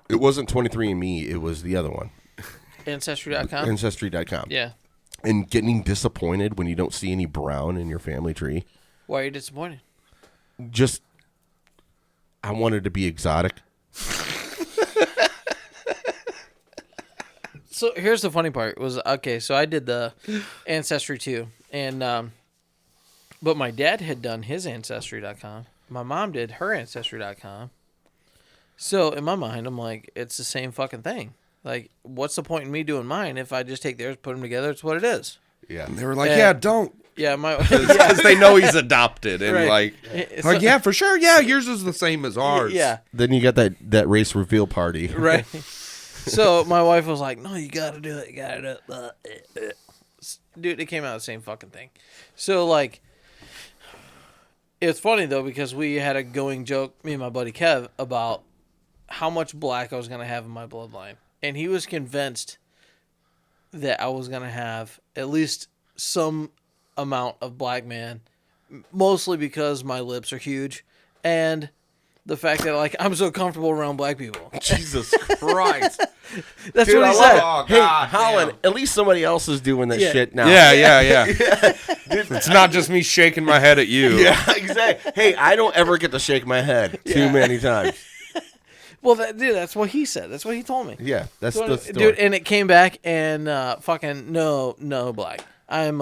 Speaker 2: it wasn't 23andMe, it was the other one.
Speaker 3: Ancestry.com.
Speaker 2: Ancestry.com.
Speaker 3: Yeah.
Speaker 2: And getting disappointed when you don't see any brown in your family tree.
Speaker 3: Why are you disappointed?
Speaker 2: Just, I wanted to be exotic.
Speaker 3: So here's the funny part was, okay, so I did the Ancestry too. And, but my dad had done his Ancestry.com. My mom did her Ancestry.com. So in my mind, I'm like, it's the same fucking thing. Like, what's the point in me doing mine if I just take theirs, put them together? It's what it is.
Speaker 2: Yeah.
Speaker 1: And they were like,
Speaker 3: And-
Speaker 1: yeah, don't.
Speaker 3: Yeah, my
Speaker 1: Because they know he's adopted. And
Speaker 3: Right.
Speaker 1: like, yeah, for sure. Yeah, yours is the same as ours.
Speaker 3: Yeah,
Speaker 2: Then you got that race reveal party.
Speaker 3: right. So my wife was like, "No, you gotta do it. You gotta do it." Dude, it came out the same fucking thing. So like, it's funny though because we had a going joke, me and my buddy Kev, about how much black I was gonna have in my bloodline, and he was convinced that I was gonna have at least some amount of black man, mostly because my lips are huge, and the fact that like I'm so comfortable around black people.
Speaker 2: Jesus Christ.
Speaker 3: That's
Speaker 2: Dude,
Speaker 3: what
Speaker 2: I
Speaker 3: he
Speaker 2: love
Speaker 3: said.
Speaker 2: it.
Speaker 1: Oh,
Speaker 2: Hey,
Speaker 1: God
Speaker 2: Holland,
Speaker 1: damn.
Speaker 2: at least somebody else is doing this
Speaker 3: Yeah.
Speaker 2: shit now.
Speaker 1: Yeah. It's not just me shaking my head at you.
Speaker 2: Yeah, exactly. Hey, I don't ever get to shake my head too many times.
Speaker 3: Well, dude, that's what he said. That's what he told me.
Speaker 2: Yeah, that's
Speaker 3: So,
Speaker 2: the story.
Speaker 3: dude, and it came back and fucking no black. I'm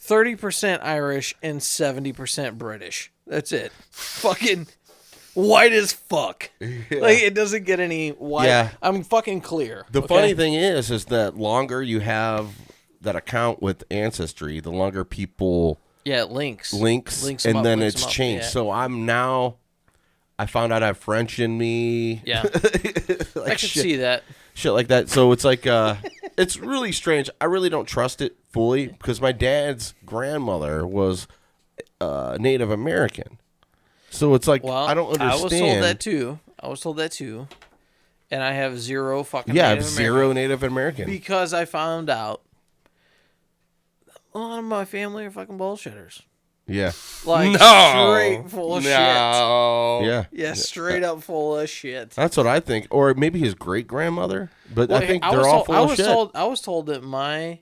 Speaker 3: 30% Irish and 70% British. That's it. Fucking white as fuck. Like it doesn't get any white.
Speaker 2: Yeah.
Speaker 3: I'm fucking clear.
Speaker 2: The
Speaker 3: okay?
Speaker 2: funny thing is that longer you have that account with Ancestry, the longer people
Speaker 3: yeah, it links,
Speaker 2: links,
Speaker 3: Links 'em
Speaker 2: and
Speaker 3: up,
Speaker 2: then
Speaker 3: links
Speaker 2: it's
Speaker 3: 'em up,
Speaker 2: changed.
Speaker 3: yeah.
Speaker 2: So I found out I have French in me.
Speaker 3: Yeah,
Speaker 2: Like
Speaker 3: I could see that.
Speaker 2: shit like that. So it's like, it's really strange. I really don't trust it fully because my dad's grandmother was Native American. So it's like,
Speaker 3: Well,
Speaker 2: I don't understand.
Speaker 3: I was told that too. And I have zero fucking.
Speaker 2: Yeah, I have
Speaker 3: Native
Speaker 2: zero
Speaker 3: American
Speaker 2: Native American.
Speaker 3: because I found out a lot of my family are fucking bullshitters.
Speaker 2: Yeah.
Speaker 3: Like
Speaker 1: No.
Speaker 3: straight full of shit.
Speaker 1: No.
Speaker 2: Yeah.
Speaker 3: Yeah, straight up full of shit.
Speaker 2: That's what I think. Or maybe his great grandmother. But
Speaker 3: Well,
Speaker 2: I think
Speaker 3: I
Speaker 2: they're
Speaker 3: was
Speaker 2: all
Speaker 3: told,
Speaker 2: full
Speaker 3: I
Speaker 2: of
Speaker 3: was
Speaker 2: shit.
Speaker 3: told I was told that my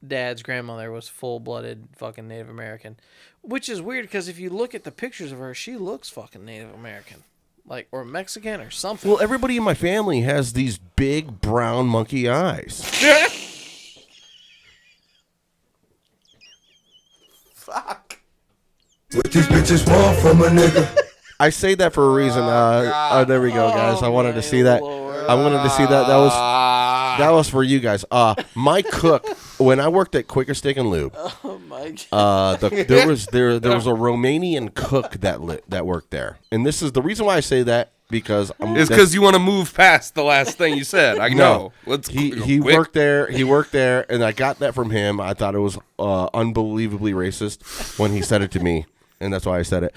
Speaker 3: dad's grandmother was full-blooded fucking Native American, which is weird because if you look at the pictures of her, she looks fucking Native American, like or Mexican or something.
Speaker 2: Well, everybody in my family has these big brown monkey eyes.
Speaker 5: What these bitches want from a nigga.
Speaker 2: I say that for a reason. There we go, guys. I wanted to see that.
Speaker 3: Lord.
Speaker 2: I wanted to see that. That was for you guys. My cook, when I worked at Quicker Steak and Lube,
Speaker 3: Oh my God.
Speaker 2: there was a Romanian cook that worked there, and this is the reason why I say that because
Speaker 1: It's because you want to move past the last thing you said. I know. Let's
Speaker 2: he
Speaker 1: quick.
Speaker 2: worked there. He worked there, and I got that from him. I thought it was unbelievably racist when he said it to me, and that's why I said it.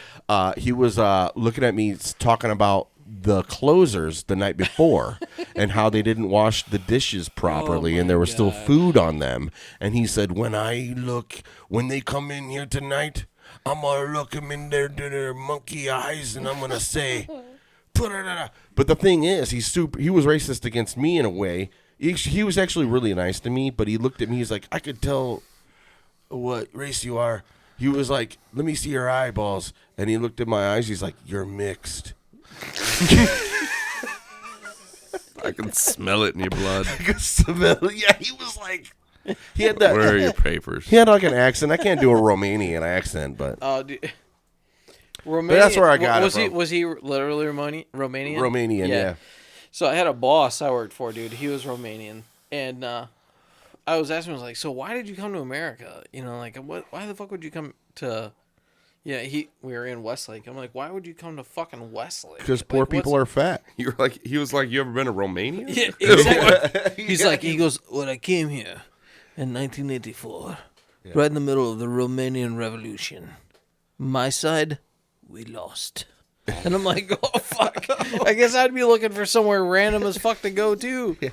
Speaker 2: He was looking at me talking about the closers the night before and how they didn't wash the dishes properly and there was still food on them. And he said, when they come in here tonight, I'm going to look them in their monkey eyes and I'm going to say, but the thing is, he was racist against me in a way. He was actually really nice to me, but he looked at me, he's like, I could tell what race you are. He was like, let me see your eyeballs. And he looked at my eyes, he's like, you're mixed.
Speaker 1: I can smell it in your blood.
Speaker 2: Yeah, he was like, he had that.
Speaker 1: Where are your papers?
Speaker 2: He had like an accent. I can't do a Romanian accent, but
Speaker 3: Oh, dude. Romanian,
Speaker 2: that's where I got it
Speaker 3: was he
Speaker 2: from.
Speaker 3: was he literally Romanian?
Speaker 2: Romanian, yeah.
Speaker 3: So I had a boss I worked for, dude. He was Romanian, and I was asking him, I was like, so why did you come to America? You know, like why the fuck would you come to? Yeah, we were in Westlake. I'm like, why would you come to fucking Westlake?
Speaker 2: Because poor people are fat.
Speaker 1: You're like, he was like, you ever been to Romania?
Speaker 3: Yeah, exactly. He goes, when I came here in 1984, right in the middle of the Romanian Revolution, my side, we lost. And I'm like, oh, fuck. I guess I'd be looking for somewhere random as fuck to go to. Yeah.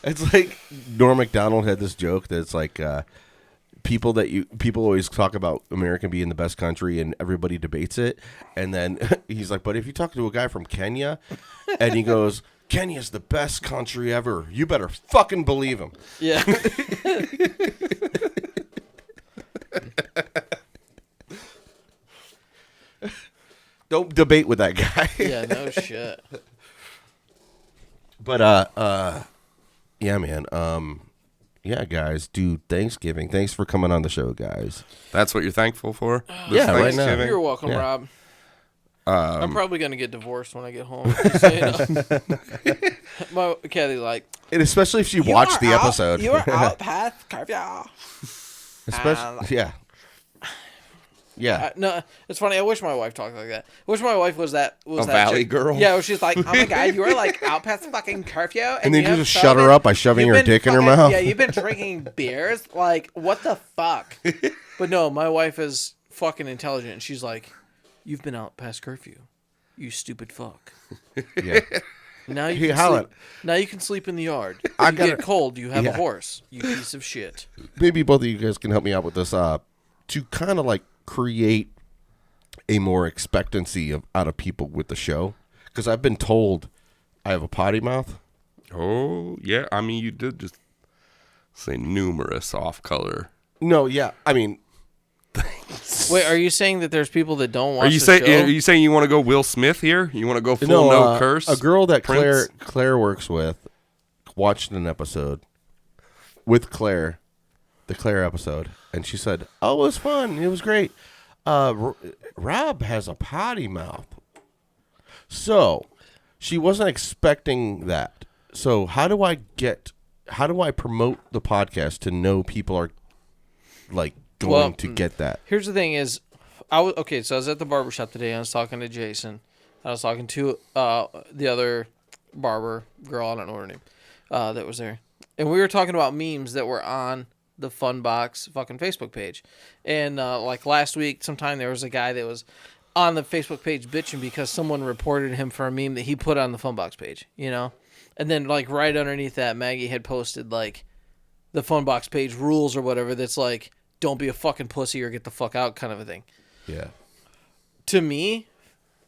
Speaker 2: It's like Norm Macdonald had this joke that's like people always talk about America being the best country and everybody debates it, and then he's like, but if you talk to a guy from Kenya and he goes, Kenya's the best country ever. You better fucking believe him.
Speaker 3: Yeah.
Speaker 2: Don't debate with that guy.
Speaker 3: Yeah, no shit.
Speaker 2: But yeah, man. Yeah, guys, dude, Thanksgiving. Thanks for coming on the show, guys.
Speaker 1: That's what you're thankful for?
Speaker 2: Yeah, right now.
Speaker 1: Thanksgiving?
Speaker 3: You're welcome,
Speaker 2: Yeah.
Speaker 3: Rob. I'm probably gonna get divorced when I get home. Just so you know. My Kathy's like,
Speaker 2: And especially if you watch the episode.
Speaker 3: You are out past curfew.
Speaker 2: Especially, yeah. Yeah.
Speaker 3: No, it's funny. I wish my wife talked like that. I wish my wife was that
Speaker 1: A valley girl?
Speaker 3: Yeah, where she's like, "Oh my god, you are like out past fucking curfew,"
Speaker 2: And then you
Speaker 3: have
Speaker 2: just
Speaker 3: so
Speaker 2: shut her
Speaker 3: been-
Speaker 2: up by shoving
Speaker 3: you've
Speaker 2: her
Speaker 3: been
Speaker 2: dick in her
Speaker 3: fucking-
Speaker 2: mouth.
Speaker 3: Yeah, you've been drinking beers. Like, what the fuck? But no, my wife is fucking intelligent. And she's like, "You've been out past curfew, you stupid fuck.
Speaker 2: Yeah.
Speaker 3: Now you
Speaker 2: Hey,
Speaker 3: can
Speaker 2: Howard.
Speaker 3: sleep. Now you can sleep in the yard.
Speaker 2: I
Speaker 3: You
Speaker 2: gotta-
Speaker 3: get cold. You have
Speaker 2: Yeah.
Speaker 3: a horse. You piece of shit."
Speaker 2: Maybe both of you guys can help me out with this. To kind of like create a more expectancy out of people with the show, because I've been told I have a potty mouth.
Speaker 1: Oh, yeah. I mean, you did just say numerous off-color.
Speaker 2: No, yeah, I mean,
Speaker 3: Wait, are you saying that there's people that don't watch
Speaker 1: Are you
Speaker 3: the
Speaker 1: saying
Speaker 3: show?
Speaker 1: Are you saying you want to go Will Smith here? You want to go full no curse?
Speaker 2: A girl that
Speaker 1: Prince?
Speaker 2: Claire works with watched an episode with Claire, the Claire episode, and she said, "Oh, it was fun. It was great. Rob has a potty mouth." So she wasn't expecting that. So how do I promote the podcast to know people are like going to get that?
Speaker 3: Here's the thing is, so I was at the barbershop today, and I was talking to Jason. I was talking to the other barber girl, I don't know her name, that was there. And we were talking about memes that were on the Funbox fucking Facebook page. And like last week, sometime there was a guy that was on the Facebook page bitching because someone reported him for a meme that he put on the Funbox page, you know? And then like right underneath that, Maggie had posted like the Funbox page rules or whatever that's like, don't be a fucking pussy or get the fuck out kind of a thing.
Speaker 2: Yeah.
Speaker 3: To me,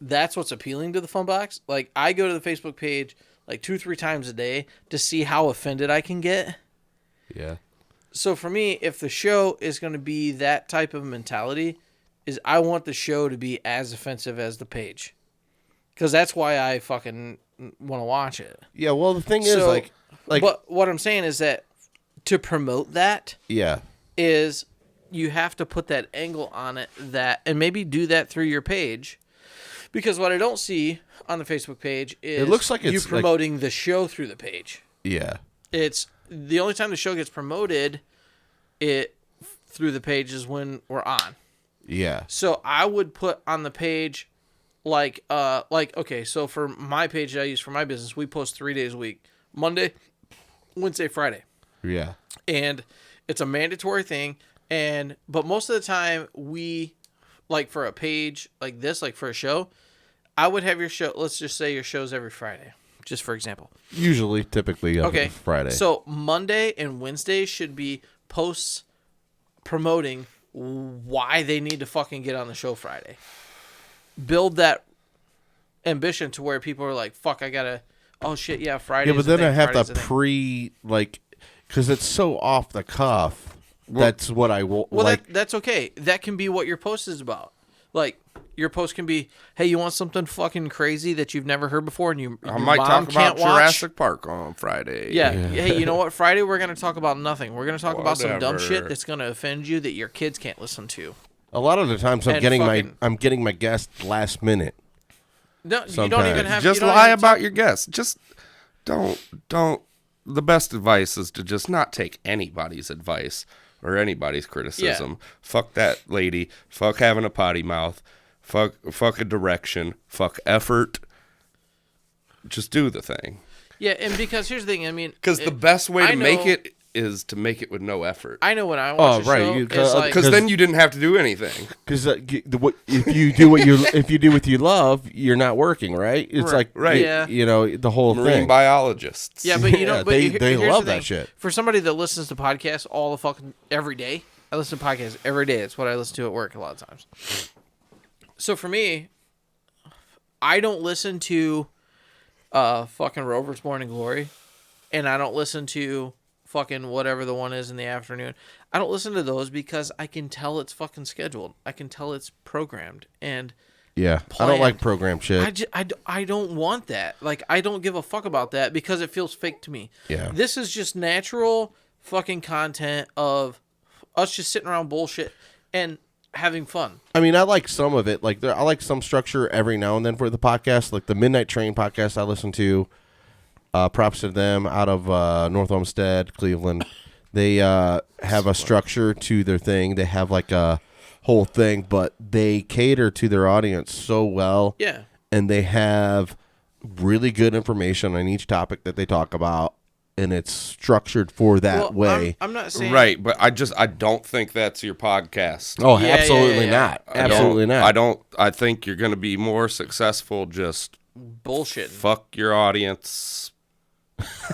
Speaker 3: that's what's appealing to the Funbox. Like, I go to the Facebook page like 2-3 times a day to see how offended I can get.
Speaker 2: Yeah.
Speaker 3: So for me, if the show is going to be that type of mentality, is I want the show to be as offensive as the page. Because that's why I fucking want to watch it.
Speaker 2: Yeah, well, the thing is,
Speaker 3: So,
Speaker 2: like,
Speaker 3: but what I'm saying is that to promote that
Speaker 2: yeah,
Speaker 3: is you have to put that angle on it that, and maybe do that through your page. Because what I don't see on the Facebook page is
Speaker 2: it looks like
Speaker 3: you
Speaker 2: it's
Speaker 3: promoting the show through the page.
Speaker 2: yeah,
Speaker 3: It's the only time the show gets promoted through the page is when we're on.
Speaker 2: yeah,
Speaker 3: So I would put on the page like okay, so for my page that I use for my business, we post 3 days a week. Monday, Wednesday, Friday.
Speaker 2: yeah,
Speaker 3: And it's a mandatory thing, but most of the time we, like for a page like this, like for a show, I would have your show, let's just say your show's every Friday, just for example.
Speaker 2: usually, typically,
Speaker 3: Okay.
Speaker 2: Friday.
Speaker 3: So Monday and Wednesday should be posts promoting why they need to fucking get on the show Friday. Build that ambition to where people are like, fuck, I gotta, oh shit, yeah, Friday.
Speaker 2: yeah, but then I have to because it's so off the cuff. That's what I will
Speaker 3: Well,
Speaker 2: like.
Speaker 3: that's okay. That can be what your post is about. Like, your post can be, hey, you want something fucking crazy that you've never heard before and your
Speaker 1: I might
Speaker 3: mom
Speaker 1: talk about
Speaker 3: can't watch?
Speaker 1: Jurassic Park on Friday.
Speaker 3: Yeah. Hey, you know what? Friday we're going to talk about nothing. We're going to talk about some dumb shit
Speaker 1: Whatever.
Speaker 3: that's going to offend you that your kids can't listen to.
Speaker 2: A lot of the times, I'm
Speaker 3: And
Speaker 2: getting
Speaker 3: fucking-
Speaker 2: getting my guest last minute.
Speaker 3: No, you don't
Speaker 2: Sometimes.
Speaker 3: even have
Speaker 1: Just
Speaker 3: you don't
Speaker 1: lie
Speaker 3: even
Speaker 1: about your guests. Just don't. The best advice is to just not take anybody's advice or anybody's criticism. Fuck that lady. Fuck having a potty mouth. Fuck a direction. Fuck effort. Just do the thing.
Speaker 3: Yeah, and because here's the thing, I mean,
Speaker 1: Because the best way
Speaker 3: I
Speaker 1: to make
Speaker 3: know-
Speaker 1: it is to make it with no effort.
Speaker 3: I know when I watch a
Speaker 2: right,
Speaker 3: show,
Speaker 2: you-
Speaker 3: it's like,
Speaker 1: Because then you didn't have to do anything.
Speaker 2: Because if you do what you love, you're not working, right? It's like
Speaker 1: Right.
Speaker 3: Yeah.
Speaker 2: the whole
Speaker 1: Marine
Speaker 2: thing.
Speaker 1: biologists.
Speaker 3: yeah, but you know,
Speaker 2: Yeah,
Speaker 3: but
Speaker 2: they
Speaker 3: here's
Speaker 2: love
Speaker 3: the
Speaker 2: that
Speaker 3: thing.
Speaker 2: shit.
Speaker 3: For somebody that listens to podcasts all the fucking every day, I listen to podcasts every day. It's what I listen to at work a lot of times. So for me, I don't listen to fucking Rover's Morning Glory, and I don't listen to fucking whatever the one is in the afternoon. I don't listen to those because I can tell it's fucking scheduled. I can tell it's programmed and
Speaker 2: Yeah,
Speaker 3: planned.
Speaker 2: I don't like program shit.
Speaker 3: I don't want that. Like, I don't give a fuck about that because it feels fake to me.
Speaker 2: Yeah.
Speaker 3: This is just natural fucking content of us just sitting around bullshit and having fun.
Speaker 2: I mean, I like some of it. Like, I like some structure every now and then for the podcast. Like the Midnight Train podcast I listen to. Props to them out of North Olmsted, Cleveland. They have a structure to their thing. They have like a whole thing, but they cater to their audience so well.
Speaker 3: Yeah.
Speaker 2: And they have really good information on each topic that they talk about, and it's structured for that way.
Speaker 3: I'm not saying
Speaker 1: Right, but I don't think that's your podcast.
Speaker 2: Oh,
Speaker 3: Yeah,
Speaker 2: absolutely
Speaker 3: yeah.
Speaker 2: not. Absolutely not.
Speaker 1: I think you're going to be more successful just
Speaker 3: bullshit.
Speaker 1: fuck your audience.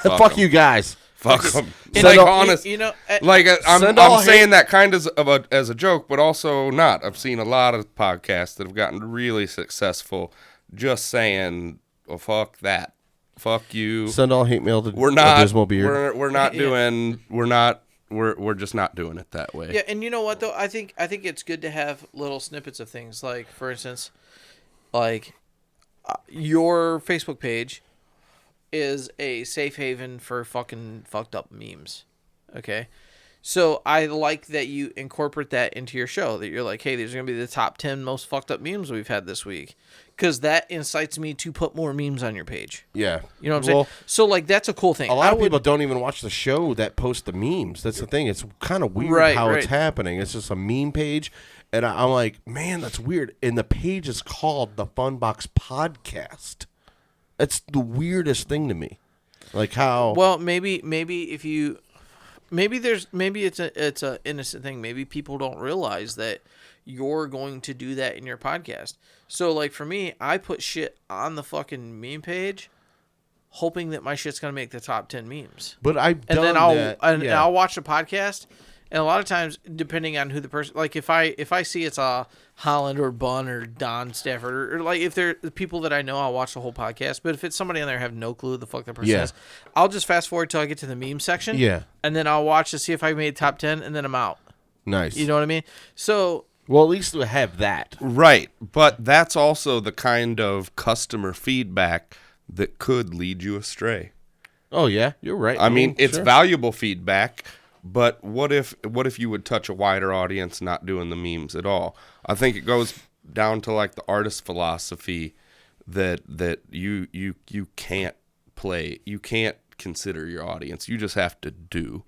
Speaker 2: Fuck you guys.
Speaker 1: Fuck them.
Speaker 2: Send
Speaker 1: Like,
Speaker 2: all-
Speaker 1: honest.
Speaker 3: You know,
Speaker 1: Like
Speaker 2: Send all
Speaker 1: I'm saying
Speaker 2: hate-
Speaker 1: that kind of as a joke, but also not. I've seen a lot of podcasts that have gotten really successful just saying, "Well, fuck that, fuck you."
Speaker 2: Send all hate mail to
Speaker 1: We're not.
Speaker 2: Abysmal Beard.
Speaker 1: We're not
Speaker 3: Yeah.
Speaker 1: doing. We're not. We're just not doing it that way.
Speaker 3: yeah, and you know what though? I think it's good to have little snippets of things. Like, for instance, like your Facebook page is a safe haven for fucking fucked up memes. Okay. So I like that you incorporate that into your show, that you're like, hey, these are going to be the top 10 most fucked up memes we've had this week. Because that incites me to put more memes on your page.
Speaker 2: Yeah.
Speaker 3: You know what I'm
Speaker 2: Well,
Speaker 3: saying? So, like, that's a cool thing.
Speaker 2: a lot of
Speaker 3: would-
Speaker 2: people don't even watch the show that post the memes. That's the thing. It's kind of weird
Speaker 3: Right,
Speaker 2: how it's
Speaker 3: right.
Speaker 2: happening. It's just a meme page. And I'm like, man, that's weird. And the page is called the Funbox Podcast. It's the weirdest thing to me. Like how...
Speaker 3: Well, maybe if you, maybe it's a innocent thing. Maybe people don't realize that you're going to do that in your podcast. So, like, for me, I put shit on the fucking meme page, hoping that my shit's gonna make the top 10 memes.
Speaker 2: But I've
Speaker 3: And
Speaker 2: done
Speaker 3: then I'll
Speaker 2: that.
Speaker 3: and I'll watch the podcast. And a lot of times, depending on who the person, like if I see it's a Holland or Bun or Don Stafford or like if they're the people that I know, I'll watch the whole podcast. But if it's somebody on there I have no clue who the fuck that person
Speaker 2: Yeah.
Speaker 3: is, I'll just fast forward till I get to the meme section.
Speaker 2: Yeah.
Speaker 3: And then I'll watch to see if I made top 10, and then I'm out.
Speaker 2: Nice.
Speaker 3: You know what I mean? So
Speaker 2: Well, at least we have that.
Speaker 1: Right, but that's also the kind of customer feedback that could lead you astray.
Speaker 2: Oh, yeah. You're right.
Speaker 1: I mean, it's
Speaker 2: sure.
Speaker 1: valuable feedback, but what if you would touch a wider audience not doing the memes at all? I think it goes down to like the artist philosophy that you can't play, you can't consider your audience. You just have to do.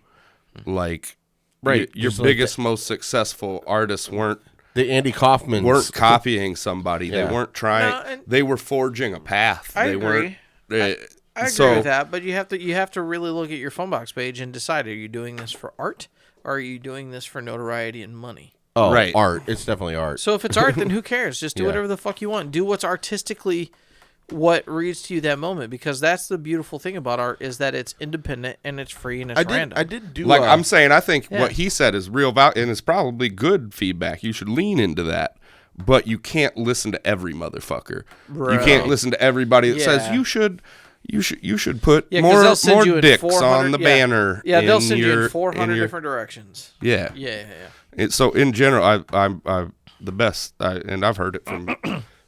Speaker 1: Like,
Speaker 2: Right,
Speaker 1: your
Speaker 2: just like
Speaker 1: biggest, most successful artists weren't
Speaker 2: The Andy Kaufmans.
Speaker 1: copying somebody.
Speaker 2: Yeah.
Speaker 1: They weren't trying.
Speaker 3: No, and-
Speaker 1: they were forging a path.
Speaker 3: I
Speaker 1: they
Speaker 3: agree.
Speaker 1: weren't.
Speaker 3: I agree
Speaker 1: so,
Speaker 3: with that, but you have to really look at your Funbox page and decide: are you doing this for art, or are you doing this for notoriety and money?
Speaker 2: Oh,
Speaker 1: Right.
Speaker 2: art. It's definitely art.
Speaker 3: So if it's art, then who cares? Just do
Speaker 2: Yeah.
Speaker 3: whatever the fuck you want. Do what's artistically what reads to you that moment, because that's the beautiful thing about art is that it's independent and it's free and it's random.
Speaker 2: I did do
Speaker 1: Like I'm saying, I think
Speaker 3: Yeah.
Speaker 1: what he said is real value, and it's probably good feedback. You should lean into that, but you can't listen to every motherfucker. You can't
Speaker 3: Right.
Speaker 1: listen to everybody that says
Speaker 3: Yeah.
Speaker 1: you should put
Speaker 3: Yeah, 'cause they'll send you
Speaker 1: more
Speaker 3: in
Speaker 1: dicks
Speaker 3: 400
Speaker 1: on the banner.
Speaker 3: Yeah, they'll
Speaker 1: in
Speaker 3: send you
Speaker 1: your-
Speaker 3: in 400
Speaker 1: in your-
Speaker 3: different directions.
Speaker 1: Yeah.
Speaker 3: Yeah.
Speaker 1: So in general, I'm the best, and I've heard it from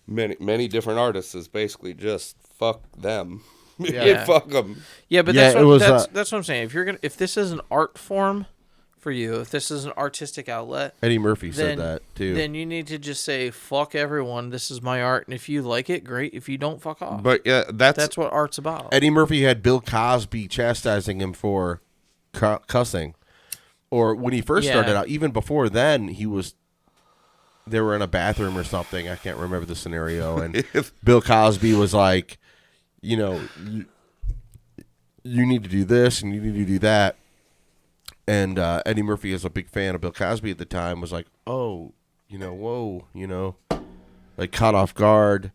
Speaker 1: many different artists is basically just fuck them.
Speaker 3: Yeah.
Speaker 1: Fuck them.
Speaker 3: Yeah, but
Speaker 2: Yeah,
Speaker 3: that's
Speaker 2: it was,
Speaker 3: that's what I'm saying. If this is an art form for you, if this is an artistic outlet,
Speaker 2: Eddie Murphy
Speaker 3: then,
Speaker 2: said that, too.
Speaker 3: then you need to just say fuck everyone. This is my art, and if you like it, great. If you don't, fuck off.
Speaker 1: But yeah,
Speaker 3: That's what art's about.
Speaker 2: Eddie Murphy had Bill Cosby chastising him for cussing. Or when he first
Speaker 3: Yeah.
Speaker 2: started out, even before then, they were in a bathroom or something. I can't remember the scenario. And Bill Cosby was like, you need to do this and you need to do that. And Eddie Murphy, is a big fan of Bill Cosby at the time, was like, oh, whoa, like caught off guard.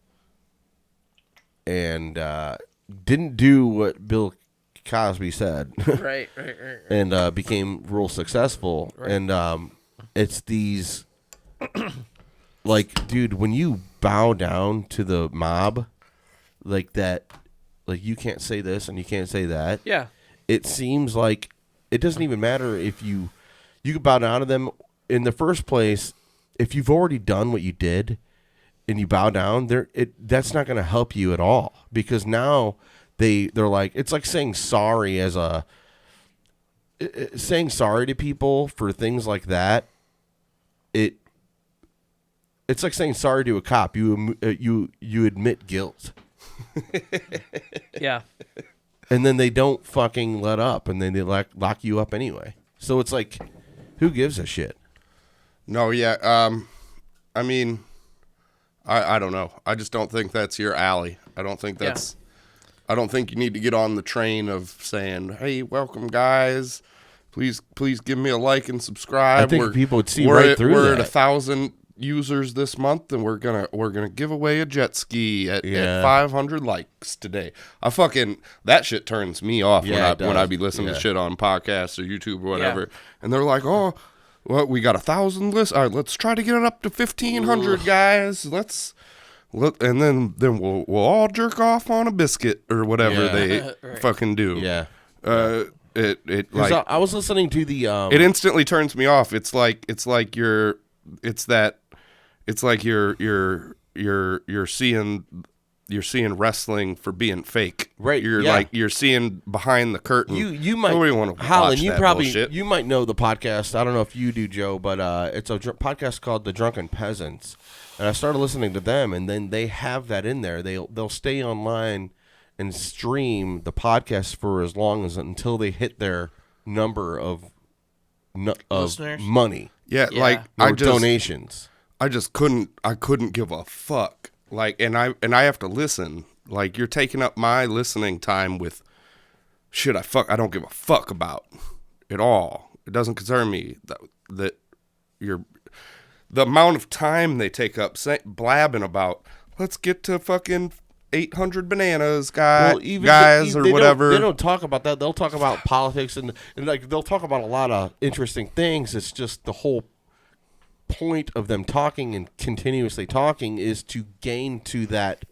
Speaker 2: And didn't do what Bill Cosby said.
Speaker 3: right.
Speaker 2: And became real successful.
Speaker 3: Right.
Speaker 2: And it's these, like, dude, when you bow down to the mob like that, Like, you can't say this and you can't say that.
Speaker 3: Yeah.
Speaker 2: It seems like it doesn't even matter if you can bow down to them in the first place. If you've already done what you did and you bow down, that's not going to help you at all, because now they're like, it's like saying sorry saying sorry to people for things like that. It's like saying sorry to a cop. You admit guilt.
Speaker 3: Yeah.
Speaker 2: And then they don't fucking let up, and then they lock you up anyway. So it's like, who gives a shit?
Speaker 1: No, yeah. I mean, I don't know. I just don't think that's your alley. I don't think that's. I don't think you need to get on the train of saying, "Hey, welcome, guys. Please give me a like and subscribe."
Speaker 2: I think people would see
Speaker 1: we're
Speaker 2: right through
Speaker 1: we're
Speaker 2: that.
Speaker 1: at 1,000 users this month, and we're gonna give away a jet ski at 500 likes today. That shit turns me off when I be listening to shit on podcasts or YouTube or whatever, and they're like, "Oh, well, we got 1,000 lists. All right, let's try to get it up to 1,500, guys. And then we'll all jerk off on a biscuit or whatever they fucking do."
Speaker 2: Yeah.
Speaker 1: I
Speaker 2: was listening to the
Speaker 1: it instantly turns me off. It's like you're seeing wrestling for being fake.
Speaker 2: Right.
Speaker 1: You're seeing behind the curtain.
Speaker 2: You might,
Speaker 1: nobody want to
Speaker 2: Holland,
Speaker 1: watch
Speaker 2: you
Speaker 1: that
Speaker 2: probably
Speaker 1: bullshit.
Speaker 2: you might know the podcast. I don't know if you do, Joe, but it's a podcast called The Drunken Peasants, and I started listening to them, and then they have that in there. They'll stay online and stream the podcast for as long as until they hit their number of
Speaker 3: Listeners?
Speaker 2: money.
Speaker 1: Yeah,
Speaker 3: Yeah.
Speaker 1: like
Speaker 2: Or donations.
Speaker 1: I couldn't give a fuck. Like, and I have to listen. Like, you're taking up my listening time with shit I don't give a fuck about at all. It doesn't concern me that the amount of time they take up blabbing about, let's get to fucking 800 bananas, guys, or whatever.
Speaker 2: They don't talk about that. They'll talk about politics and like they'll talk about a lot of interesting things. It's just the whole point of them talking and continuously talking is to gain to that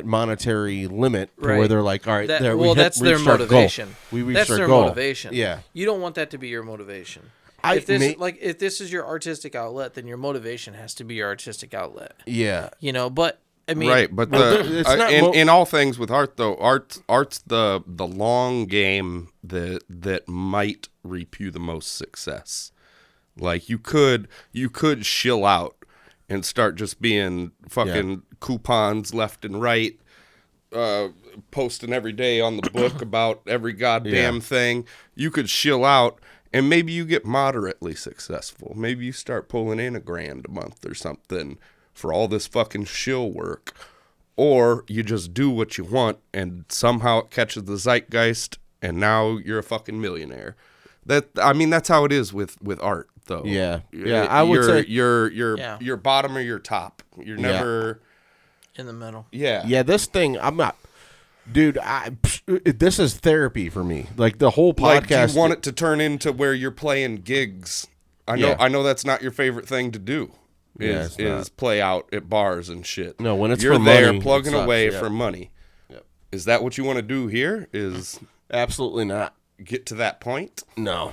Speaker 2: monetary limit where they're like, all right,
Speaker 3: That's
Speaker 2: reached
Speaker 3: their
Speaker 2: our
Speaker 3: motivation.
Speaker 2: goal. We reached
Speaker 3: That's
Speaker 2: our
Speaker 3: their
Speaker 2: goal.
Speaker 3: motivation.
Speaker 2: Yeah.
Speaker 3: You don't want that to be your motivation. If this is your artistic outlet, then your motivation has to be your artistic outlet.
Speaker 2: Yeah.
Speaker 3: You know, but I mean,
Speaker 1: Right, but
Speaker 2: it's not
Speaker 1: in all things with art, though, art's the long game that might reap you the most success. Like, you could shill out and start just being fucking coupons left and right, posting every day on the book about every goddamn thing. You could shill out, and maybe you get moderately successful. Maybe you start pulling in $1,000 a month or something for all this fucking shill work. Or you just do what you want, and somehow it catches the zeitgeist, and now you're a fucking millionaire. That's how it is with art, though.
Speaker 2: Yeah. I would say
Speaker 1: you're bottom or you're top. You're never
Speaker 3: in the middle.
Speaker 1: Yeah.
Speaker 2: Yeah, this thing, I'm not, dude. This is therapy for me. Like the whole podcast.
Speaker 1: Like, you want it to turn into where you're playing gigs. I know that's not your favorite thing to do. Is play out at bars and shit.
Speaker 2: No, when it's
Speaker 1: you're
Speaker 2: for
Speaker 1: there
Speaker 2: money,
Speaker 1: plugging
Speaker 2: it sucks,
Speaker 1: away
Speaker 2: yeah.
Speaker 1: for money.
Speaker 2: Yep.
Speaker 1: Is that what you want to do here? Is
Speaker 2: Absolutely not.
Speaker 1: get to that point?
Speaker 2: No.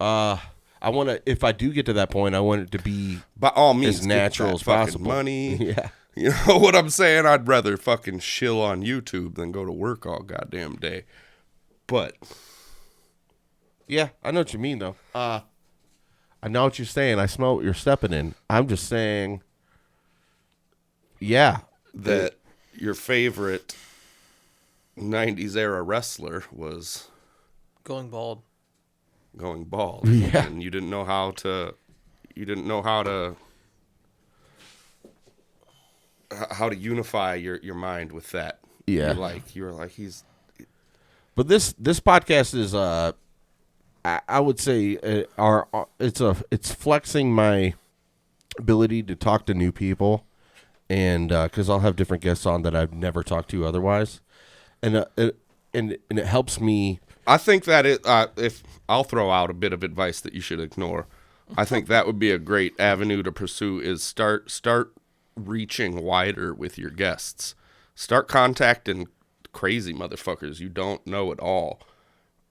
Speaker 2: I want to. If I do get to that point, I want it to be
Speaker 1: By all means,
Speaker 2: as natural as
Speaker 1: fucking
Speaker 2: possible.
Speaker 1: money.
Speaker 2: Yeah.
Speaker 1: You know what I'm saying? I'd rather fucking shill on YouTube than go to work all goddamn day. But
Speaker 2: Yeah, I know what you mean, though. I know what you're saying. I smell what you're stepping in. I'm just saying, yeah.
Speaker 1: that your favorite 90s era wrestler was
Speaker 3: Going bald.
Speaker 1: going bald.
Speaker 2: Yeah.
Speaker 1: And you didn't know how to unify your mind with that.
Speaker 2: Yeah.
Speaker 1: You were like he's
Speaker 2: But this podcast is I would say it's flexing my ability to talk to new people, and because I'll have different guests on that I've never talked to otherwise, and it helps me.
Speaker 1: I think that if I'll throw out a bit of advice that you should ignore, I think that would be a great avenue to pursue is start reaching wider with your guests. Start contacting crazy motherfuckers you don't know at all,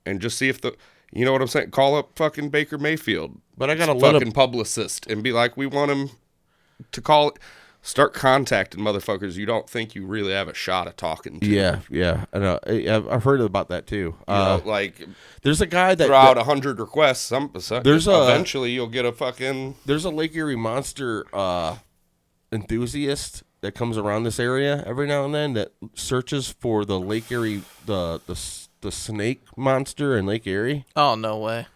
Speaker 1: and just see if you know what I'm saying. Call up fucking Baker Mayfield,
Speaker 2: But I gotta
Speaker 1: fucking publicist, and be like, we want him to call. Start contacting motherfuckers you don't think you really have a shot at talking to.
Speaker 2: Yeah. I know. I've heard about that too.
Speaker 1: You know, like
Speaker 2: there's a guy that
Speaker 1: throw out 100 requests. Eventually you'll get a fucking.
Speaker 2: There's a Lake Erie Monster enthusiast that comes around this area every now and then that searches for the Lake Erie the snake monster in Lake Erie.
Speaker 3: Oh, no way.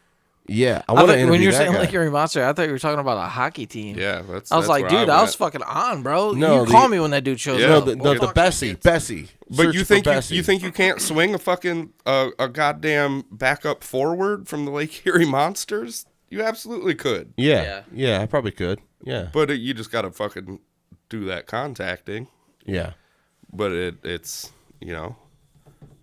Speaker 2: Yeah, I want to interview
Speaker 3: when you're
Speaker 2: that
Speaker 3: saying
Speaker 2: guy.
Speaker 3: Lake Erie Monster, I thought you were talking about a hockey team.
Speaker 1: Yeah,
Speaker 3: I was like, dude, I was fucking on, bro.
Speaker 2: No,
Speaker 3: you call me when that dude shows
Speaker 1: Yeah.
Speaker 3: up.
Speaker 2: No, the Bessie.
Speaker 1: But you
Speaker 2: Search
Speaker 1: think
Speaker 2: for Bessie.
Speaker 1: you think you can't swing a fucking a goddamn backup forward from the Lake Erie Monsters? You absolutely could.
Speaker 2: Yeah, I probably could. Yeah,
Speaker 1: But you just gotta fucking do that contacting.
Speaker 2: yeah.
Speaker 1: But it's you know,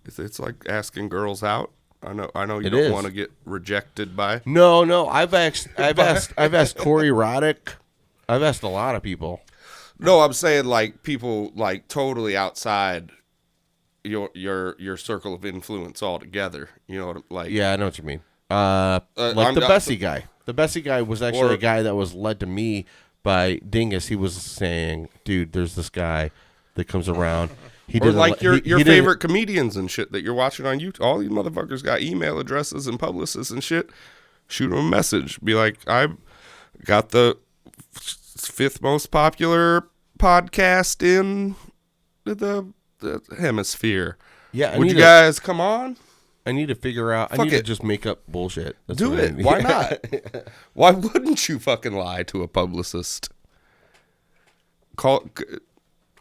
Speaker 1: it's like asking girls out. I know you
Speaker 2: It
Speaker 1: don't
Speaker 2: is.
Speaker 1: want to get rejected by.
Speaker 2: No. I've asked Corey Roddick. I've asked a lot of people.
Speaker 1: No, I'm saying like people like totally outside your circle of influence altogether. You know what like?
Speaker 2: Yeah, I know what you mean. Like the Bessie guy. The Bessie guy was actually a guy that was led to me by Dingus. He was saying, dude, there's this guy that comes around.
Speaker 1: Or like your favorite comedians and shit that you're watching on YouTube. All these motherfuckers got email addresses and publicists and shit. Shoot them a message. Be like, I got the 5th most popular podcast in the hemisphere.
Speaker 2: Yeah,
Speaker 1: Would you guys come on?
Speaker 2: I need to figure out. I
Speaker 1: Fuck
Speaker 2: need to
Speaker 1: it.
Speaker 2: just make up bullshit. That's
Speaker 1: Do
Speaker 2: what I
Speaker 1: it.
Speaker 2: need.
Speaker 1: Why not? Why wouldn't you fucking lie to a publicist?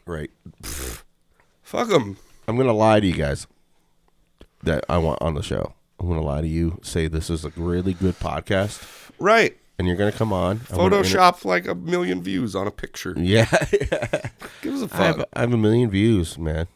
Speaker 2: Right.
Speaker 1: Fuck them.
Speaker 2: I'm gonna lie to you guys that I want on the show. I'm gonna lie to you. Say this is a really good podcast,
Speaker 1: Right.
Speaker 2: and you're gonna come on. I'm gonna
Speaker 1: Photoshop like 1 million views on a picture.
Speaker 2: Yeah,
Speaker 1: Give us a
Speaker 2: I
Speaker 1: fuck.
Speaker 2: have 1 million views, man.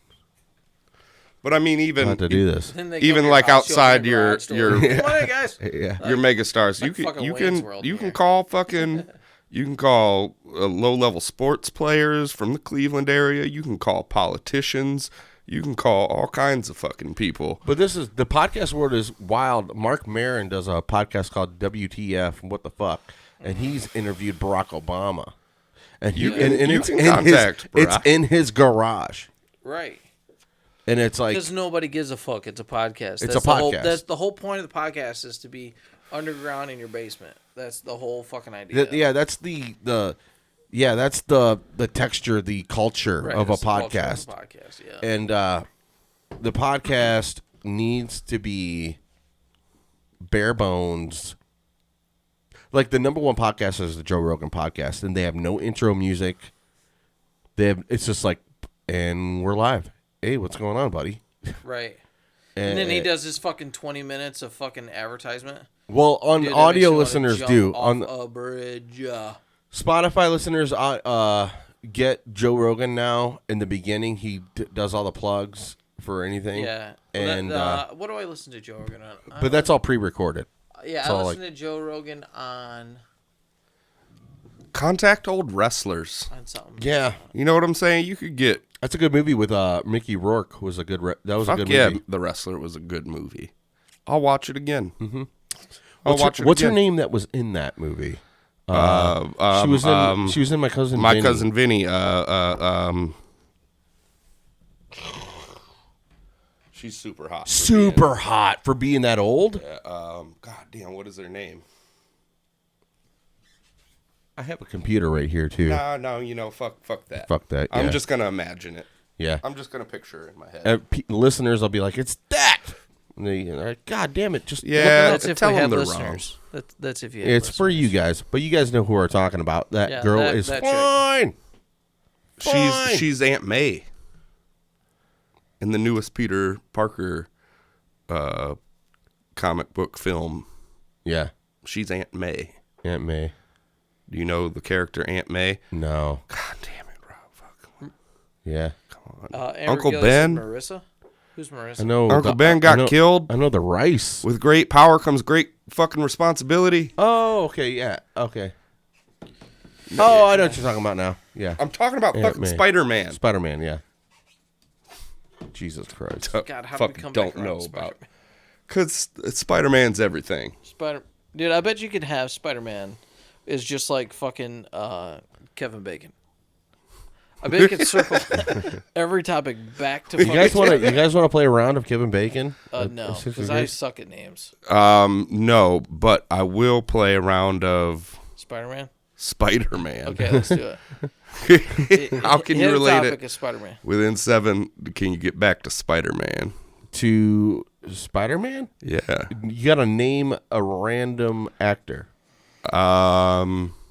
Speaker 1: But I mean,
Speaker 2: I have to do this.
Speaker 3: Then they
Speaker 1: Even
Speaker 3: come to
Speaker 1: like
Speaker 3: your house, show up
Speaker 1: outside
Speaker 3: in
Speaker 1: your-
Speaker 3: garage door.
Speaker 1: your-
Speaker 3: Come on in, guys.
Speaker 2: Yeah.
Speaker 1: your mega stars.
Speaker 3: like fucking
Speaker 1: You
Speaker 3: Wayne's
Speaker 1: can
Speaker 3: World
Speaker 1: you
Speaker 3: here.
Speaker 1: can call fucking you can call low level sports players from the Cleveland area. You can call politicians. You can call all kinds of fucking people.
Speaker 2: But this is the podcast world is wild. Mark Maron does a podcast called WTF What the Fuck, and he's interviewed Barack Obama. And
Speaker 1: You
Speaker 2: he,
Speaker 1: can-
Speaker 2: and
Speaker 1: you
Speaker 2: it's
Speaker 1: can
Speaker 2: in
Speaker 1: contact
Speaker 2: his, it's
Speaker 1: Barack.
Speaker 2: in his garage,
Speaker 3: Right.
Speaker 2: and it's like
Speaker 3: Because nobody gives a fuck. It's a podcast.
Speaker 2: It's
Speaker 3: That's
Speaker 2: a
Speaker 3: the whole-
Speaker 2: podcast.
Speaker 3: that's the whole point of the podcast is to be underground in your basement. That's the whole fucking idea.
Speaker 2: that's that's the texture, the culture
Speaker 3: Right,
Speaker 2: of a
Speaker 3: that's the culture of
Speaker 2: podcast.
Speaker 3: a podcast, yeah.
Speaker 2: And the podcast needs to be bare bones. Like the number one podcast is the Joe Rogan podcast, and they have no intro music. It's just like, and we're live. Hey, what's going on, buddy?
Speaker 3: Right. And then he does his fucking 20 minutes of fucking advertisement.
Speaker 2: Well, on
Speaker 3: Dude, that
Speaker 2: audio
Speaker 3: makes you wanna
Speaker 2: listeners
Speaker 3: jump
Speaker 2: do
Speaker 3: off
Speaker 2: on
Speaker 3: a bridge.
Speaker 2: Spotify listeners. Get Joe Rogan now. In the beginning, he does all the plugs for anything.
Speaker 3: Yeah.
Speaker 2: And
Speaker 3: what do I listen to Joe Rogan on?
Speaker 2: but that's all pre-recorded.
Speaker 3: Yeah,
Speaker 2: so
Speaker 3: I
Speaker 2: like-
Speaker 3: listen to Joe Rogan on
Speaker 1: Contact old wrestlers.
Speaker 3: something.
Speaker 2: Yeah,
Speaker 1: You know what I'm saying? You could get.
Speaker 2: that's a good movie with Mickey Rourke. Was a good. That was a
Speaker 1: Fuck
Speaker 2: good
Speaker 1: yeah,
Speaker 2: movie.
Speaker 1: The Wrestler was a good movie. I'll watch it again. Mm-hmm.
Speaker 2: What's her name that was in that movie? She was in My Cousin
Speaker 1: My
Speaker 2: Vinny.
Speaker 1: Cousin Vinny. She's super hot.
Speaker 2: Super hot for being that old.
Speaker 1: God damn, what is her name?
Speaker 2: I have a computer right here too.
Speaker 1: No, you know, fuck that.
Speaker 2: Fuck that,
Speaker 1: I'm
Speaker 2: yeah.
Speaker 1: just gonna imagine it.
Speaker 2: Yeah.
Speaker 1: I'm just gonna picture it in my head.
Speaker 2: Listeners will be like, "It's that." And they're like, God damn it! Just
Speaker 1: Yeah,
Speaker 2: look it up.
Speaker 3: That's if
Speaker 1: tell
Speaker 3: we
Speaker 1: them
Speaker 3: had
Speaker 1: they're
Speaker 3: listeners. That's if you had
Speaker 2: It's
Speaker 3: listeners.
Speaker 2: for you guys, but you guys know who we're talking about. That
Speaker 3: Yeah,
Speaker 2: girl
Speaker 3: that-
Speaker 2: is
Speaker 3: that chick.
Speaker 2: fine. Fine.
Speaker 1: She's Aunt May in the newest Peter Parker comic book film.
Speaker 2: Yeah,
Speaker 1: She's Aunt May.
Speaker 2: Aunt May.
Speaker 1: Do you know the character Aunt May?
Speaker 2: No.
Speaker 1: God damn it, Rob. Fuck.
Speaker 2: Yeah,
Speaker 1: Come on.
Speaker 3: Amber
Speaker 1: Uncle
Speaker 3: Gillis
Speaker 1: Ben.
Speaker 3: and Marissa? Who's Marissa?
Speaker 2: I know.
Speaker 1: Uncle Ben got
Speaker 2: I know-
Speaker 1: killed.
Speaker 2: I know the rice.
Speaker 1: With great power comes great fucking responsibility.
Speaker 2: Oh, okay, yeah, okay. Oh, I know what you're talking about now. Yeah,
Speaker 1: I'm talking about
Speaker 2: Aunt
Speaker 1: fucking
Speaker 2: May.
Speaker 1: Spider-Man.
Speaker 2: Spider-Man. Yeah. Jesus Christ.
Speaker 3: God, how did we
Speaker 1: fucking
Speaker 3: come
Speaker 1: don't
Speaker 3: back around
Speaker 1: know
Speaker 3: to
Speaker 1: about.
Speaker 3: Spider-Man?
Speaker 1: Because Spider-Man's everything.
Speaker 3: Dude, I bet you could have Spider-Man is just like fucking Kevin Bacon. I bet you could circle every topic back to
Speaker 2: You
Speaker 3: fucking
Speaker 2: guys want to play a round of Kevin Bacon?
Speaker 3: no, because I suck at names.
Speaker 1: No, but I will play a round of
Speaker 3: Spider-Man?
Speaker 1: Spider-Man.
Speaker 3: Okay, let's do it.
Speaker 1: How can you
Speaker 3: Hit a
Speaker 1: relate
Speaker 3: topic
Speaker 1: it?
Speaker 3: of Spider-Man.
Speaker 1: Within 7, can you get back to Spider-Man?
Speaker 2: To Spider-Man?
Speaker 1: Yeah.
Speaker 2: You got to name a random actor.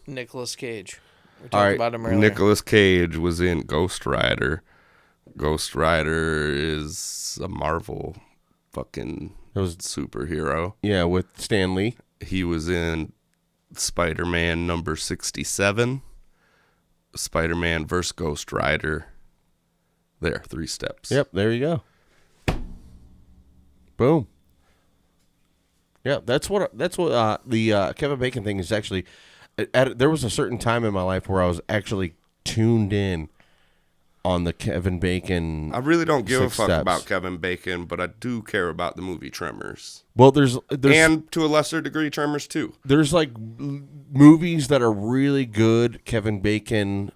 Speaker 3: Nicolas Cage. We
Speaker 2: All
Speaker 3: talked
Speaker 2: right,
Speaker 3: about him earlier.
Speaker 1: Nicolas Cage was in Ghost Rider. Ghost Rider is a Marvel fucking superhero.
Speaker 2: Yeah, with Stan Lee.
Speaker 1: He was in Spider-Man number 67. Spider-Man vs. Ghost Rider. There, 3 steps.
Speaker 2: Yep, there you go. Boom. Yeah, that's what the Kevin Bacon thing is actually. There was a certain time in my life where I was actually tuned in on the Kevin Bacon.
Speaker 1: I really don't give a
Speaker 2: 6
Speaker 1: fuck
Speaker 2: steps.
Speaker 1: about Kevin Bacon, but I do care about the movie Tremors.
Speaker 2: Well, there's
Speaker 1: And to a lesser degree, Tremors 2.
Speaker 2: there's like movies that are really good. Kevin Bacon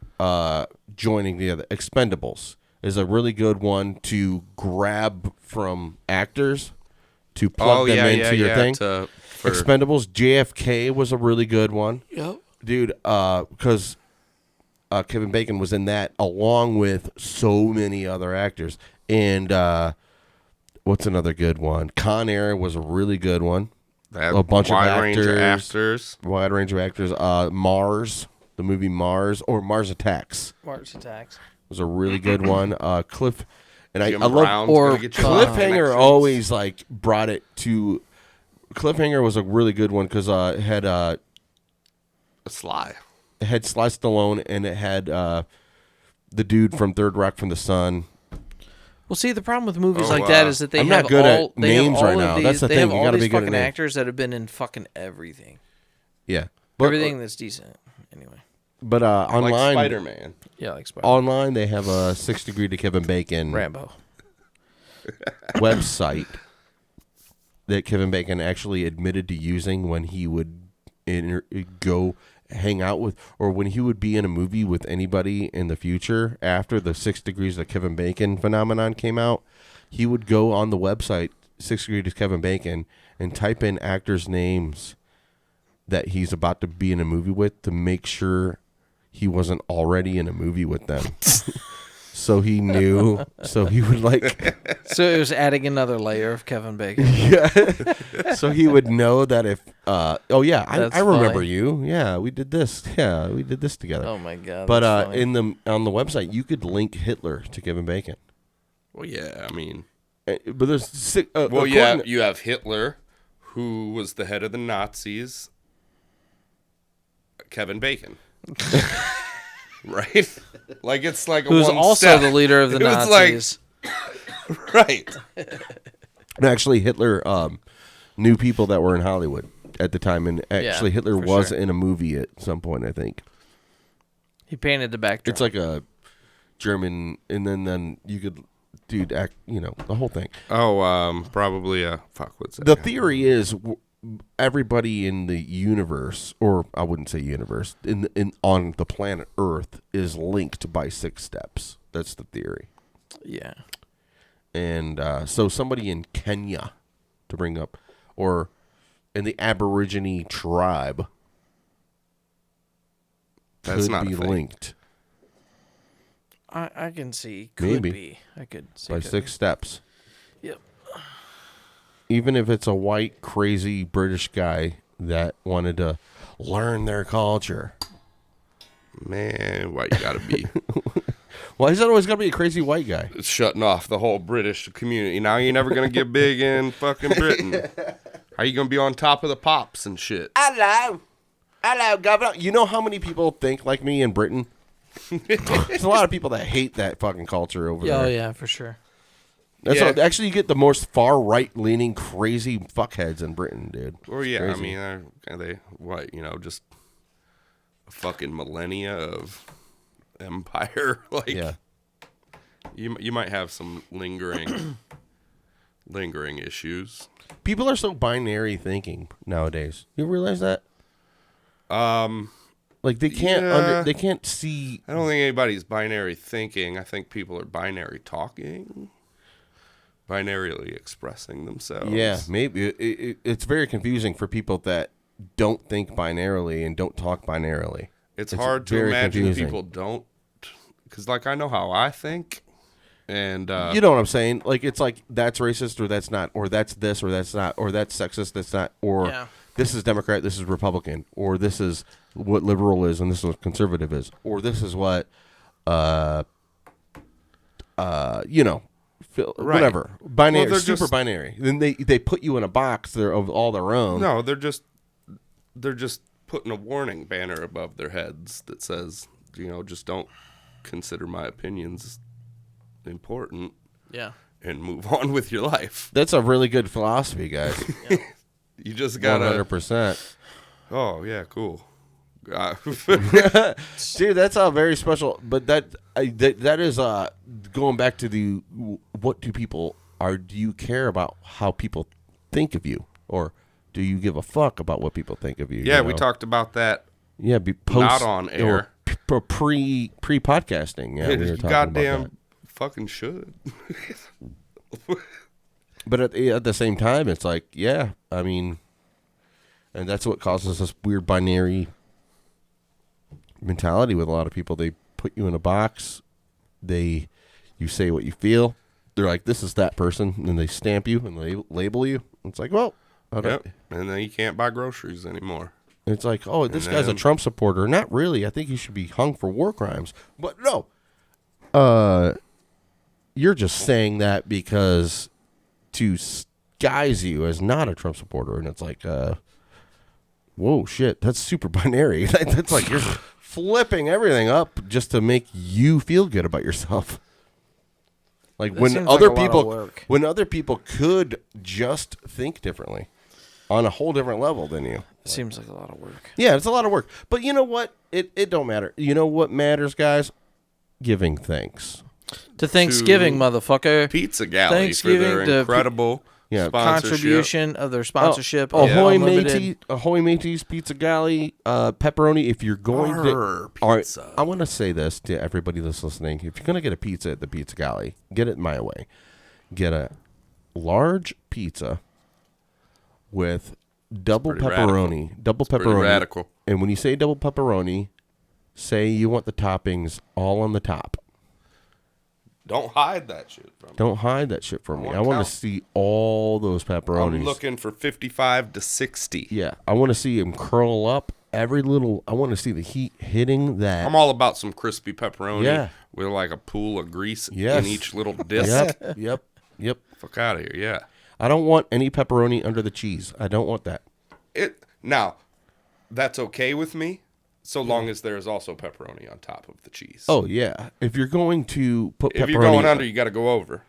Speaker 2: joining the other. Expendables is a really good one to grab from actors to plug them into your thing. Expendables, JFK was a really good one.
Speaker 3: Yep.
Speaker 2: Dude, because Kevin Bacon was in that along with so many other actors. And what's another good one? Con Air was a really good one. A bunch of
Speaker 1: wide range of
Speaker 2: actors.
Speaker 1: actors.
Speaker 2: Wide range of actors. Mars, the movie Mars, or Mars Attacks
Speaker 3: Mars Attacks.
Speaker 2: was a really good one. Cliff, and I
Speaker 1: Jim
Speaker 2: love
Speaker 1: Brown's
Speaker 3: or
Speaker 1: gonna get you
Speaker 2: Cliffhanger
Speaker 1: connections.
Speaker 2: always like brought it to. Cliffhanger was a really good one because it had
Speaker 1: Sly.
Speaker 2: Sly Stallone and it had the dude from Third Rock from the Sun.
Speaker 3: Well, see, the problem with movies
Speaker 1: Oh,
Speaker 3: like that is that they
Speaker 2: I'm
Speaker 3: have
Speaker 2: not good
Speaker 3: all
Speaker 2: at
Speaker 3: they have
Speaker 2: names
Speaker 3: all
Speaker 2: right
Speaker 3: of
Speaker 2: now.
Speaker 3: These,
Speaker 2: That's the
Speaker 3: they
Speaker 2: thing.
Speaker 3: have
Speaker 2: You
Speaker 3: all
Speaker 2: gotta
Speaker 3: these
Speaker 2: be good at
Speaker 3: fucking
Speaker 2: names.
Speaker 3: actors that have been in fucking everything.
Speaker 2: Yeah, but
Speaker 3: Everything that's decent. Anyway.
Speaker 2: But
Speaker 1: Like
Speaker 2: online,
Speaker 1: Spider-Man.
Speaker 3: Yeah, like Spider-Man.
Speaker 2: online they have a 6 Degree to Kevin Bacon
Speaker 3: Rambo.
Speaker 2: website that Kevin Bacon actually admitted to using when he would go hang out with, or when he would be in a movie with anybody in the future after the 6 Degrees of Kevin Bacon phenomenon came out. He would go on the website 6 Degrees of Kevin Bacon and type in actors' names that he's about to be in a movie with to make sure he wasn't already in a movie with them. So he knew. So he would like.
Speaker 3: So it was adding another layer of Kevin Bacon.
Speaker 2: So he would know that if. Oh yeah,
Speaker 3: That's
Speaker 2: I remember
Speaker 3: funny.
Speaker 2: you. Yeah, we did this. Yeah, we did this together.
Speaker 3: Oh my god.
Speaker 2: But
Speaker 3: that's funny.
Speaker 2: on the website, you could link Hitler to Kevin Bacon.
Speaker 1: Well, yeah, I mean...
Speaker 2: But there's six.
Speaker 1: Well, yeah, you have Hitler, who was the head of the Nazis. Kevin Bacon. Right? Like, it's like a
Speaker 3: who's
Speaker 1: one
Speaker 3: also
Speaker 1: step.
Speaker 3: the leader of the
Speaker 1: It was like-
Speaker 3: Nazis.
Speaker 1: Right.
Speaker 2: Actually, Hitler knew people that were in Hollywood at the time, and actually Hitler
Speaker 3: for
Speaker 2: was
Speaker 3: sure.
Speaker 2: in a movie at some point. I think
Speaker 3: He painted the backdrop.
Speaker 2: it's like a German, and then you could, dude, act. You know, the whole thing.
Speaker 1: Oh, probably, fuck, what's that?
Speaker 2: The theory is everybody in the universe, or I wouldn't say universe, in on the planet Earth is linked by 6 steps. That's the theory.
Speaker 3: Yeah.
Speaker 2: And so somebody in Kenya, to bring up, or in the Aborigine tribe,
Speaker 1: That's
Speaker 2: could
Speaker 1: not
Speaker 2: be
Speaker 1: a thing.
Speaker 2: linked
Speaker 3: I can see. Could
Speaker 2: Maybe.
Speaker 3: be. I could see.
Speaker 2: by
Speaker 3: could
Speaker 2: 6 steps.
Speaker 3: be. Yep.
Speaker 2: Even if it's a white, crazy British guy that wanted to learn their culture.
Speaker 1: Man, why you gotta be
Speaker 2: Why is that always got to be a crazy white guy?
Speaker 1: shutting off the whole British community? Now you're never gonna get big in fucking Britain. How you gonna be on top of the pops and shit?
Speaker 2: Hello, governor. You know how many people think like me in Britain? There's a lot of people that hate that fucking culture over
Speaker 3: Oh
Speaker 2: there.
Speaker 3: yeah, for sure.
Speaker 2: That's
Speaker 1: Yeah.
Speaker 2: actually, you get the most far right leaning, crazy fuckheads in Britain, dude.
Speaker 1: Well, yeah, I
Speaker 2: Crazy.
Speaker 1: mean, they what, just a fucking millennia of empire. Like,
Speaker 2: Yeah.
Speaker 1: you might have some lingering issues.
Speaker 2: People are so binary thinking nowadays. You realize that? Like they can't they can't see.
Speaker 1: I don't think anybody's binary thinking. I think people are binary talking, binarily expressing themselves.
Speaker 2: Yeah, maybe it's very confusing for people that don't think binarily and don't talk binarily.
Speaker 1: It's hard to imagine
Speaker 2: confusing.
Speaker 1: people don't, because like I know how I think, and
Speaker 2: you know what I'm saying? Like it's like that's racist or that's not, or that's this or that's not, or that's sexist, that's not, or this is Democrat, this is Republican, or this is what liberal is and this is what conservative is, or this is what you know, whatever. Binary,
Speaker 1: well,
Speaker 2: super binary. Then they put you in a box of all their own.
Speaker 1: No, they're just putting a warning banner above their heads that says, you know, just don't consider my opinions important.
Speaker 3: Yeah.
Speaker 1: And move on with your life.
Speaker 2: That's a really good philosophy, guys.
Speaker 1: You just gotta
Speaker 2: 100%.
Speaker 1: Oh yeah, cool.
Speaker 2: Dude, that's a very special. But that is going back to the what do people are? Do you care about how people think of you, or do you give a fuck about what people think of you?
Speaker 1: Yeah,
Speaker 2: you know?
Speaker 1: we talked about that.
Speaker 2: Yeah,
Speaker 1: not on air.
Speaker 2: Or pre podcasting. Yeah, we were
Speaker 1: you
Speaker 2: talking
Speaker 1: goddamn
Speaker 2: about that.
Speaker 1: fucking should.
Speaker 2: But at the same time, it's like, yeah, I mean, and that's what causes this weird binary mentality with a lot of people. They put you in a box. You say what you feel. They're like, this is that person, and they stamp you and they label you. It's like, well,
Speaker 1: yep. And then you can't buy groceries anymore.
Speaker 2: It's like, oh, this guy's a Trump supporter. Not really. I think he should be hung for war crimes. But no, you're just saying that because to guise you as not a Trump supporter, and it's like, whoa, shit, that's super binary. That's like you're flipping everything up just to make you feel good about yourself. Like
Speaker 3: That
Speaker 2: when
Speaker 3: seems
Speaker 2: other
Speaker 3: like a lot of
Speaker 2: people,
Speaker 3: work.
Speaker 2: when other people could just think differently, on a whole different level than you.
Speaker 3: Seems like a lot of work.
Speaker 2: Yeah, it's a lot of work. But you know what? It don't matter. You know what matters, guys? Giving thanks.
Speaker 3: To Thanksgiving, motherfucker.
Speaker 1: Pizza Galley
Speaker 3: Thanksgiving
Speaker 1: for their
Speaker 3: to
Speaker 1: incredible sponsorship.
Speaker 3: Contribution of their sponsorship.
Speaker 2: Ahoy
Speaker 3: Unlimited.
Speaker 2: Mateys Pizza Galley, pepperoni. If you're going to, all right, I want to say this to everybody that's listening: if you're going to get a pizza at the Pizza Galley, get it my way. Get a large pizza with double pepperoni. Double pepperoni.
Speaker 1: Radical.
Speaker 2: And when you say double pepperoni, say you want the toppings all on the top.
Speaker 1: Don't hide that shit from me.
Speaker 2: Don't hide that shit from me. I
Speaker 1: want
Speaker 2: want to see all those pepperonis.
Speaker 1: I'm looking for 55 to 60.
Speaker 2: Yeah, I want to see them curl up. I want to see the heat hitting that.
Speaker 1: I'm all about some crispy pepperoni.
Speaker 2: Yeah.
Speaker 1: With like a pool of grease
Speaker 2: Yes.
Speaker 1: in each little disc.
Speaker 2: Yep.
Speaker 1: Fuck out of here, yeah.
Speaker 2: I don't want any pepperoni under the cheese. I don't want that.
Speaker 1: Now, that's okay with me, so long as there is also pepperoni on top of the cheese.
Speaker 2: Oh yeah. If you're going to put pepperoni,
Speaker 1: if you're going under, you got to go over.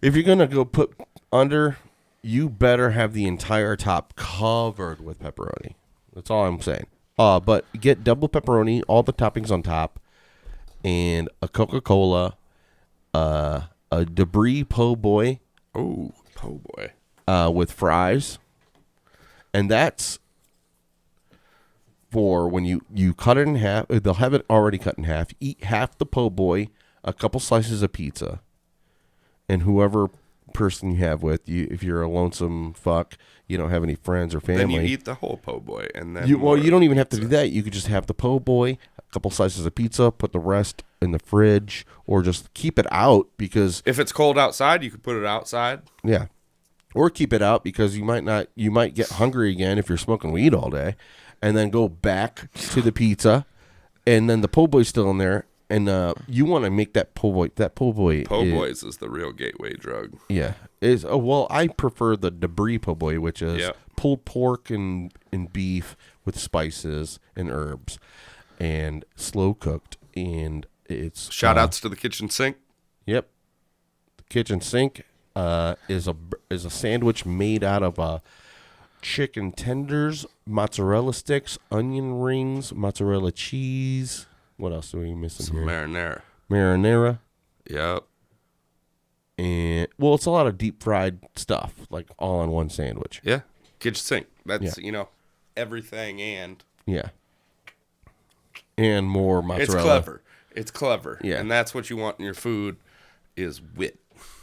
Speaker 2: If you're gonna go put under, you better have the entire top covered with pepperoni. That's all I'm saying. But get double pepperoni, all the toppings on top, and a Coca-Cola, a Debris Po' Boy.
Speaker 1: Oh, po' boy.
Speaker 2: With fries. And that's for when you cut it in half. They'll have it already cut in half. Eat half the po' boy, a couple slices of pizza, and whoever person you have with you. If you're a lonesome fuck, you don't have any friends or family.
Speaker 1: Then you eat the whole po' boy, and then
Speaker 2: you don't even have to do that. You could just have the po' boy, a couple slices of pizza, put the rest in the fridge, or just keep it out because
Speaker 1: if it's cold outside, you could put it outside.
Speaker 2: Yeah. Or keep it out because you might get hungry again if you're smoking weed all day, and then go back to the pizza, and then the po' boy's still in there, and you want to make that po' boy. That po' boy.
Speaker 1: Po' boys is the real gateway drug.
Speaker 2: Yeah. I prefer the Debris po' boy, which is pulled pork and beef with spices and herbs, and slow cooked, and it's
Speaker 1: shout outs to the kitchen sink.
Speaker 2: Yep, the kitchen sink. Is a sandwich made out of chicken tenders, mozzarella sticks, onion rings, mozzarella cheese. What else are we missing here?
Speaker 1: Marinara.
Speaker 2: Marinara.
Speaker 1: Yep.
Speaker 2: and well, it's a lot of deep fried stuff, like all on one sandwich.
Speaker 1: Yeah. Kitchen sink. That's,
Speaker 2: Yeah.
Speaker 1: everything and
Speaker 2: Yeah. And more mozzarella.
Speaker 1: it's clever. It's clever.
Speaker 2: Yeah.
Speaker 1: And that's what you want in your food is wit.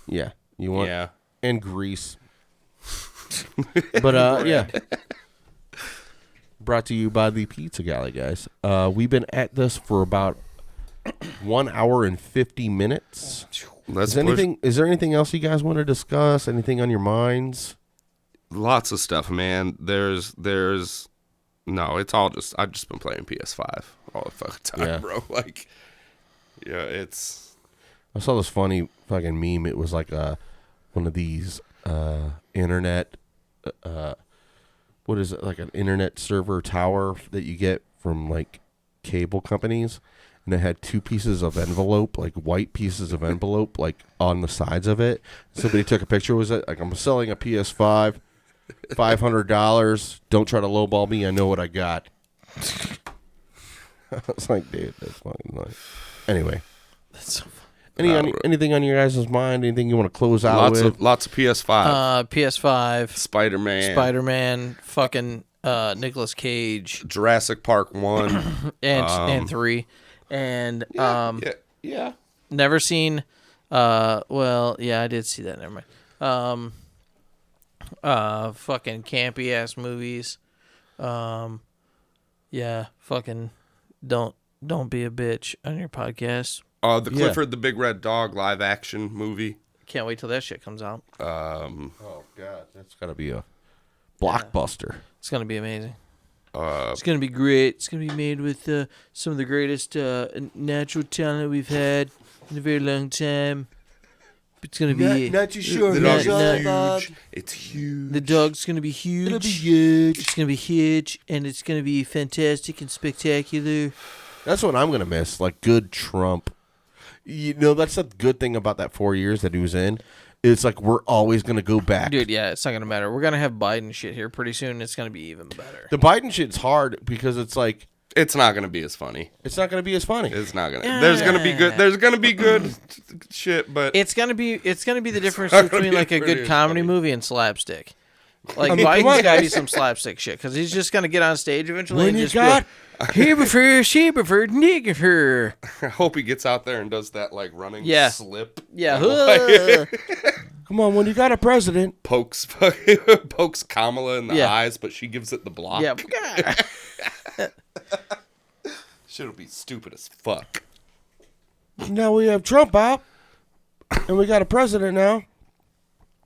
Speaker 2: Yeah. You want
Speaker 1: Yeah.
Speaker 2: and grease. But yeah. Brought to you by the Pizza Galley, guys. We've been at this for about 1 hour and 50 minutes.
Speaker 1: Let's
Speaker 2: Is there anything else you guys want to discuss? Anything on your minds?
Speaker 1: lots of stuff, man. There's no, it's all just I've just been playing PS5 all the fucking time,
Speaker 2: Yeah.
Speaker 1: bro. Like, yeah, it's
Speaker 2: I saw this funny fucking meme. It was like one of these internet, what is it, like an internet server tower that you get from like cable companies, and it had two pieces of envelope, like white pieces of envelope, like on the sides of it. Somebody took a picture. Was it like, I'm selling a PS5, $500. Don't try to lowball me. I know what I got. I was like, dude, that's fucking nice. Anyway,
Speaker 3: That's so fun.
Speaker 2: anything on your guys' mind? Anything you want to close out with?
Speaker 1: lots of PS5.
Speaker 3: PS5,
Speaker 1: Spider-Man,
Speaker 3: fucking Nicolas Cage,
Speaker 1: Jurassic Park 1.
Speaker 3: and 3, and
Speaker 1: Yeah.
Speaker 3: never seen. Well, yeah, I did see that. Never mind. Fucking campy ass movies. Yeah, fucking don't be a bitch on your podcast.
Speaker 1: The Clifford the Big Red Dog live action movie.
Speaker 3: Can't wait till that shit comes out.
Speaker 2: Oh God, that's gotta be a blockbuster.
Speaker 3: It's gonna be amazing. It's gonna be great. It's gonna be made with some of the greatest natural talent we've had in a very long time. It's gonna be
Speaker 2: Not too sure.
Speaker 1: The
Speaker 3: Not-
Speaker 1: dog is
Speaker 3: not-
Speaker 1: huge. It's huge.
Speaker 3: the dog's gonna be huge.
Speaker 2: It'll be huge.
Speaker 3: It's gonna be huge, and it's gonna be fantastic and spectacular.
Speaker 2: That's what I'm gonna miss. Like good Trump. You know, that's the good thing about that 4 years that he was in. It's like we're always gonna go back.
Speaker 3: Dude, yeah, it's not gonna matter. We're gonna have Biden shit here pretty soon. It's gonna be even better.
Speaker 2: The Biden shit's hard because it's like
Speaker 1: It's not gonna be as funny.
Speaker 2: it's not gonna be as funny.
Speaker 1: It's not gonna. There's gonna be good. There's gonna be good shit, but
Speaker 3: It's gonna be the difference
Speaker 1: not gonna
Speaker 3: between
Speaker 1: be
Speaker 3: like a
Speaker 1: pretty
Speaker 3: good comedy
Speaker 1: funny.
Speaker 3: movie and slapstick. Like
Speaker 2: I mean, come on,
Speaker 3: Biden's gotta be
Speaker 2: guys.
Speaker 3: some slapstick shit because he's just gonna get on stage eventually
Speaker 2: When
Speaker 3: and
Speaker 2: you
Speaker 3: just
Speaker 2: got-
Speaker 3: go, he prefer, she prefer, nigger her.
Speaker 1: I hope he gets out there and does that like running
Speaker 3: Yeah.
Speaker 1: slip.
Speaker 3: Yeah.
Speaker 1: And,
Speaker 2: Come on, when you got a president,
Speaker 1: pokes Kamala in the
Speaker 3: Yeah.
Speaker 1: eyes, but she gives it the block.
Speaker 3: Yeah.
Speaker 1: Shit'll be stupid as fuck.
Speaker 2: now we have Trump out, and we got a president now.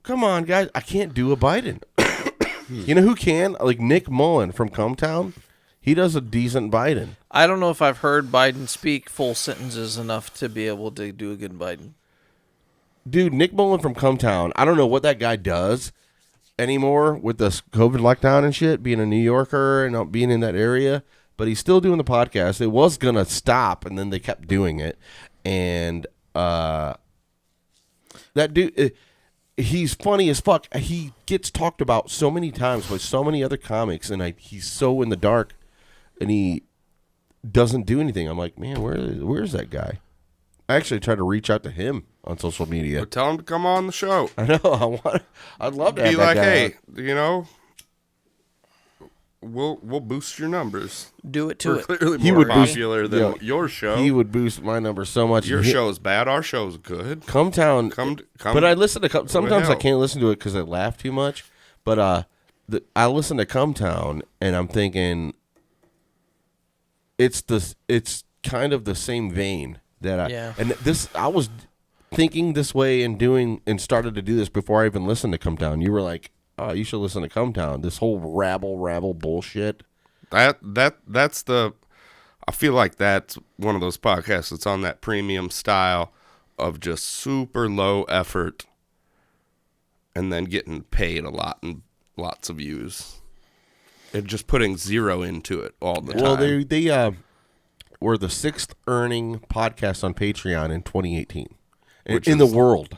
Speaker 2: Come on, guys, I can't do a Biden. You know who can? Like Nick Mullen from Cumtown. He does a decent Biden.
Speaker 3: I don't know if I've heard Biden speak full sentences enough to be able to do a good Biden.
Speaker 2: Dude, Nick Mullen from Cumtown. I don't know what that guy does anymore with this COVID lockdown and shit, being a New Yorker and not being in that area, but he's still doing the podcast. It was going to stop, and then they kept doing it. And that dude, he's funny as fuck. He gets talked about so many times by so many other comics, and he's so in the dark, and he doesn't do anything. I'm like, man, where's that guy? I actually tried to reach out to him on social media.
Speaker 1: But tell him to come on the show.
Speaker 2: I know. I'd love to
Speaker 1: Be
Speaker 2: have
Speaker 1: like,
Speaker 2: that guy.
Speaker 1: hey, we'll boost your numbers.
Speaker 3: Do it to
Speaker 1: We're
Speaker 3: it.
Speaker 1: clearly
Speaker 2: He
Speaker 1: more
Speaker 2: would boost-
Speaker 1: popular than
Speaker 2: yeah,
Speaker 1: your show.
Speaker 2: He would boost my number so much.
Speaker 1: Your
Speaker 2: He-
Speaker 1: show's bad. Our show's good.
Speaker 2: Cumtown.
Speaker 1: Come.
Speaker 2: But I listen to sometimes I
Speaker 1: hell.
Speaker 2: can't listen to it because I laugh too much. But I listen to Cumtown and I'm thinking it's kind of the same vein that I was thinking this way and started to do this before I even listened to Cumtown. You were like, oh, you should listen to Cumtown. This whole rabble bullshit.
Speaker 1: That's the. I feel like that's one of those podcasts that's on that premium style of just super low effort, and then getting paid a lot and lots of views, and just putting zero into it all the time.
Speaker 2: Well, they were the 6th earning podcast on Patreon in 2018
Speaker 1: Which
Speaker 2: in the
Speaker 1: is-
Speaker 2: world.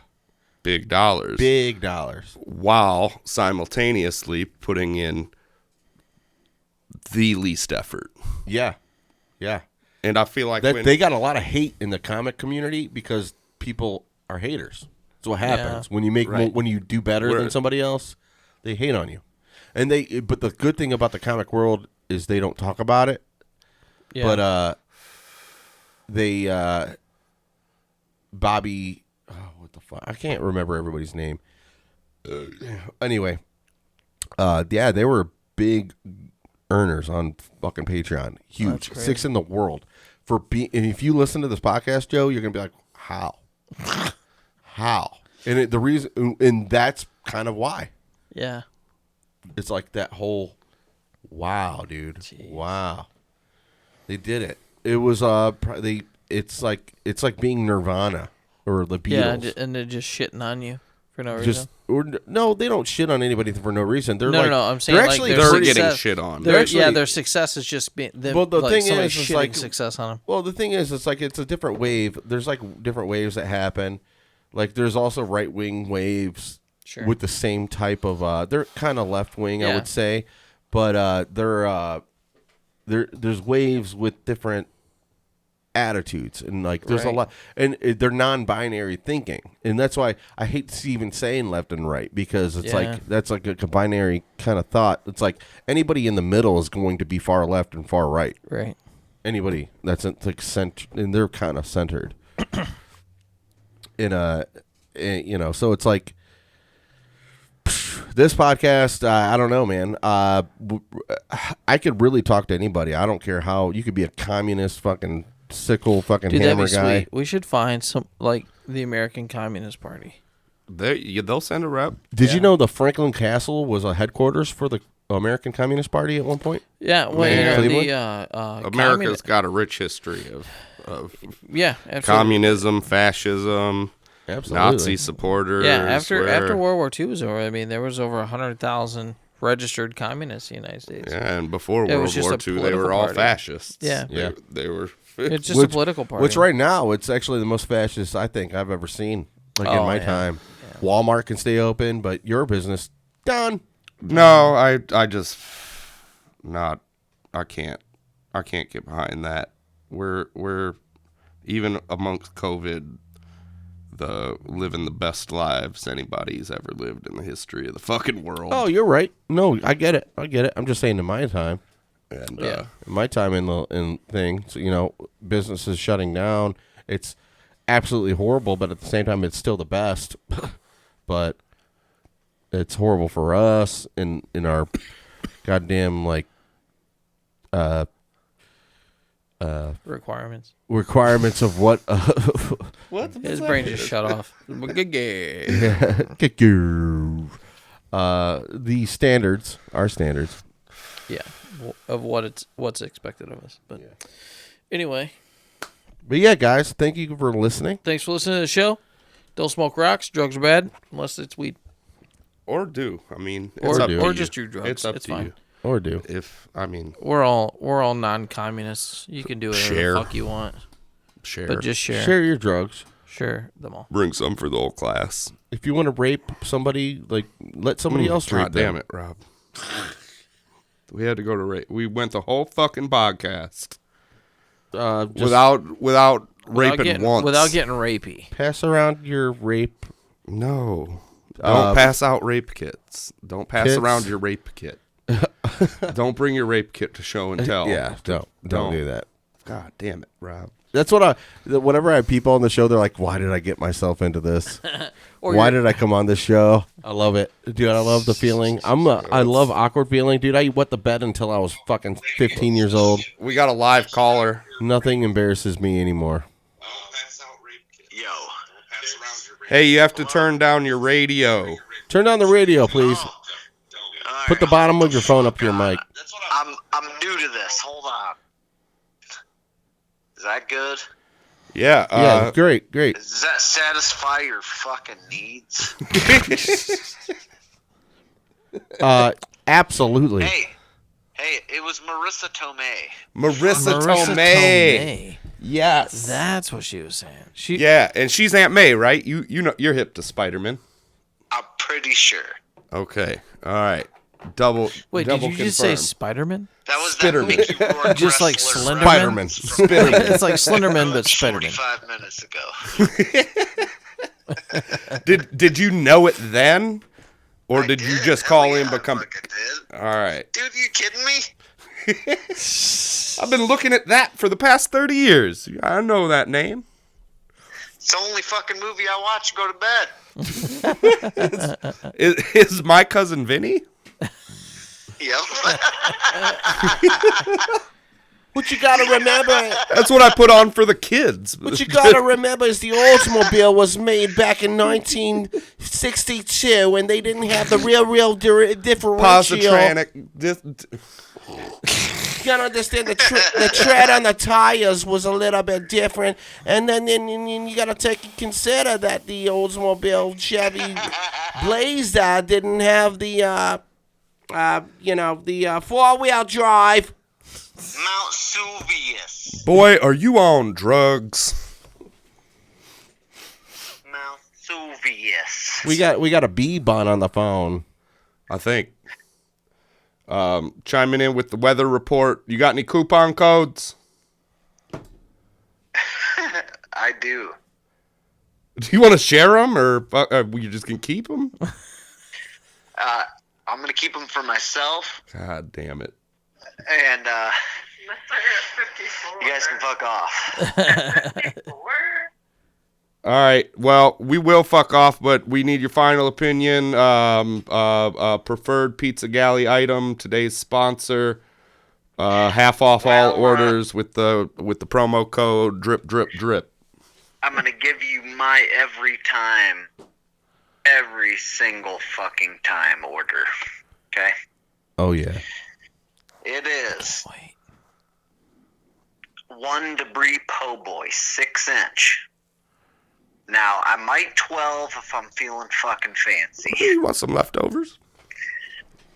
Speaker 1: big dollars.
Speaker 2: Big dollars.
Speaker 1: While simultaneously putting in the least effort.
Speaker 2: Yeah. Yeah.
Speaker 1: And I feel like
Speaker 2: That
Speaker 1: when
Speaker 2: they got a lot of hate in the comic community because people are haters. That's what happens when you make when you do better than somebody else. They hate on you, and But the good thing about the comic world is they don't talk about it. Yeah. But Bobby, what the fuck? I can't remember everybody's name. Anyway, they were big earners on fucking Patreon. Huge, 6 in the world for being. And if you listen to this podcast, Joe, you're gonna be like, how? And the reason, and that's kind of why.
Speaker 3: Yeah.
Speaker 2: It's like that whole, wow, dude. Jeez. Wow. They did it. It was it's like being Nirvana or the Beatles.
Speaker 3: Yeah, and they're just shitting on you for no reason.
Speaker 2: No, they don't shit on anybody for no reason. They're
Speaker 3: no, I'm saying
Speaker 1: they're getting shit on.
Speaker 3: Their success is just being them.
Speaker 2: Well, the thing is, it's like
Speaker 3: success on them.
Speaker 2: Well, the thing is, it's like it's a different wave. There's like different waves that happen. Like there's also right wing waves with the same type of. They're kind of left wing, I would say, but there's waves with different attitudes, and like there's a lot, and they're non-binary thinking, and that's why I hate even saying left and right, because it's like that's like a binary kind of thought. It's like anybody in the middle is going to be far left and far right.
Speaker 3: Right.
Speaker 2: Anybody that's like and they're kind of centered. So it's like this podcast, I don't know, man. I could really talk to anybody. I don't care how. You could be a communist, fucking sickle, fucking hammer guy.
Speaker 3: Sweet. We should find some like the American Communist Party.
Speaker 1: They'll send a rep.
Speaker 2: Did you know the Franklin Castle was a headquarters for the American Communist Party at one point?
Speaker 3: Yeah, well,
Speaker 1: America's got a rich history of
Speaker 3: absolutely.
Speaker 1: Communism, fascism.
Speaker 2: Absolutely.
Speaker 1: Nazi supporters.
Speaker 3: Yeah, after World War II was over, I mean, there was over 100,000 registered communists in the United States.
Speaker 1: Yeah, and before World War II, they were all fascists.
Speaker 3: Yeah.
Speaker 1: They were.
Speaker 3: It's just a political party.
Speaker 2: Which right now, it's actually the most fascist I think I've ever seen, in my time. Yeah. Walmart can stay open, but your business, done.
Speaker 1: No, I just not. I can't get behind that. We're even amongst COVID, living the best lives anybody's ever lived in the history of the fucking world.
Speaker 2: Oh, you're right. No, I get it. I'm just saying in my time.
Speaker 1: And
Speaker 2: in my time in things, businesses shutting down, it's absolutely horrible, but at the same time it's still the best. But it's horrible for us in our goddamn requirements of what
Speaker 3: what his brain just shut off.
Speaker 2: The standards, our standards,
Speaker 3: of what's expected of us. But anyway,
Speaker 2: guys, thank you for listening.
Speaker 3: Thanks for listening to the show. Don't smoke rocks. Drugs are bad unless it's weed.
Speaker 1: Or do. I mean,
Speaker 3: or just do drugs.
Speaker 1: It's up to
Speaker 3: fine.
Speaker 1: you.
Speaker 2: Or do.
Speaker 3: We're all non-communists. You can do whatever the fuck you want. But just share.
Speaker 2: Share your drugs.
Speaker 3: Share them all.
Speaker 1: Bring some for the whole class.
Speaker 2: If you want to rape somebody, let somebody else rape them.
Speaker 1: God damn it, Rob. We had to go to rape. We went the whole fucking podcast without raping once.
Speaker 3: Without getting rapey.
Speaker 2: Pass around your rape.
Speaker 1: No. Don't pass out rape kits. Don't pass around your rape kit. Don't bring your rape kit to show and tell.
Speaker 2: Yeah, don't do that.
Speaker 1: God damn it, Rob.
Speaker 2: That's what whenever I have people on the show, they're like, why did I get myself into this? Why did I come on this show? I love it. Dude, I love the feeling. I love awkward feeling. Dude, I wet the bed until I was fucking 15 years old.
Speaker 1: We got a live caller.
Speaker 2: Nothing embarrasses me anymore.
Speaker 1: Hey, you have to turn down your radio.
Speaker 2: Turn down the radio, please. Put the bottom of your phone up to your mic.
Speaker 7: I'm new to this. Hold on. Is that good?
Speaker 1: Yeah.
Speaker 2: Yeah, great.
Speaker 7: Does that satisfy your fucking needs?
Speaker 2: Absolutely.
Speaker 7: Hey, it was Marissa Tomei.
Speaker 1: Marissa Tomei. Yes.
Speaker 3: That's what she was saying.
Speaker 1: And she's Aunt May, right? You know you're hip to Spider-Man.
Speaker 7: I'm pretty sure.
Speaker 1: Okay. All right. Double
Speaker 3: Wait, did you just say Spider-Man?
Speaker 7: That was
Speaker 1: Spitterman.
Speaker 7: that Mickey Rourke
Speaker 3: Just like
Speaker 7: wrestler
Speaker 3: Slenderman?
Speaker 1: Spider-Man.
Speaker 3: It's like Slenderman, but Spider-Man.
Speaker 7: 45 minutes ago.
Speaker 1: Did you know it then, or
Speaker 7: I
Speaker 1: did you
Speaker 7: did.
Speaker 1: just
Speaker 7: Hell
Speaker 1: call
Speaker 7: yeah,
Speaker 1: him
Speaker 7: I
Speaker 1: become?
Speaker 7: fucking did.
Speaker 1: All right,
Speaker 7: Dude, you kidding me?
Speaker 1: I've been looking at that for the past 30 years. I know that name.
Speaker 7: It's the only fucking movie I watch and go to bed.
Speaker 1: Is my cousin Vinny?
Speaker 7: Yep.
Speaker 2: What you gotta remember?
Speaker 1: That's what I put on for the kids.
Speaker 2: What you gotta remember is the Oldsmobile was made back in 1962, and they didn't have the real differential.
Speaker 1: Positronic.
Speaker 2: You gotta understand the tread on the tires was a little bit different, and then you gotta consider that the Oldsmobile Chevy Blazer didn't have the the 4-wheel drive.
Speaker 7: Mount Suvius.
Speaker 1: Boy, are you on drugs?
Speaker 7: Mount Suvius.
Speaker 2: We got a B-bun on the phone.
Speaker 1: I think. Chiming in with the weather report. You got any coupon codes?
Speaker 7: I do.
Speaker 1: Do you want to share them, or you just gonna keep them?
Speaker 7: I'm going to keep them for myself,
Speaker 1: God damn it.
Speaker 7: and you guys can fuck off.
Speaker 1: All right. Well, we will fuck off, but we need your final opinion. Preferred Pizza Galley item. Today's sponsor. Half off all orders with the promo code drip drip drip.
Speaker 7: I'm going to give you my every single fucking time order. Okay?
Speaker 2: Oh yeah.
Speaker 7: It is 1 debris po' boy, 6-inch. Now, I might 12 if I'm feeling fucking fancy,
Speaker 1: You want some leftovers?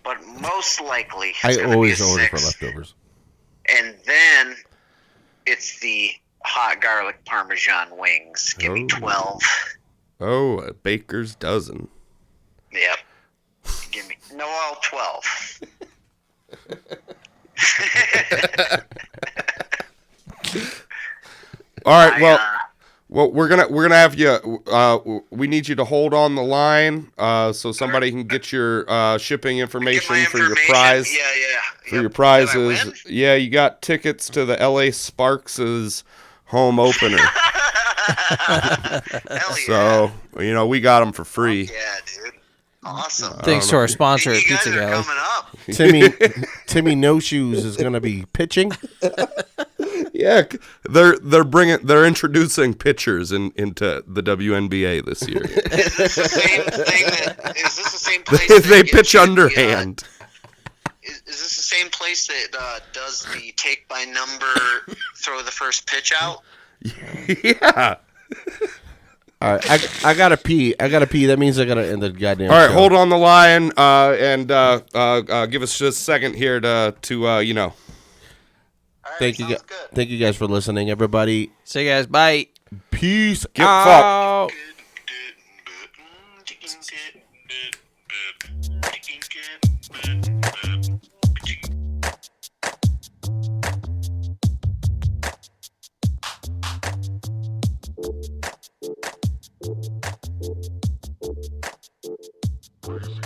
Speaker 7: but most likely it's
Speaker 2: I
Speaker 7: gonna
Speaker 2: always
Speaker 7: be a
Speaker 2: order for
Speaker 7: 6.
Speaker 2: leftovers.
Speaker 7: And then it's the hot garlic parmesan wings. Give me 12.
Speaker 1: Oh, a baker's dozen.
Speaker 7: Yep. Give me all 12.
Speaker 1: All right. Well, we're gonna have you. We need you to hold on the line, so somebody can get your shipping information
Speaker 7: Get my
Speaker 1: for your
Speaker 7: information.
Speaker 1: prize.
Speaker 7: Yeah.
Speaker 1: For your
Speaker 7: Did I
Speaker 1: prizes.
Speaker 7: win?
Speaker 1: Yeah, you got tickets to the LA Sparks' home opener.
Speaker 7: Hell yeah.
Speaker 1: So we got them for free.
Speaker 7: Yeah, dude. Awesome.
Speaker 3: Thanks to our sponsor
Speaker 7: Hey,
Speaker 3: at
Speaker 7: you guys
Speaker 3: Pizza
Speaker 7: are
Speaker 3: Galley.
Speaker 7: coming up.
Speaker 2: Timmy No Shoes is gonna be pitching.
Speaker 1: Yeah, they're introducing pitchers into the WNBA this year.
Speaker 7: Is this the same thing is this the same place
Speaker 1: They
Speaker 7: that
Speaker 1: pitch
Speaker 7: gives you
Speaker 1: underhand.
Speaker 7: Is this the same place that does the take by number, throw the first pitch out?
Speaker 1: Yeah.
Speaker 2: All right, I gotta pee. That means I gotta end the goddamn.
Speaker 1: All right,
Speaker 2: show.
Speaker 1: hold on the line, and give us just a second here to
Speaker 7: All right,
Speaker 2: Thank you,
Speaker 7: sounds good.
Speaker 2: thank you guys for listening, everybody.
Speaker 3: Say, guys, bye.
Speaker 2: Peace
Speaker 1: Get
Speaker 2: out.
Speaker 5: Greasy.